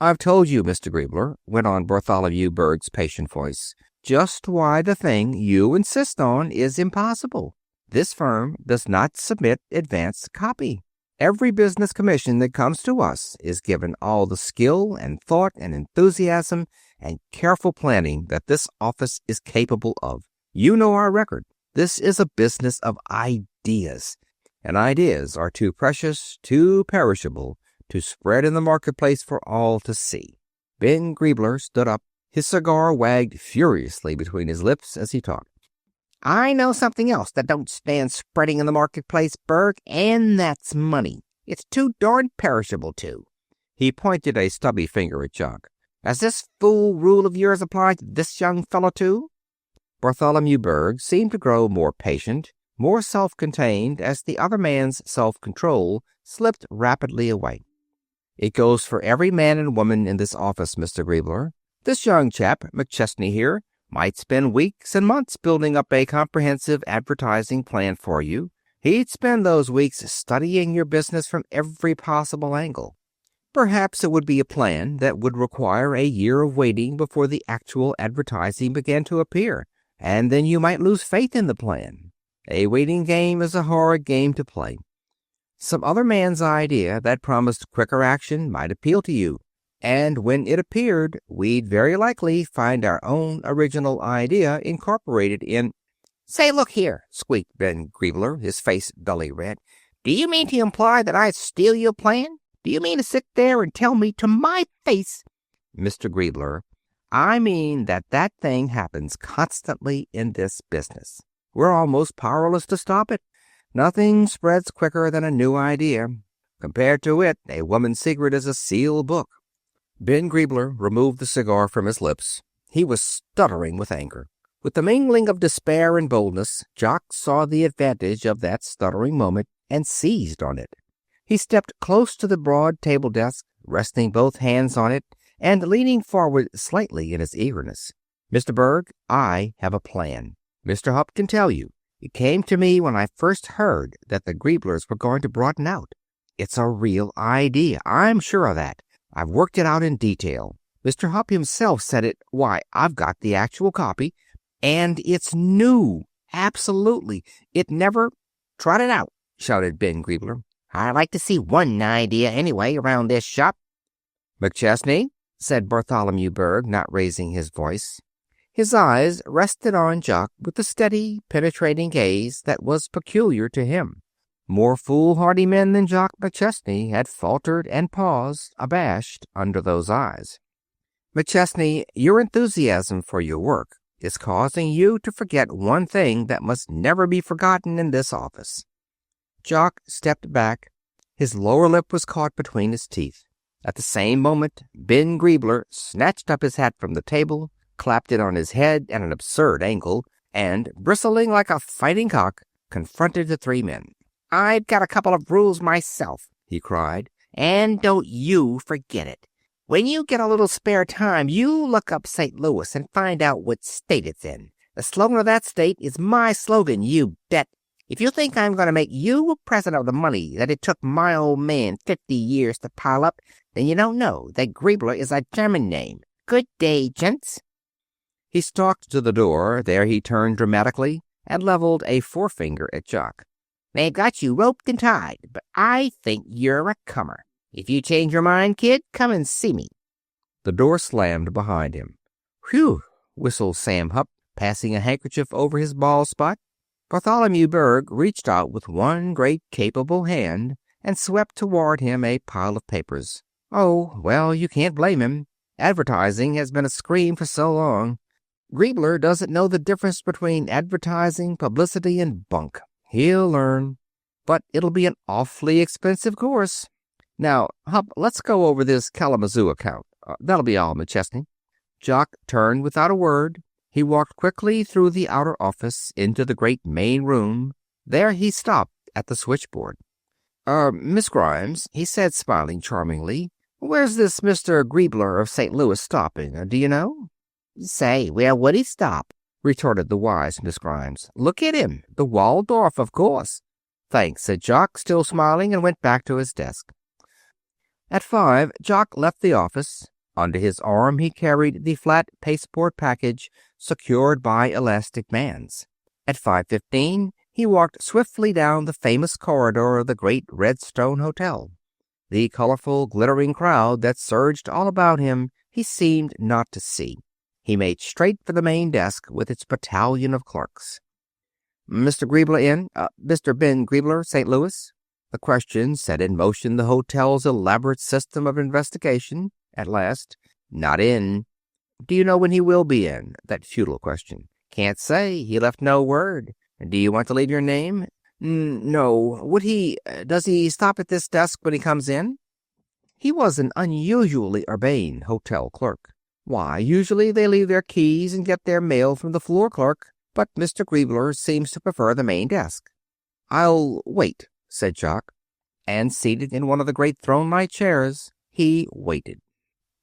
"I've told you, Mr. Griebler," went on Bartholomew Berg's patient voice, "just why the thing you insist on is impossible. This firm does not submit advance copy. Every business commission that comes to us is given all the skill and thought and enthusiasm and careful planning that this office is capable of. You know our record. This is a business of ideas, and ideas are too precious, too perishable, to spread in the marketplace for all to see." Ben Griebler stood up. His cigar wagged furiously between his lips as he talked. "I know something else that don't stand spreading in the marketplace, Berg, and that's money. It's too darn perishable, too." He pointed a stubby finger at Jock. "Does this fool rule of yours apply to this young fellow, too?" Bartholomew Berg seemed to grow more patient, more self-contained, as the other man's self-control slipped rapidly away. "It goes for every man and woman in this office, Mr. Griebler. This young chap, McChesney here, might spend weeks and months building up a comprehensive advertising plan for you. He'd spend those weeks studying your business from every possible angle. Perhaps it would be a plan that would require a year of waiting before the actual advertising began to appear, and then you might lose faith in the plan. A waiting game is a hard game to play. Some other man's idea that promised quicker action might appeal to you, and when it appeared, we'd very likely find our own original idea incorporated in—" "Say, look here," squeaked Ben Griebler, his face dully red. "Do you mean to imply that I'd steal your plan? Do you mean to sit there and tell me to my face—" "Mr. Griebler, I mean that thing happens constantly in this business. We're almost powerless to stop it. Nothing spreads quicker than a new idea. Compared to it, a woman's secret is a sealed book." Ben Griebler removed the cigar from his lips. He was stuttering with anger. With the mingling of despair and boldness, Jock saw the advantage of that stuttering moment and seized on it. He stepped close to the broad table desk, resting both hands on it and leaning forward slightly in his eagerness. "Mr. Berg, I have a plan. Mr. Hupp can tell you. It came to me when I first heard that the Grieblers were going to broaden out. It's a real idea. I'm sure of that. I've worked it out in detail. Mr. Hupp himself said it. Why, I've got the actual copy, and it's new. Absolutely. It never—" "Trot it out," shouted Ben Griebler. "I like to see one idea anyway around this shop." "McChesney," said Bartholomew Berg, not raising his voice. His eyes rested on Jock with the steady, penetrating gaze that was peculiar to him. More foolhardy men than Jock McChesney had faltered and paused, abashed, under those eyes. "McChesney, your enthusiasm for your work is causing you to forget one thing that must never be forgotten in this office." Jock stepped back. His lower lip was caught between his teeth. At the same moment, Ben Griebler snatched up his hat from the table, clapped it on his head at an absurd angle, and, bristling like a fighting cock, confronted the three men. "I've got a couple of rules myself," he cried, "and don't you forget it. When you get a little spare time, you look up St. Louis and find out what state it's in. The slogan of that state is my slogan, you bet. If you think I'm going to make you a present of the money that it took my old man 50 years to pile up, then you don't know that Griebler is a German name. Good day, gents." He stalked to the door. There he turned dramatically and leveled a forefinger at Jock. "They've got you roped and tied, but I think you're a comer. If you change your mind, kid, come and see me." The door slammed behind him. "Whew!" whistled Sam Hupp, passing a handkerchief over his bald spot. Bartholomew Berg reached out with one great capable hand and swept toward him a pile of papers. Oh, well, you can't blame him. Advertising has been a scream for so long. Griebler doesn't know the difference between advertising, publicity, and bunk. He'll learn. But it'll be an awfully expensive course. Now, Hupp, let's go over this Kalamazoo account. That'll be all, McChesney." Jock turned without a word. He walked quickly through the outer office into the great main room. There he stopped at the switchboard. Miss Grimes," he said, smiling charmingly, "where's this Mr. Griebler of St. Louis stopping? Do you know?" "Say, where would he stop?" retorted the wise Miss Grimes. "Look at him. The Waldorf, of course." "Thanks," said Jock, still smiling, and went back to his desk. At 5, Jock left the office. Under his arm he carried the flat pasteboard package secured by elastic bands. At 5:15 he walked swiftly down the famous corridor of the great Redstone Hotel. The colorful, glittering crowd that surged all about him he seemed not to see. He made straight for the main desk with its battalion of clerks. "Mr. Griebler in? Mr. Ben Griebler, St. Louis?" The question set in motion the hotel's elaborate system of investigation. At last, "Not in." "Do you know when he will be in?" That futile question. "Can't say. He left no word. Do you want to leave your name?" "No. Does he stop at this desk when he comes in?" He was an unusually urbane hotel clerk. Why, usually they leave their keys and get their mail from the floor clerk, but Mr. Griebler seems to prefer the main desk. "I'll wait," said Jock. And seated in one of the great throne-like chairs, he waited.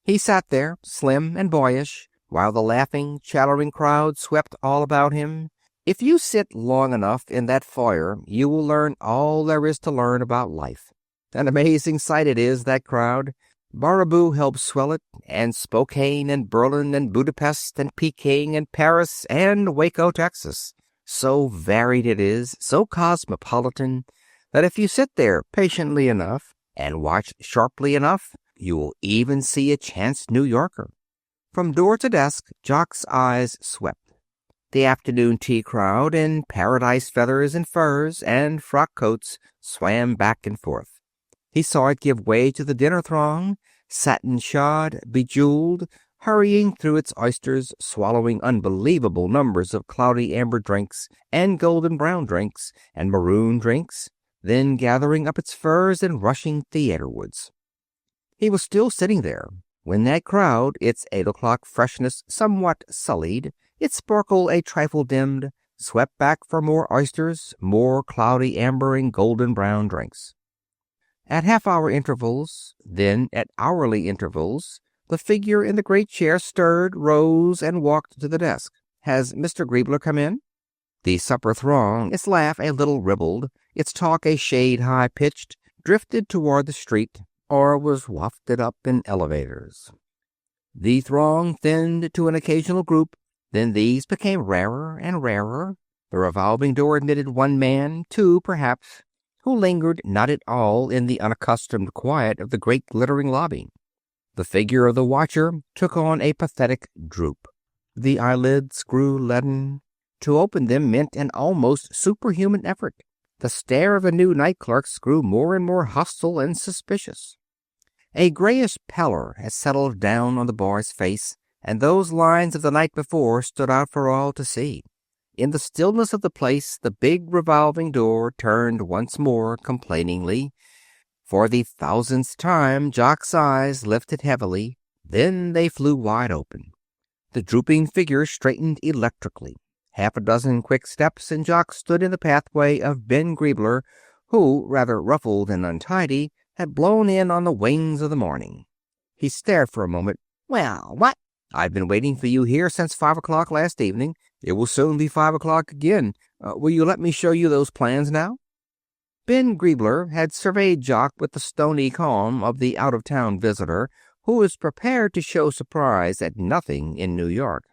He sat there, slim and boyish, while the laughing, chattering crowd swept all about him. If you sit long enough in that foyer, you will learn all there is to learn about life. An amazing sight it is, that crowd. Baraboo helped swell it, and Spokane, and Berlin, and Budapest, and Peking, and Paris, and Waco, Texas. So varied it is, so cosmopolitan, that if you sit there patiently enough and watch sharply enough, you will even see a chance New Yorker. From door to desk, Jock's eyes swept. The afternoon tea crowd in paradise feathers and furs and frock coats swam back and forth. He saw it give way to the dinner throng, satin-shod, bejeweled, hurrying through its oysters, swallowing unbelievable numbers of cloudy amber drinks and golden brown drinks and maroon drinks, then gathering up its furs and rushing theaterwards. He was still sitting there when that crowd, its 8 o'clock freshness somewhat sullied, its sparkle a trifle dimmed, swept back for more oysters, more cloudy amber and golden brown drinks. At half-hour intervals, then at hourly intervals, the figure in the great chair stirred, rose, and walked to the desk. "Has Mr. Griebler come in?" The supper throng, its laugh a little ribald, its talk a shade high-pitched, drifted toward the street, or was wafted up in elevators. The throng thinned to an occasional group, then these became rarer and rarer. The revolving door admitted one man, two perhaps, who lingered not at all in the unaccustomed quiet of the great glittering lobby. The figure of the watcher took on a pathetic droop. The eyelids grew leaden. To open them meant an almost superhuman effort. The stare of the new night clerks grew more and more hostile and suspicious. A grayish pallor had settled down on the boy's face, and those lines of the night before stood out for all to see. In the stillness of the place, the big revolving door turned once more complainingly. For the thousandth time, Jock's eyes lifted heavily. Then they flew wide open. The drooping figure straightened electrically. Half a dozen quick steps, and Jock stood in the pathway of Ben Griebler, who, rather ruffled and untidy, had blown in on the wings of the morning. He stared for a moment. "Well, what?" "I've been waiting for you here since 5 o'clock last evening. It will soon be 5 o'clock again. Will you let me show you those plans now?" Ben Griebler had surveyed Jock with the stony calm of the out-of-town visitor who is prepared to show surprise at nothing in New York.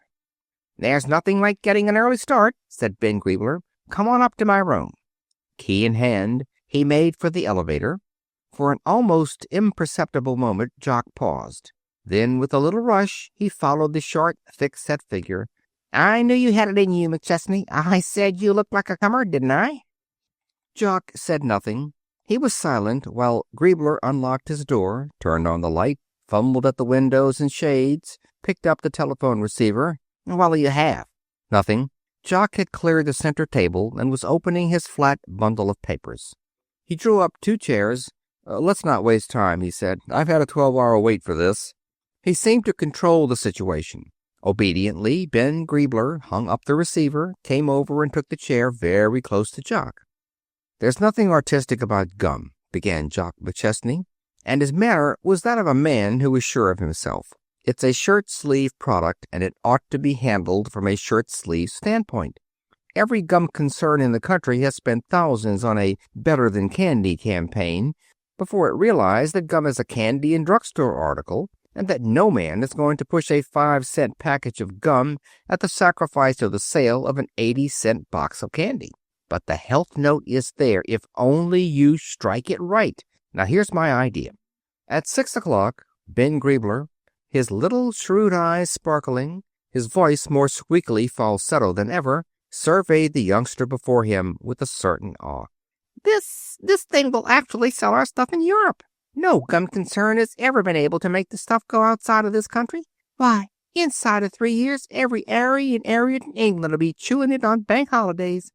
"There's nothing like getting an early start," said Ben Griebler. "Come on up to my room." Key in hand, he made for the elevator. For an almost imperceptible moment, Jock paused. Then, with a little rush, he followed the short, thick-set figure. "I knew you had it in you, McChesney. I said you looked like a comer, didn't I?" Jock said nothing. He was silent while Griebler unlocked his door, turned on the light, fumbled at the windows and shades, picked up the telephone receiver. "What'll you have?" "Nothing." Jock had cleared the center table and was opening his flat bundle of papers. He drew up 2 chairs. "Let's not waste time," he said. "I've had a 12-hour wait for this." He seemed to control the situation. Obediently, Ben Griebler hung up the receiver, came over, and took the chair very close to Jock. "There's nothing artistic about gum," began Jock McChesney, and his manner was that of a man who is sure of himself. "It's a shirt-sleeve product, and it ought to be handled from a shirt-sleeve standpoint. Every gum concern in the country has spent thousands on a better-than-candy campaign before it realized that gum is a candy and drugstore article, and that no man is going to push a 5-cent package of gum at the sacrifice of the sale of an 80-cent box of candy. But the health note is there if only you strike it right. Now here's my idea." At 6 o'clock, Ben Griebler, his little shrewd eyes sparkling, his voice more squeakily falsetto than ever, surveyed the youngster before him with a certain awe. This thing will actually sell our stuff in Europe. No gum concern has ever been able to make the stuff go outside of this country. Why, inside of 3 years, every Airy and Arian in England will be chewing it on bank holidays.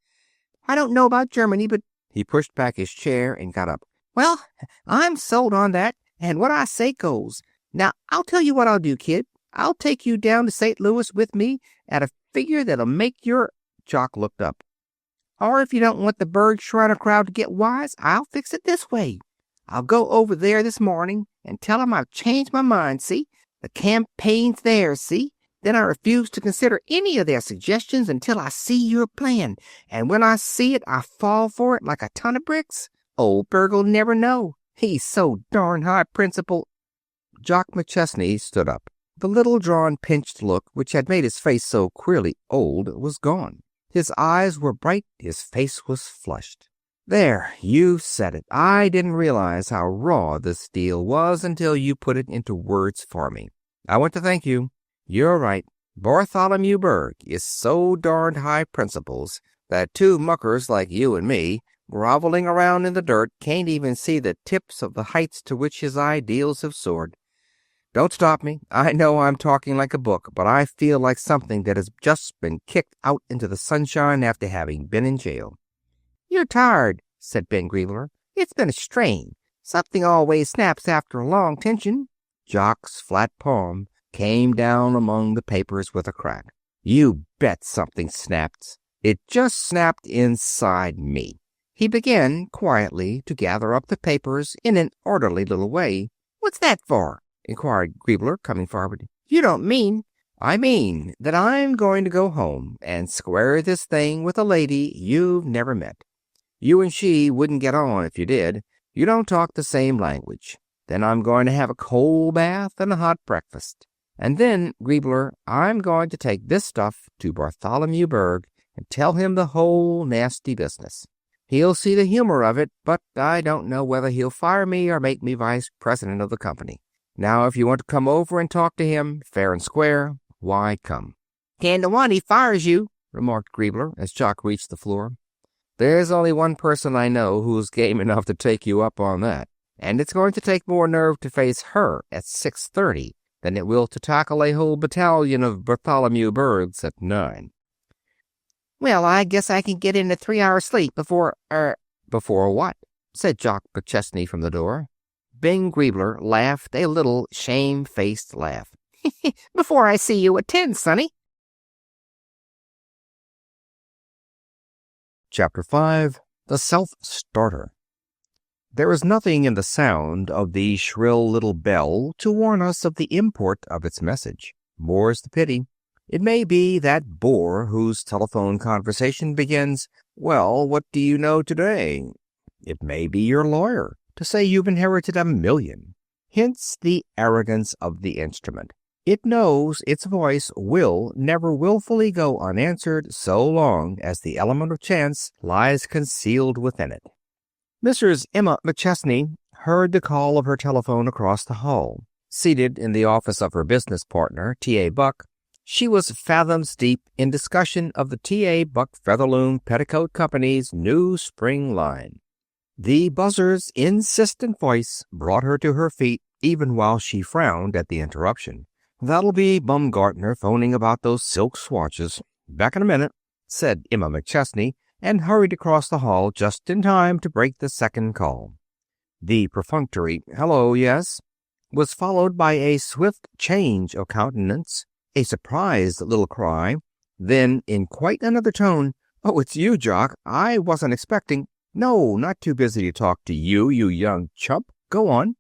I don't know about Germany, but—" He pushed back his chair and got up. "Well, I'm sold on that, and what I say goes. Now, I'll tell you what I'll do, kid. I'll take you down to St. Louis with me at a figure that'll make your—" Jock looked up. "Or if you don't want the Bird Shriner crowd to get wise, I'll fix it this way. I'll go over there this morning and tell 'em I've changed my mind, see? The campaign's theirs, see? Then I refuse to consider any of their suggestions until I see your plan. And when I see it, I fall for it like a ton of bricks. Old Berg'll never know. He's so darn high principled." Jock McChesney stood up. The little drawn, pinched look which had made his face so queerly old was gone. His eyes were bright. His face was flushed. "There, you've said it. I didn't realize how raw this deal was until you put it into words for me. I want to thank you. You're right. Bartholomew Berg is so darned high principles that 2 muckers like you and me, groveling around in the dirt, can't even see the tips of the heights to which his ideals have soared. Don't stop me. I know I'm talking like a book, but I feel like something that has just been kicked out into the sunshine after having been in jail." "You're tired," said Ben Griebler. "It's been a strain. Something always snaps after a long tension." Jock's flat palm came down among the papers with a crack. "You bet something snapped. It just snapped inside me. He began quietly to gather up the papers in an orderly little way. "What's that for?" inquired Griebler, coming forward. "You don't mean—" "I mean that I'm going to go home and square this thing with a lady you've never met. You and she wouldn't get on if you did. You don't talk the same language. Then I'm going to have a cold bath and a hot breakfast. And then, Griebler, I'm going to take this stuff to Bartholomew Berg and tell him the whole nasty business. He'll see the humor of it, but I don't know whether he'll fire me or make me vice president of the company. Now, if you want to come over and talk to him, fair and square, why, come." "10 to 1 he fires you," remarked Griebler as Jock reached the floor. "There's only one person I know who's game enough to take you up on that, and it's going to take more nerve to face her at 6:30 than it will to tackle a whole battalion of Bartholomew Bergs at 9. "Well, I guess I can get in a 3-hour sleep before—" "Before what?" said Jock McChesney from the door. Ben Griebler laughed a little shame-faced laugh. "Before I see you at 10, Sonny." Chapter 5. The Self-Starter. There is nothing in the sound of the shrill little bell to warn us of the import of its message. More's the pity. It may be that bore whose telephone conversation begins, "Well, what do you know today?" It may be your lawyer, to say you've inherited $1 million. Hence the arrogance of the instrument. It knows its voice will never willfully go unanswered so long as the element of chance lies concealed within it. Mrs. Emma McChesney heard the call of her telephone across the hall. Seated in the office of her business partner, T.A. Buck, she was fathoms deep in discussion of the T.A. Buck Featherloom Petticoat Company's new spring line. The buzzer's insistent voice brought her to her feet even while she frowned at the interruption. "That'll be Baumgartner phoning about those silk swatches. Back in a minute," said Emma McChesney, and hurried across the hall just in time to break the second call. The perfunctory "Hello, yes," was followed by a swift change of countenance, a surprised little cry, then, in quite another tone, "Oh, it's you, Jock. I wasn't expecting—" "No, not too busy to talk to you, you young chump. Go on."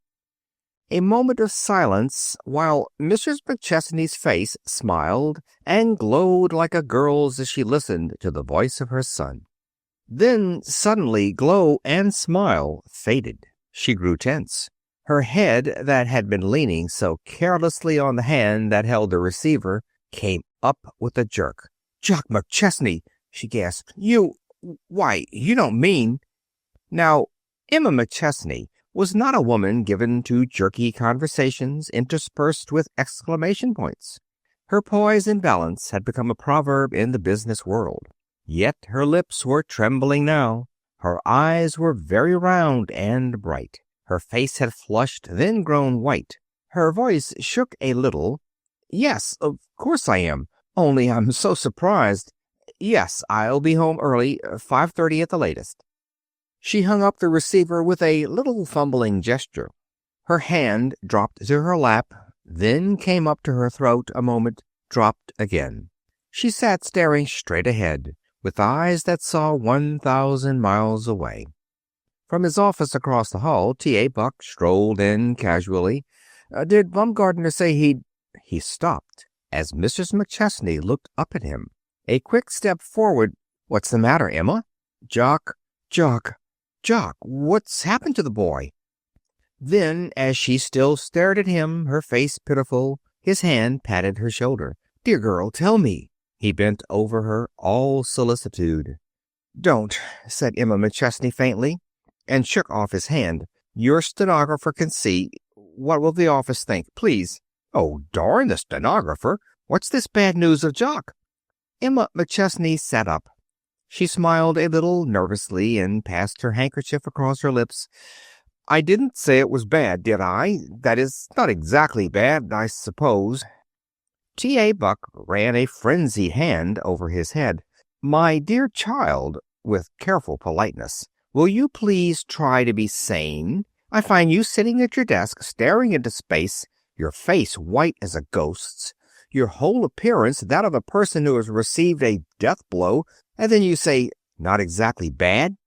A moment of silence while Mrs. McChesney's face smiled and glowed like a girl's as she listened to the voice of her son. Then suddenly glow and smile faded. She grew tense. Her head, that had been leaning so carelessly on the hand that held the receiver, came up with a jerk. "Jock McChesney!" she gasped. Why, you don't mean—" Now, Emma McChesney was not a woman given to jerky conversations interspersed with exclamation points. Her poise and balance had become a proverb in the business world. Yet her lips were trembling now. Her eyes were very round and bright. Her face had flushed, then grown white. Her voice shook a little. "Yes, of course I am. Only I'm so surprised. Yes, I'll be home early, 5:30 at the latest." She hung up the receiver with a little fumbling gesture. Her hand dropped to her lap, then came up to her throat a moment, dropped again. She sat staring straight ahead, with eyes that saw 1,000 miles away. From his office across the hall, T.A. Buck strolled in casually. "Did Baumgartner say he'd—" He stopped as Mrs. McChesney looked up at him. A quick step forward. "What's the matter, Emma?" Jock, what's happened to the boy?" Then, as she still stared at him, her face pitiful, his hand patted her shoulder. "Dear girl, tell me." He bent over her, all solicitude. "Don't," said Emma McChesney faintly, and shook off his hand. "Your stenographer can see. What will the office think? Please." "Oh, darn the stenographer. What's this bad news of Jock?" Emma McChesney sat up. She smiled a little nervously and passed her handkerchief across her lips. "I didn't say it was bad, did I? That is, not exactly bad, I suppose." T.A. Buck ran a frenzied hand over his head. "My dear child," with careful politeness, "will you please try to be sane? I find you sitting at your desk, staring into space, your face white as a ghost's, your whole appearance that of a person who has received a death blow, and then you say, 'Not exactly bad'?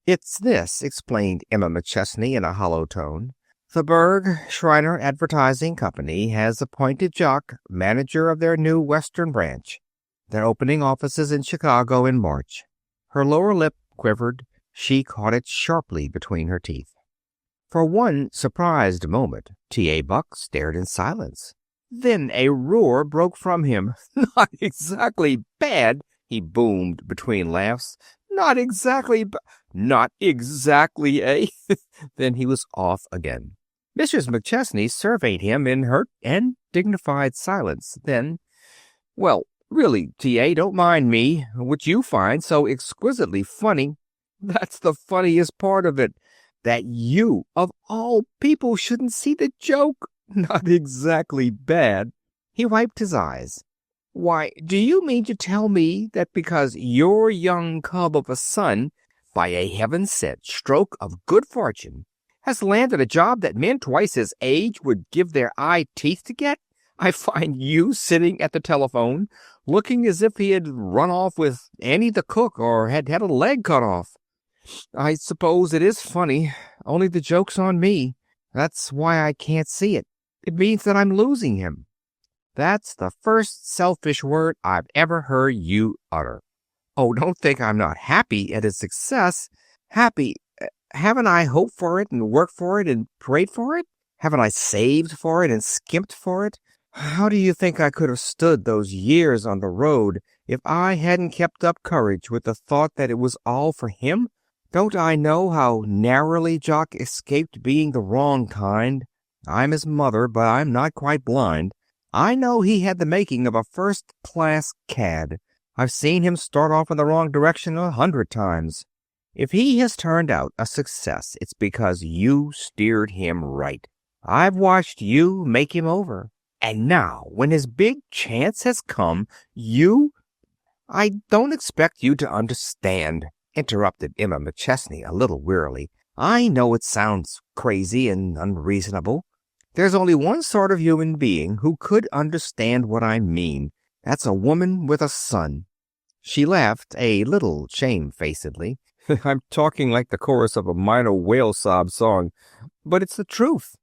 It's this, explained Emma McChesney in a hollow tone. The Berg Schreiner Advertising Company has appointed Jock manager of their new Western branch. They're opening offices in Chicago in March. Her lower lip quivered. She caught it sharply between her teeth. For one surprised moment, T.A. Buck stared in silence. Then a roar broke from him. "Not exactly bad," he boomed between laughs. "Not exactly Not exactly, eh?" Then he was off again. Mrs. McChesney surveyed him in hurt and dignified silence. Then, "Well, really, T.A., don't mind me. What you find so exquisitely funny, that's the funniest part of it. That you, of all people, shouldn't see the joke. Not exactly bad." He wiped his eyes. "Why, do you mean to tell me that because your young cub of a son, by a heaven-sent stroke of good fortune, has landed a job that men twice his age would give their eye teeth to get, I find you sitting at the telephone, looking as if he had run off with Annie the cook or had had a leg cut off? I suppose it is funny, only the joke's on me. That's why I can't see it. It means that I'm losing him." "That's the first selfish word I've ever heard you utter." "Oh, don't think I'm not happy at his success. Happy? Haven't I hoped for it and worked for it and prayed for it? Haven't I saved for it and skimped for it? How do you think I could have stood those years on the road if I hadn't kept up courage with the thought that it was all for him? Don't I know how narrowly Jock escaped being the wrong kind? I'm his mother, but I'm not quite blind. I know he had the making of a first-class cad. I've seen him start off in the wrong direction 100 times. If he has turned out a success, it's because you steered him right. I've watched you make him over. And now, when his big chance has come, you—" "I don't expect you to understand," interrupted Emma McChesney a little wearily. "I know it sounds crazy and unreasonable. There's only one sort of human being who could understand what I mean. That's a woman with a son." She laughed a little shamefacedly. "I'm talking like the chorus of a minor whale sob song, but it's the truth.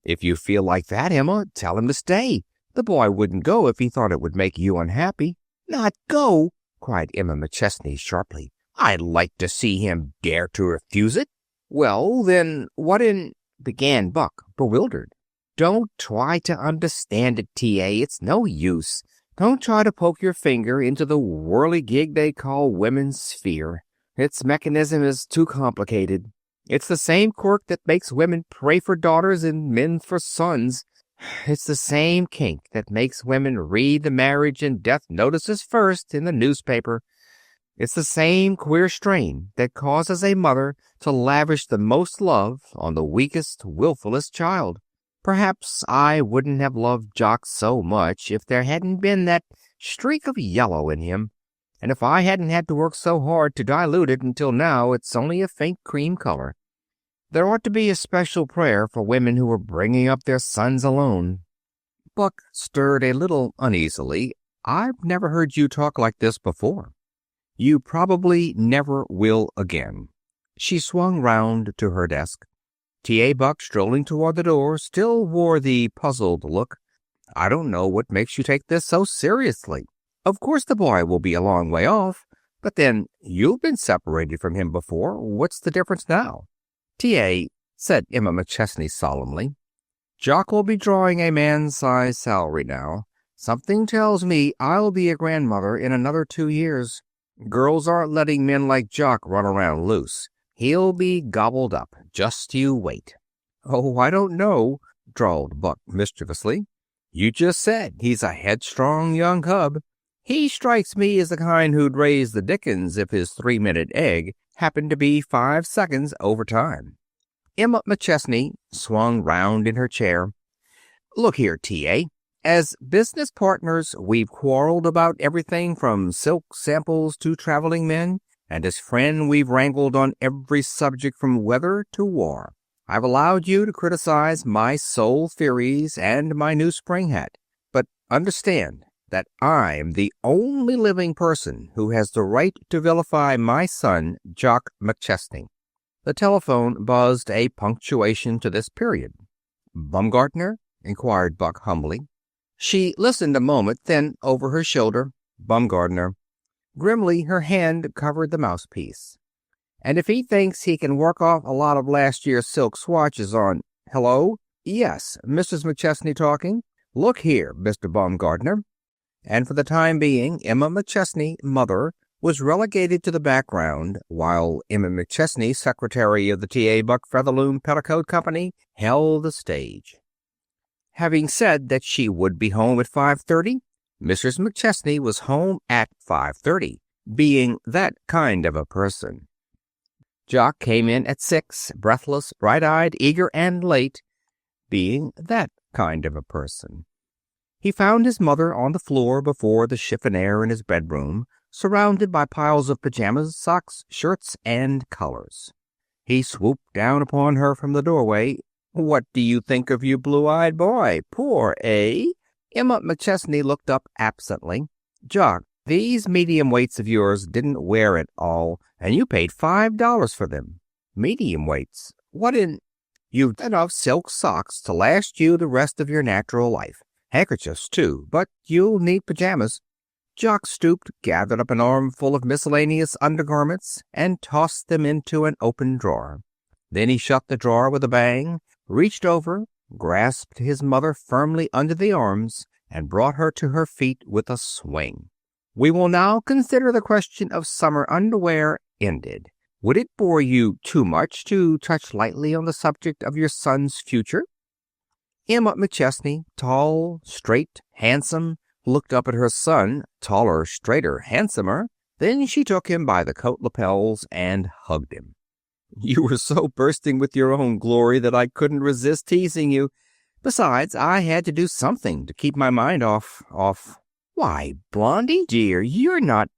If you feel like that, Emma, tell him to stay. The boy wouldn't go if he thought it would make you unhappy." "Not go!" cried Emma McChesney sharply. "I'd like to see him dare to refuse it." "Well, then, what in—" began Buck, bewildered. "Don't try to understand it, T.A. It's no use. Don't try to poke your finger into the whirligig they call women's sphere. Its mechanism is too complicated. It's the same quirk that makes women pray for daughters and men for sons. It's the same kink that makes women read the marriage and death notices first in the newspaper. It's the same queer strain that causes a mother to lavish the most love on the weakest, willfulest child. Perhaps I wouldn't have loved Jock so much if there hadn't been that streak of yellow in him, and if I hadn't had to work so hard to dilute it until now it's only a faint cream color. There ought to be a special prayer for women who are bringing up their sons alone." Buck stirred a little uneasily. "I've never heard you talk like this before." "You probably never will again." She swung round to her desk. T.A. Buck, strolling toward the door, still wore the puzzled look. "I don't know what makes you take this so seriously. Of course the boy will be a long way off, but then you've been separated from him before. What's the difference now?" "T.A.," said Emma McChesney solemnly, "Jock will be drawing a man-sized salary now. Something tells me I'll be a grandmother in another 2 years. Girls aren't letting men like Jock run around loose. He'll be gobbled up. Just you wait." "Oh, I don't know," drawled Buck mischievously. "You just said he's a headstrong young cub. He strikes me as the kind who'd raise the dickens if his 3-minute egg happened to be 5 seconds over time." Emma McChesney swung round in her chair. "Look here, T.A. As business partners, we've quarreled about everything from silk samples to traveling men, and as friend we've wrangled on every subject from weather to war. I've allowed you to criticize my soul theories and my new spring hat, but understand that I'm the only living person who has the right to vilify my son, Jock McChesney. The telephone buzzed a punctuation to this period. "Baumgartner?" inquired Buck humbly. She listened a moment, then over her shoulder, "Baumgartner." Grimly, her hand covered the mouthpiece. "And if he thinks he can work off a lot of last year's silk swatches on— Hello? Yes, Mrs. McChesney talking. Look here, Mr. Baumgartner." And for the time being, Emma McChesney, mother, was relegated to the background, while Emma McChesney, secretary of the T.A. Buck Featherloom Petticoat Company, held the stage. Having said that she would be home at 5:30, Mrs. McChesney was home at 5:30, being that kind of a person. Jock came in at 6, breathless, bright-eyed, eager, and late, being that kind of a person. He found his mother on the floor before the chiffonier in his bedroom, surrounded by piles of pajamas, socks, shirts, and collars. He swooped down upon her from the doorway. "What do you think of your blue-eyed boy? Poor, eh?" Emma McChesney looked up absently. "Jock, these medium weights of yours didn't wear at all, and you paid $5 for them." "Medium weights? What in—" "You've enough silk socks to last you the rest of your natural life. Handkerchiefs, too, but you'll need pajamas." Jock stooped, gathered up an armful of miscellaneous undergarments, and tossed them into an open drawer. Then he shut the drawer with a bang, reached over, grasped his mother firmly under the arms, and brought her to her feet with a swing. "We will now consider the question of summer underwear ended. Would it bore you too much to touch lightly on the subject of your son's future?" Emma McChesney, tall, straight, handsome, looked up at her son, taller, straighter, handsomer. Then she took him by the coat lapels and hugged him. "You were so bursting with your own glory that I couldn't resist teasing you. Besides, I had to do something to keep my mind off. Why, Blondie, dear, you're not—"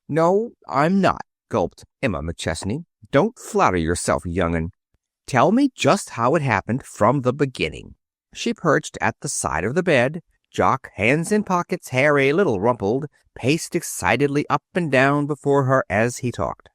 "No, I'm not," gulped Emma McChesney. "Don't flatter yourself, young'un. Tell me just how it happened from the beginning." She perched at the side of the bed. Jock, hands in pockets, hair a little rumpled, paced excitedly up and down before her as he talked.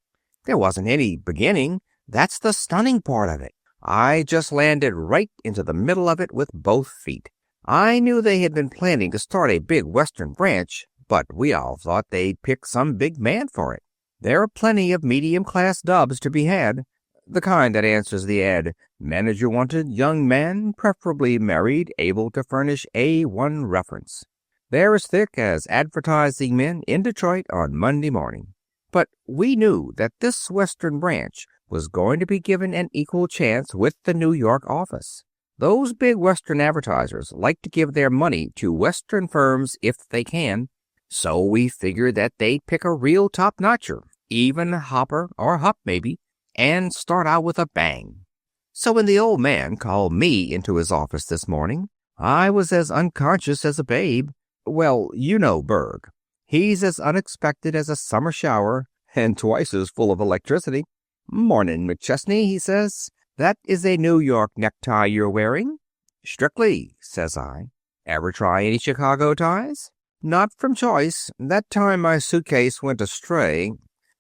"There wasn't any beginning. That's the stunning part of it. I just landed right into the middle of it with both feet. I knew they had been planning to start a big Western branch, but we all thought they'd pick some big man for it. There are plenty of medium-class dubs to be had. The kind that answers the ad, manager wanted, young man, preferably married, able to furnish A1 reference. They're as thick as advertising men in Detroit on Monday morning. But we knew that this Western branch was going to be given an equal chance with the New York office. Those big Western advertisers like to give their money to Western firms if they can, so we figured that they'd pick a real top-notcher, even Hopper or Hupp maybe, and start out with a bang. So when the old man called me into his office this morning, I was as unconscious as a babe. Well, you know Berg. He's as unexpected as a summer shower, and twice as full of electricity. "Morning, McChesney," he says. "That is a New York necktie you're wearing?" "Strictly," says I. "Ever try any Chicago ties?" "Not from choice. That time my suitcase went astray."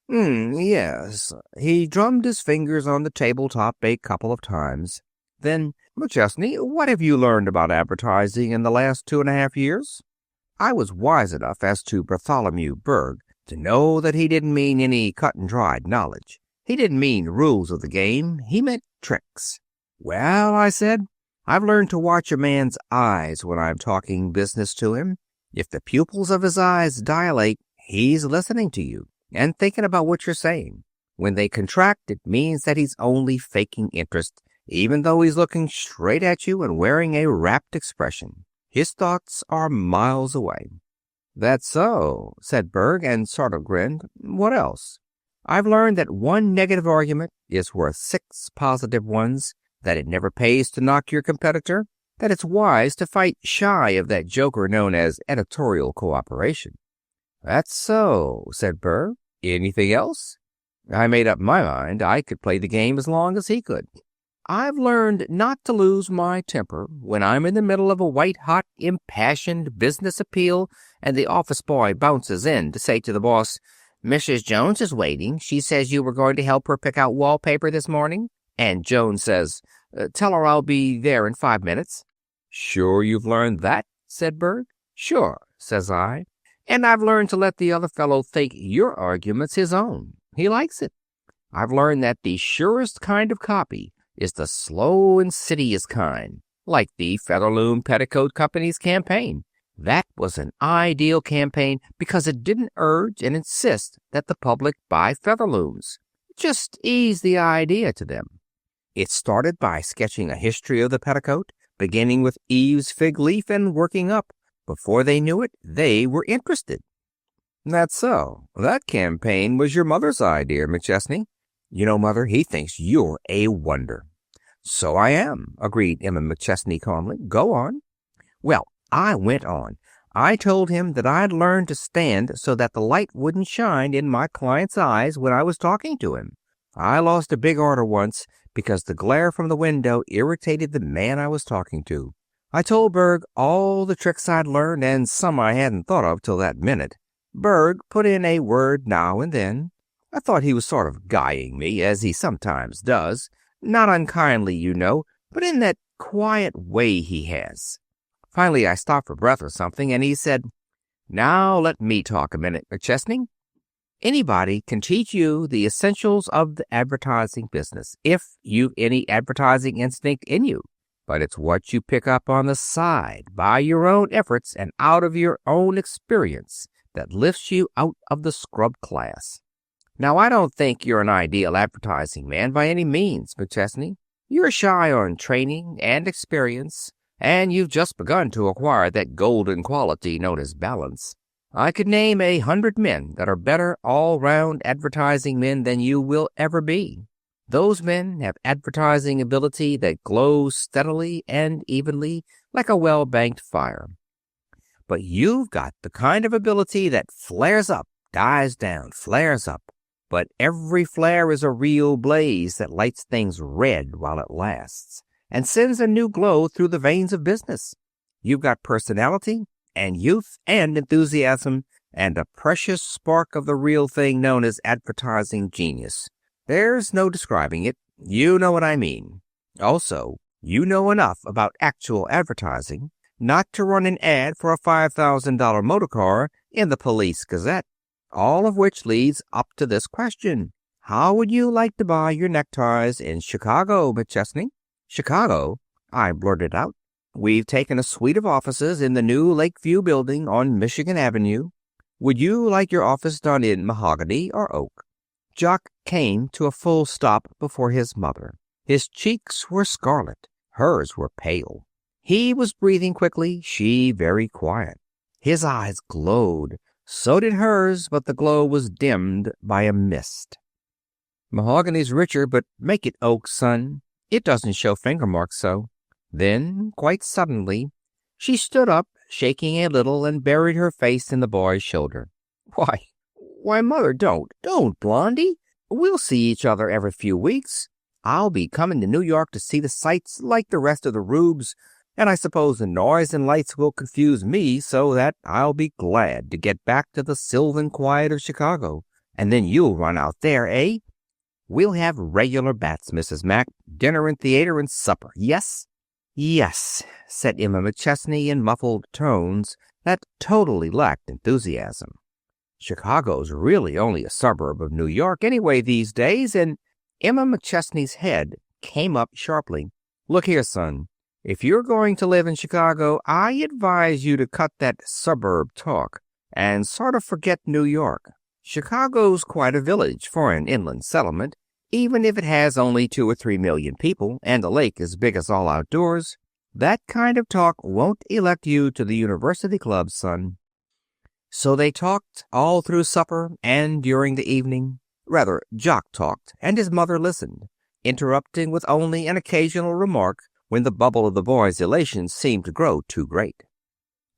Yes." He drummed his fingers on the tabletop a couple of times. Then, "McChesney, what have you learned about advertising in the last 2.5 years?" I was wise enough as to Bartholomew Berg to know that he didn't mean any cut-and-dried knowledge. He didn't mean rules of the game. He meant tricks. "Well," I said, "I've learned to watch a man's eyes when I'm talking business to him. If the pupils of his eyes dilate, he's listening to you and thinking about what you're saying. When they contract, it means that he's only faking interest, even though he's looking straight at you and wearing a rapt expression. His thoughts are miles away." "That's so," said Berg, and sort of grinned. "What else?" "I've learned that one negative argument is worth 6 positive ones, that it never pays to knock your competitor, that it's wise to fight shy of that joker known as editorial cooperation." "That's so," said Berg. "Anything else?" I made up my mind I could play the game as long as he could. "I've learned not to lose my temper when I'm in the middle of a white-hot, impassioned business appeal and the office boy bounces in to say to the boss, Mrs. Jones is waiting. She says you were going to help her pick out wallpaper this morning. And Jones says, tell her I'll be there in 5 minutes. Sure you've learned that? Said Berg. Sure, says I. And I've learned to let the other fellow think your argument's his own. He likes it. I've learned that the surest kind of copy is the slow, insidious kind, like the Featherloom Petticoat Company's campaign. That was an ideal campaign because it didn't urge and insist that the public buy Featherlooms. Just ease the idea to them. It started by sketching a history of the petticoat, beginning with Eve's fig leaf and working up. Before they knew it, they were interested. That's so. That campaign was your mother's idea, McChesney. You know, Mother, he thinks you're a wonder. So I am, agreed Emma McChesney calmly. Go on. Well, I went on. I told him that I'd learned to stand so that the light wouldn't shine in my client's eyes when I was talking to him. I lost a big order once because the glare from the window irritated the man I was talking to. I told Berg all the tricks I'd learned and some I hadn't thought of till that minute. Berg put in a word now and then. I thought he was sort of guying me, as he sometimes does. Not unkindly, you know, but in that quiet way he has. Finally, I stopped for breath or something, and he said, Now let me talk a minute, McChesney. Anybody can teach you the essentials of the advertising business, if you've any advertising instinct in you. But it's what you pick up on the side, by your own efforts and out of your own experience, that lifts you out of the scrub class. Now, I don't think you're an ideal advertising man by any means, McChesney. You're shy on training and experience, and you've just begun to acquire that golden quality known as balance. I could name 100 men that are better all-round advertising men than you will ever be. Those men have advertising ability that glows steadily and evenly like a well-banked fire. But you've got the kind of ability that flares up, dies down, flares up. But every flare is a real blaze that lights things red while it lasts and sends a new glow through the veins of business. You've got personality and youth and enthusiasm and a precious spark of the real thing known as advertising genius. There's no describing it. You know what I mean. Also, you know enough about actual advertising not to run an ad for a $5,000 motor car in the Police Gazette. All of which leads up to this question. How would you like to buy your neckties in Chicago, McChesney? Chicago? I blurted out. We've taken a suite of offices in the new Lakeview building on Michigan Avenue. Would you like your office done in mahogany or oak? Jock came to a full stop before his mother. His cheeks were scarlet. Hers were pale. He was breathing quickly, she very quiet. His eyes glowed. So did hers, but the glow was dimmed by a mist. Mahogany's richer, but make it oak, son. It doesn't show finger marks so. Then, quite suddenly, she stood up, shaking a little, and buried her face in the boy's shoulder. Why, Mother, don't, Blondie. We'll see each other every few weeks. I'll be coming to New York to see the sights like the rest of the rubes, and I suppose the noise and lights will confuse me so that I'll be glad to get back to the sylvan quiet of Chicago. And then you'll run out there, eh? We'll have regular bats, Mrs. Mack. Dinner and theater and supper, yes? Yes, said Emma McChesney in muffled tones that totally lacked enthusiasm. Chicago's really only a suburb of New York anyway these days, and Emma McChesney's head came up sharply. Look here, son. If you're going to live in Chicago, I advise you to cut that suburb talk and sort of forget New York. Chicago's quite a village for an inland settlement, even if it has only 2 or 3 million people and a lake as big as all outdoors. That kind of talk won't elect you to the university club, son. So they talked all through supper and during the evening. Rather, Jock talked, and his mother listened, interrupting with only an occasional remark when the bubble of the boy's elation seemed to grow too great.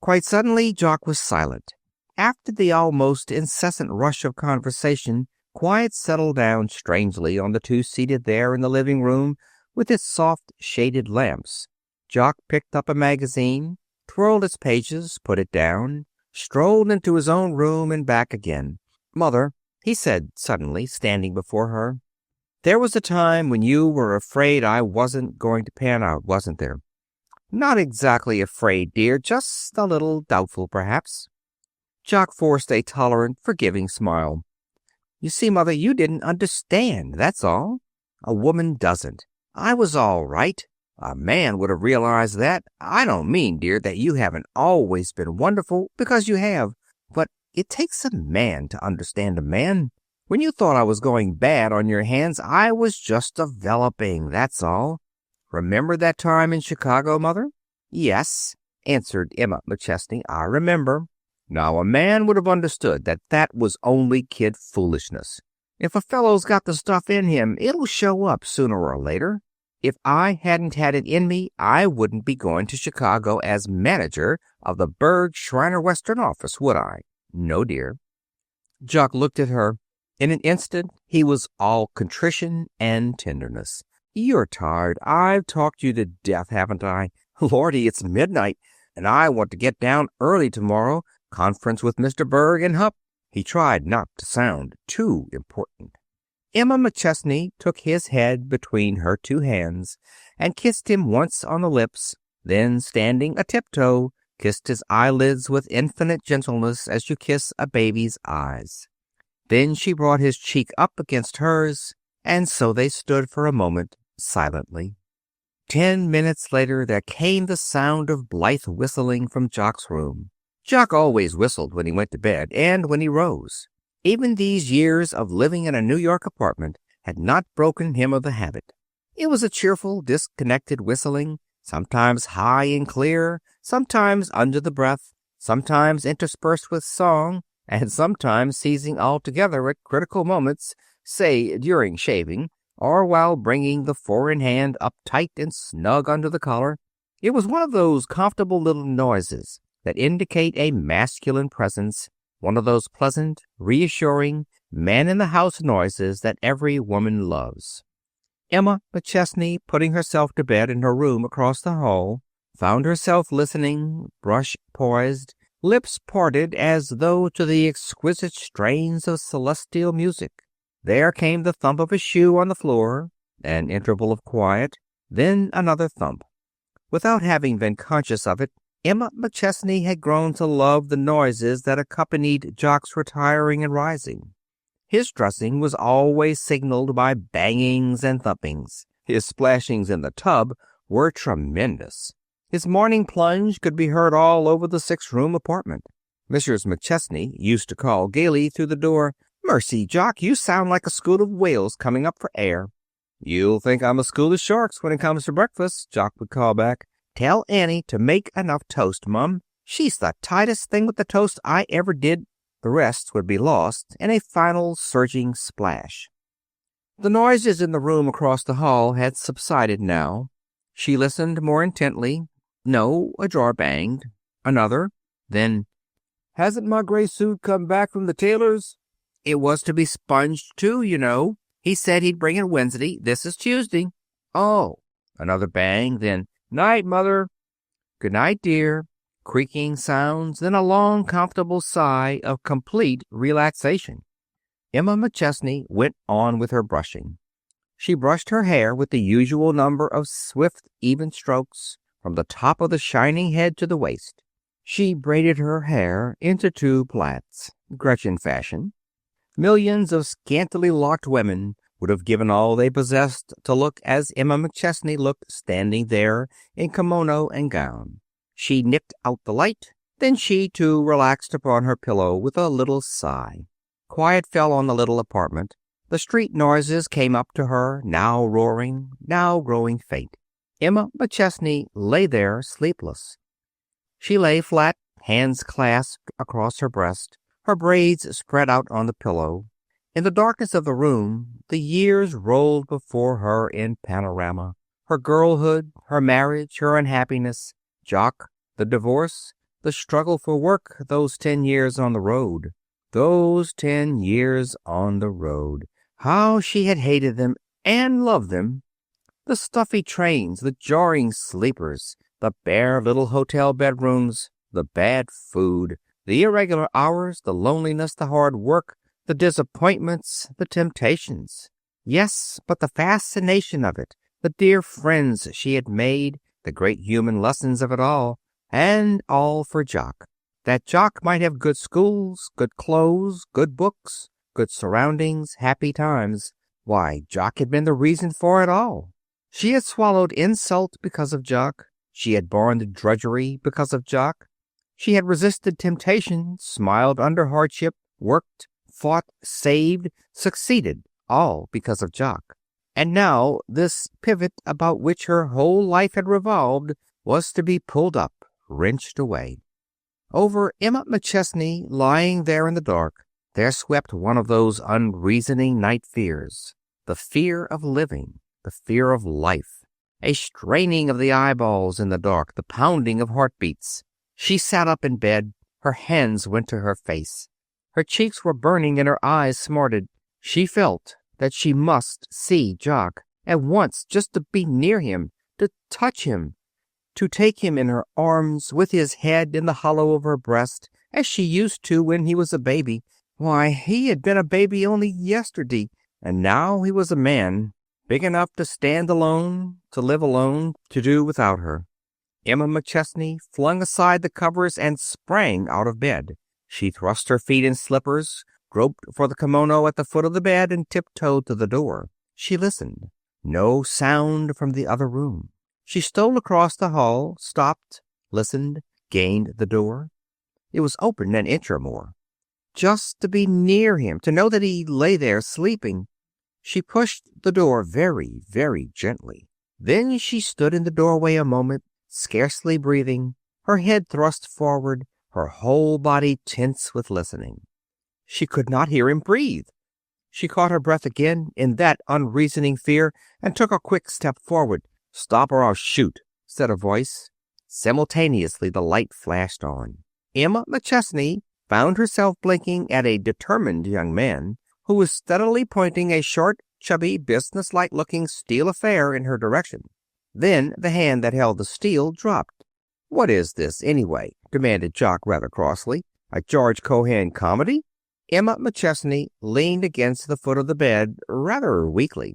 Quite suddenly, Jock was silent. After the almost incessant rush of conversation, quiet settled down strangely on the two seated there in the living room with its soft shaded lamps. Jock picked up a magazine, twirled its pages, put it down, strolled into his own room and back again. Mother, he said suddenly, standing before her. "There was a time when you were afraid I wasn't going to pan out, wasn't there?" "Not exactly afraid, dear, just a little doubtful, perhaps." Jock forced a tolerant, forgiving smile. "You see, Mother, you didn't understand, that's all. A woman doesn't. I was all right. A man would have realized that. I don't mean, dear, that you haven't always been wonderful, because you have. But it takes a man to understand a man. When you thought I was going bad on your hands, I was just developing, that's all. Remember that time in Chicago, Mother?" "Yes," answered Emma McChesney, "I remember." Now, a man would have understood that that was only kid foolishness. If a fellow's got the stuff in him, it'll show up sooner or later. If I hadn't had it in me, I wouldn't be going to Chicago as manager of the Berg Shriner Western office, would I? No, dear. Jock looked at her. In an instant, he was all contrition and tenderness. "You're tired. I've talked you to death, haven't I? Lordy, it's midnight, and I want to get down early tomorrow. Conference with Mr. Berg and Hupp." He tried not to sound too important. Emma McChesney took his head between her two hands and kissed him once on the lips, then, standing a tiptoe, kissed his eyelids with infinite gentleness as you kiss a baby's eyes. Then she brought his cheek up against hers, and so they stood for a moment silently. 10 minutes later there came the sound of blithe whistling from Jock's room. Jock always whistled when he went to bed and when he rose. Even these years of living in a New York apartment had not broken him of the habit. It was a cheerful, disconnected whistling, sometimes high and clear, sometimes under the breath, sometimes interspersed with song, and sometimes ceasing altogether at critical moments, say during shaving, or while bringing the four-in-hand up tight and snug under the collar. It was one of those comfortable little noises that indicate a masculine presence, one of those pleasant, reassuring, man-in-the-house noises that every woman loves. Emma McChesney, putting herself to bed in her room across the hall, found herself listening, brush poised, lips parted as though to the exquisite strains of celestial music. There came the thump of a shoe on the floor, an interval of quiet, then another thump. Without having been conscious of it, Emma McChesney had grown to love the noises that accompanied Jock's retiring and rising. His dressing was always signaled by bangings and thumpings. His splashings in the tub were tremendous. His morning plunge could be heard all over the 6-room apartment. Mrs. McChesney used to call gaily through the door, "Mercy, Jock, you sound like a school of whales coming up for air." "You'll think I'm a school of sharks when it comes to breakfast," Jock would call back. "Tell Annie to make enough toast, Mum. She's the tightest thing with the toast I ever did." The rest would be lost in a final surging splash. The noises in the room across the hall had subsided now. She listened more intently. No, a drawer banged. Another. Then, "Hasn't my gray suit come back from the tailor's?" "It was to be sponged, too, you know. He said he'd bring it Wednesday. This is Tuesday." "Oh." Another bang. Then, "Night, Mother." "Good night, dear." Creaking sounds, then a long, comfortable sigh of complete relaxation. Emma McChesney went on with her brushing. She brushed her hair with the usual number of swift, even strokes, from the top of the shining head to the waist. She braided her hair into 2 plaits, Gretchen fashion. Millions of scantily locked women would have given all they possessed to look as Emma McChesney looked standing there in kimono and gown. She nipped out the light, then she, too, relaxed upon her pillow with a little sigh. Quiet fell on the little apartment. The street noises came up to her, now roaring, now growing faint. Emma McChesney lay there sleepless. She lay flat, hands clasped across her breast, her braids spread out on the pillow. In the darkness of the room, the years rolled before her in panorama. Her girlhood, her marriage, her unhappiness, Jock, the divorce, the struggle for work, those 10 years on the road. Those 10 years on the road. How she had hated them and loved them. The stuffy trains, the jarring sleepers, the bare little hotel bedrooms, the bad food, the irregular hours, the loneliness, the hard work, The disappointments, the temptations. Yes, but the fascination of it, the dear friends she had made, the great human lessons of it all, and all for Jock. That Jock might have good schools, good clothes, good books, good surroundings, happy times. Why, Jock had been the reason for it all. She had swallowed insult because of Jock. She had borne the drudgery because of Jock. She had resisted temptation, smiled under hardship, worked, fought, saved, succeeded, all because of Jock. And now this pivot about which her whole life had revolved was to be pulled up, wrenched away. Over Emma McChesney, lying there in the dark, there swept one of those unreasoning night fears, the fear of living, the fear of life, a straining of the eyeballs in the dark, the pounding of heartbeats. She sat up in bed. Her hands went to her face. Her cheeks were burning and her eyes smarted. She felt that she must see Jock at once, just to be near him, to touch him, to take him in her arms with his head in the hollow of her breast, as she used to when he was a baby. Why, he had been a baby only yesterday, and now he was a man, big enough to stand alone, to live alone, to do without her. Emma McChesney flung aside the covers and sprang out of bed. She thrust her feet in slippers, groped for the kimono at the foot of the bed, and tiptoed to the door. She listened. No sound from the other room. She stole across the hall, stopped, listened, gained the door. It was open an inch or more. Just to be near him, to know that he lay there sleeping. She pushed the door very, very gently. Then she stood in the doorway a moment, scarcely breathing, her head thrust forward, her whole body tense with listening. She could not hear him breathe. She caught her breath again in that unreasoning fear and took a quick step forward. "Stop or I'll shoot," said a voice. Simultaneously the light flashed on. Emma McChesney found herself blinking at a determined young man who was steadily pointing a short, chubby, business-like-looking steel affair in her direction. Then the hand that held the steel dropped. "What is this, anyway?" demanded Jock rather crossly. "A George Cohan comedy?" Emma McChesney leaned against the foot of the bed rather weakly.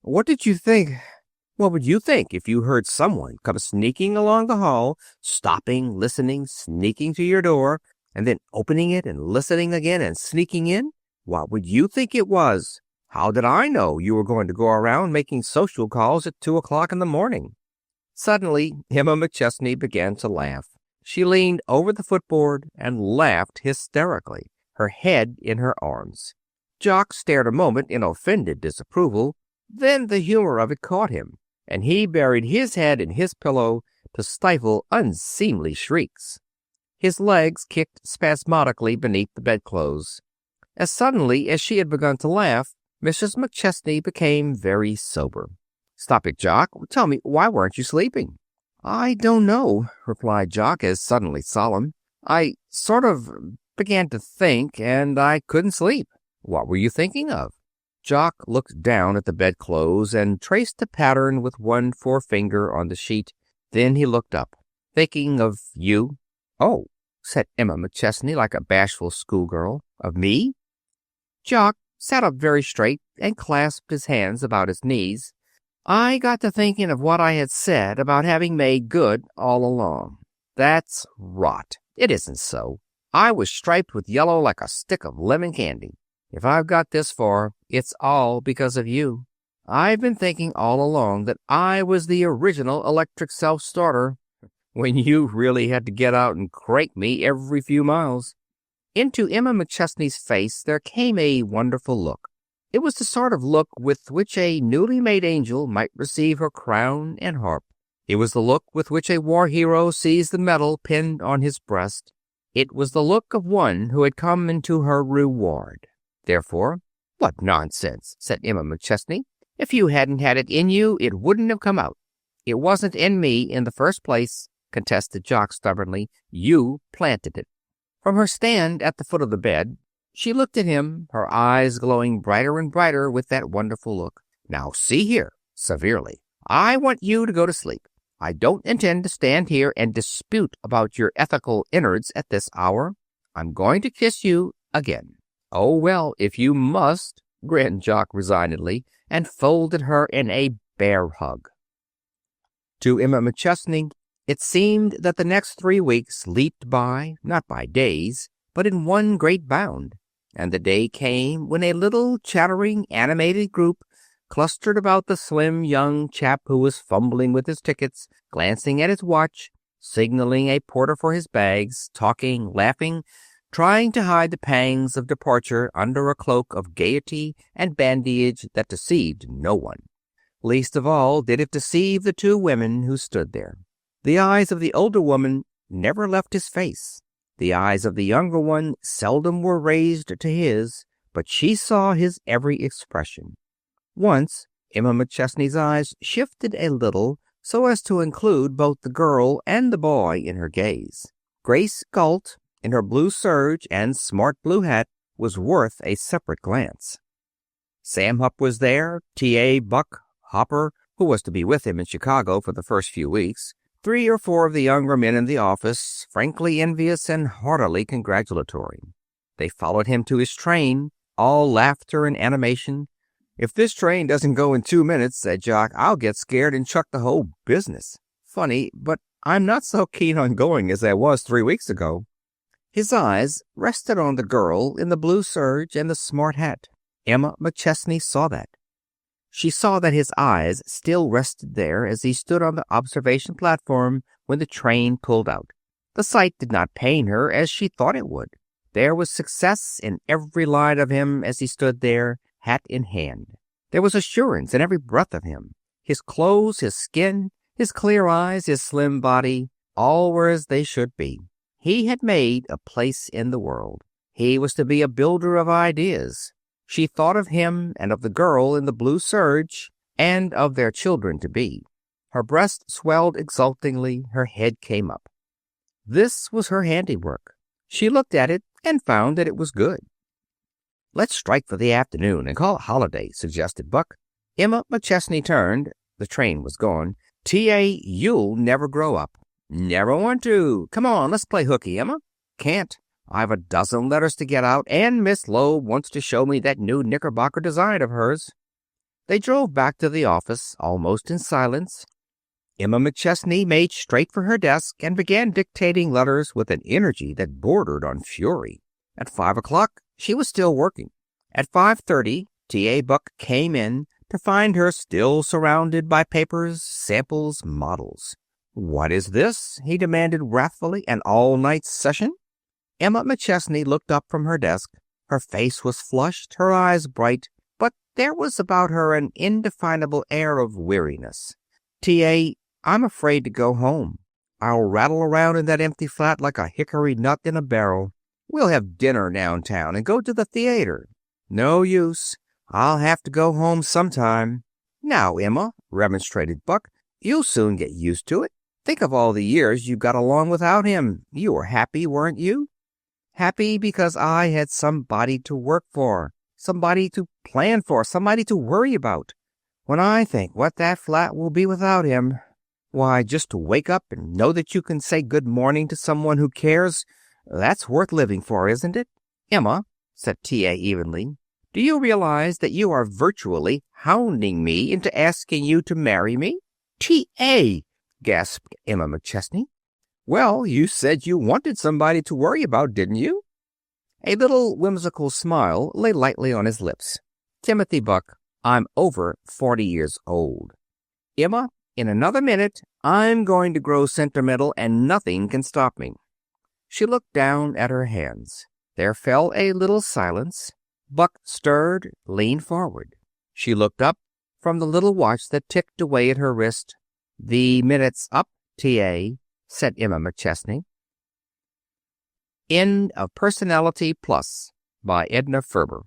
What would you think if you heard someone come sneaking along the hall, stopping, listening, sneaking to your door, and then opening it and listening again and sneaking in? What would you think it was? How did I know you were going to go around making social calls at 2 o'clock in the morning?" Suddenly, Emma McChesney began to laugh. She leaned over the footboard and laughed hysterically, her head in her arms. Jock stared a moment in offended disapproval. Then the humor of it caught him, and he buried his head in his pillow to stifle unseemly shrieks. His legs kicked spasmodically beneath the bedclothes. As suddenly as she had begun to laugh, Mrs. McChesney became very sober. "Stop it, Jock. Tell me, why weren't you sleeping?" "I don't know," replied Jock, as suddenly solemn. "I sort of began to think, and I couldn't sleep." "What were you thinking of?" Jock looked down at the bedclothes and traced a pattern with one forefinger on the sheet. Then he looked up. "Thinking of you." "Oh," said Emma McChesney like a bashful schoolgirl. "Of me?" Jock sat up very straight and clasped his hands about his knees. "I got to thinking of what I had said about having made good all along. That's rot. It isn't so. I was striped with yellow like a stick of lemon candy. If I've got this far, it's all because of you. I've been thinking all along that I was the original electric self-starter, when you really had to get out and crank me every few miles." Into Emma McChesney's face there came a wonderful look. It was the sort of look with which a newly made angel might receive her crown and harp. It was the look with which a war hero sees the medal pinned on his breast. It was the look of one who had come into her reward. Therefore, "What nonsense," said Emma McChesney. "If you hadn't had it in you, it wouldn't have come out." "It wasn't in me in the first place," contested Jock stubbornly. "You planted it." From her stand at the foot of the bed, she looked at him, her eyes glowing brighter and brighter with that wonderful look. "Now, see here," severely. "I want you to go to sleep. I don't intend to stand here and dispute about your ethical innards at this hour. I'm going to kiss you again. "Oh, well, if you must," grinned Jock resignedly, and folded her in a bear hug. To Emma McChesney, it seemed that the next 3 weeks leaped by, not by days, but in one great bound. And the day came when a little chattering, animated group clustered about the slim young chap who was fumbling with his tickets, glancing at his watch, signaling a porter for his bags, talking, laughing, trying to hide the pangs of departure under a cloak of gaiety and badinage that deceived no one. Least of all did it deceive the two women who stood there. The eyes of the older woman never left his face. The eyes of the younger one seldom were raised to his, but she saw his every expression. Once, Emma McChesney's eyes shifted a little so as to include both the girl and the boy in her gaze. Grace Galt, in her blue serge and smart blue hat, was worth a separate glance. Sam Hupp was there, T.A. Buck Hopper, who was to be with him in Chicago for the first few weeks, 3 or 4 of the younger men in the office, frankly envious and heartily congratulatory. They followed him to his train, all laughter and animation. "If this train doesn't go in 2 minutes," said Jock, "I'll get scared and chuck the whole business. Funny, but I'm not so keen on going as I was 3 weeks ago." His eyes rested on the girl in the blue serge and the smart hat. Emma McChesney saw that. She saw that his eyes still rested there as he stood on the observation platform when the train pulled out. The sight did not pain her as she thought it would. There was success in every line of him as he stood there, hat in hand. There was assurance in every breath of him. His clothes, his skin, his clear eyes, his slim body, all were as they should be. He had made a place in the world. He was to be a builder of ideas. She thought of him and of the girl in the blue serge and of their children to be. Her breast swelled exultingly, her head came up. This was her handiwork. She looked at it and found that it was good. "Let's strike for the afternoon and call it holiday," suggested Buck. Emma McChesney turned. The train was gone. "T.A., you'll never grow up." "Never want to. Come on, let's play hooky, Emma." "Can't. I've a dozen letters to get out, and Miss Loeb wants to show me that new knickerbocker design of hers." They drove back to the office, almost in silence. Emma McChesney made straight for her desk and began dictating letters with an energy that bordered on fury. At 5 o'clock, she was still working. At 5:30, T.A. Buck came in to find her still surrounded by papers, samples, models. "What is this?" he demanded wrathfully. "An all-night session?" Emma McChesney looked up from her desk. Her face was flushed, her eyes bright, but there was about her an indefinable air of weariness. "T.A., I'm afraid to go home. I'll rattle around in that empty flat like a hickory nut in a barrel. We'll have dinner downtown and go to the theater." "No use. I'll have to go home sometime." "Now, Emma," remonstrated Buck, "you'll soon get used to it. Think of all the years you got along without him. You were happy, weren't you?" "Happy because I had somebody to work for, somebody to plan for, somebody to worry about. When I think what that flat will be without him, why, just to wake up and know that you can say good morning to someone who cares, that's worth living for, isn't it?" "Emma," said T.A. evenly, "do you realize that you are virtually hounding me into asking you to marry me?" "T.A.!" gasped Emma McChesney. "Well, you said you wanted somebody to worry about, didn't you?" A little whimsical smile lay lightly on his lips. "Timothy Buck, I'm over 40 years old. Emma, in another minute, I'm going to grow sentimental and nothing can stop me." She looked down at her hands. There fell a little silence. Buck stirred, leaned forward. She looked up from the little watch that ticked away at her wrist. "The minute's up, T.A.," said Emma McChesney. End of Personality Plus by Edna Ferber.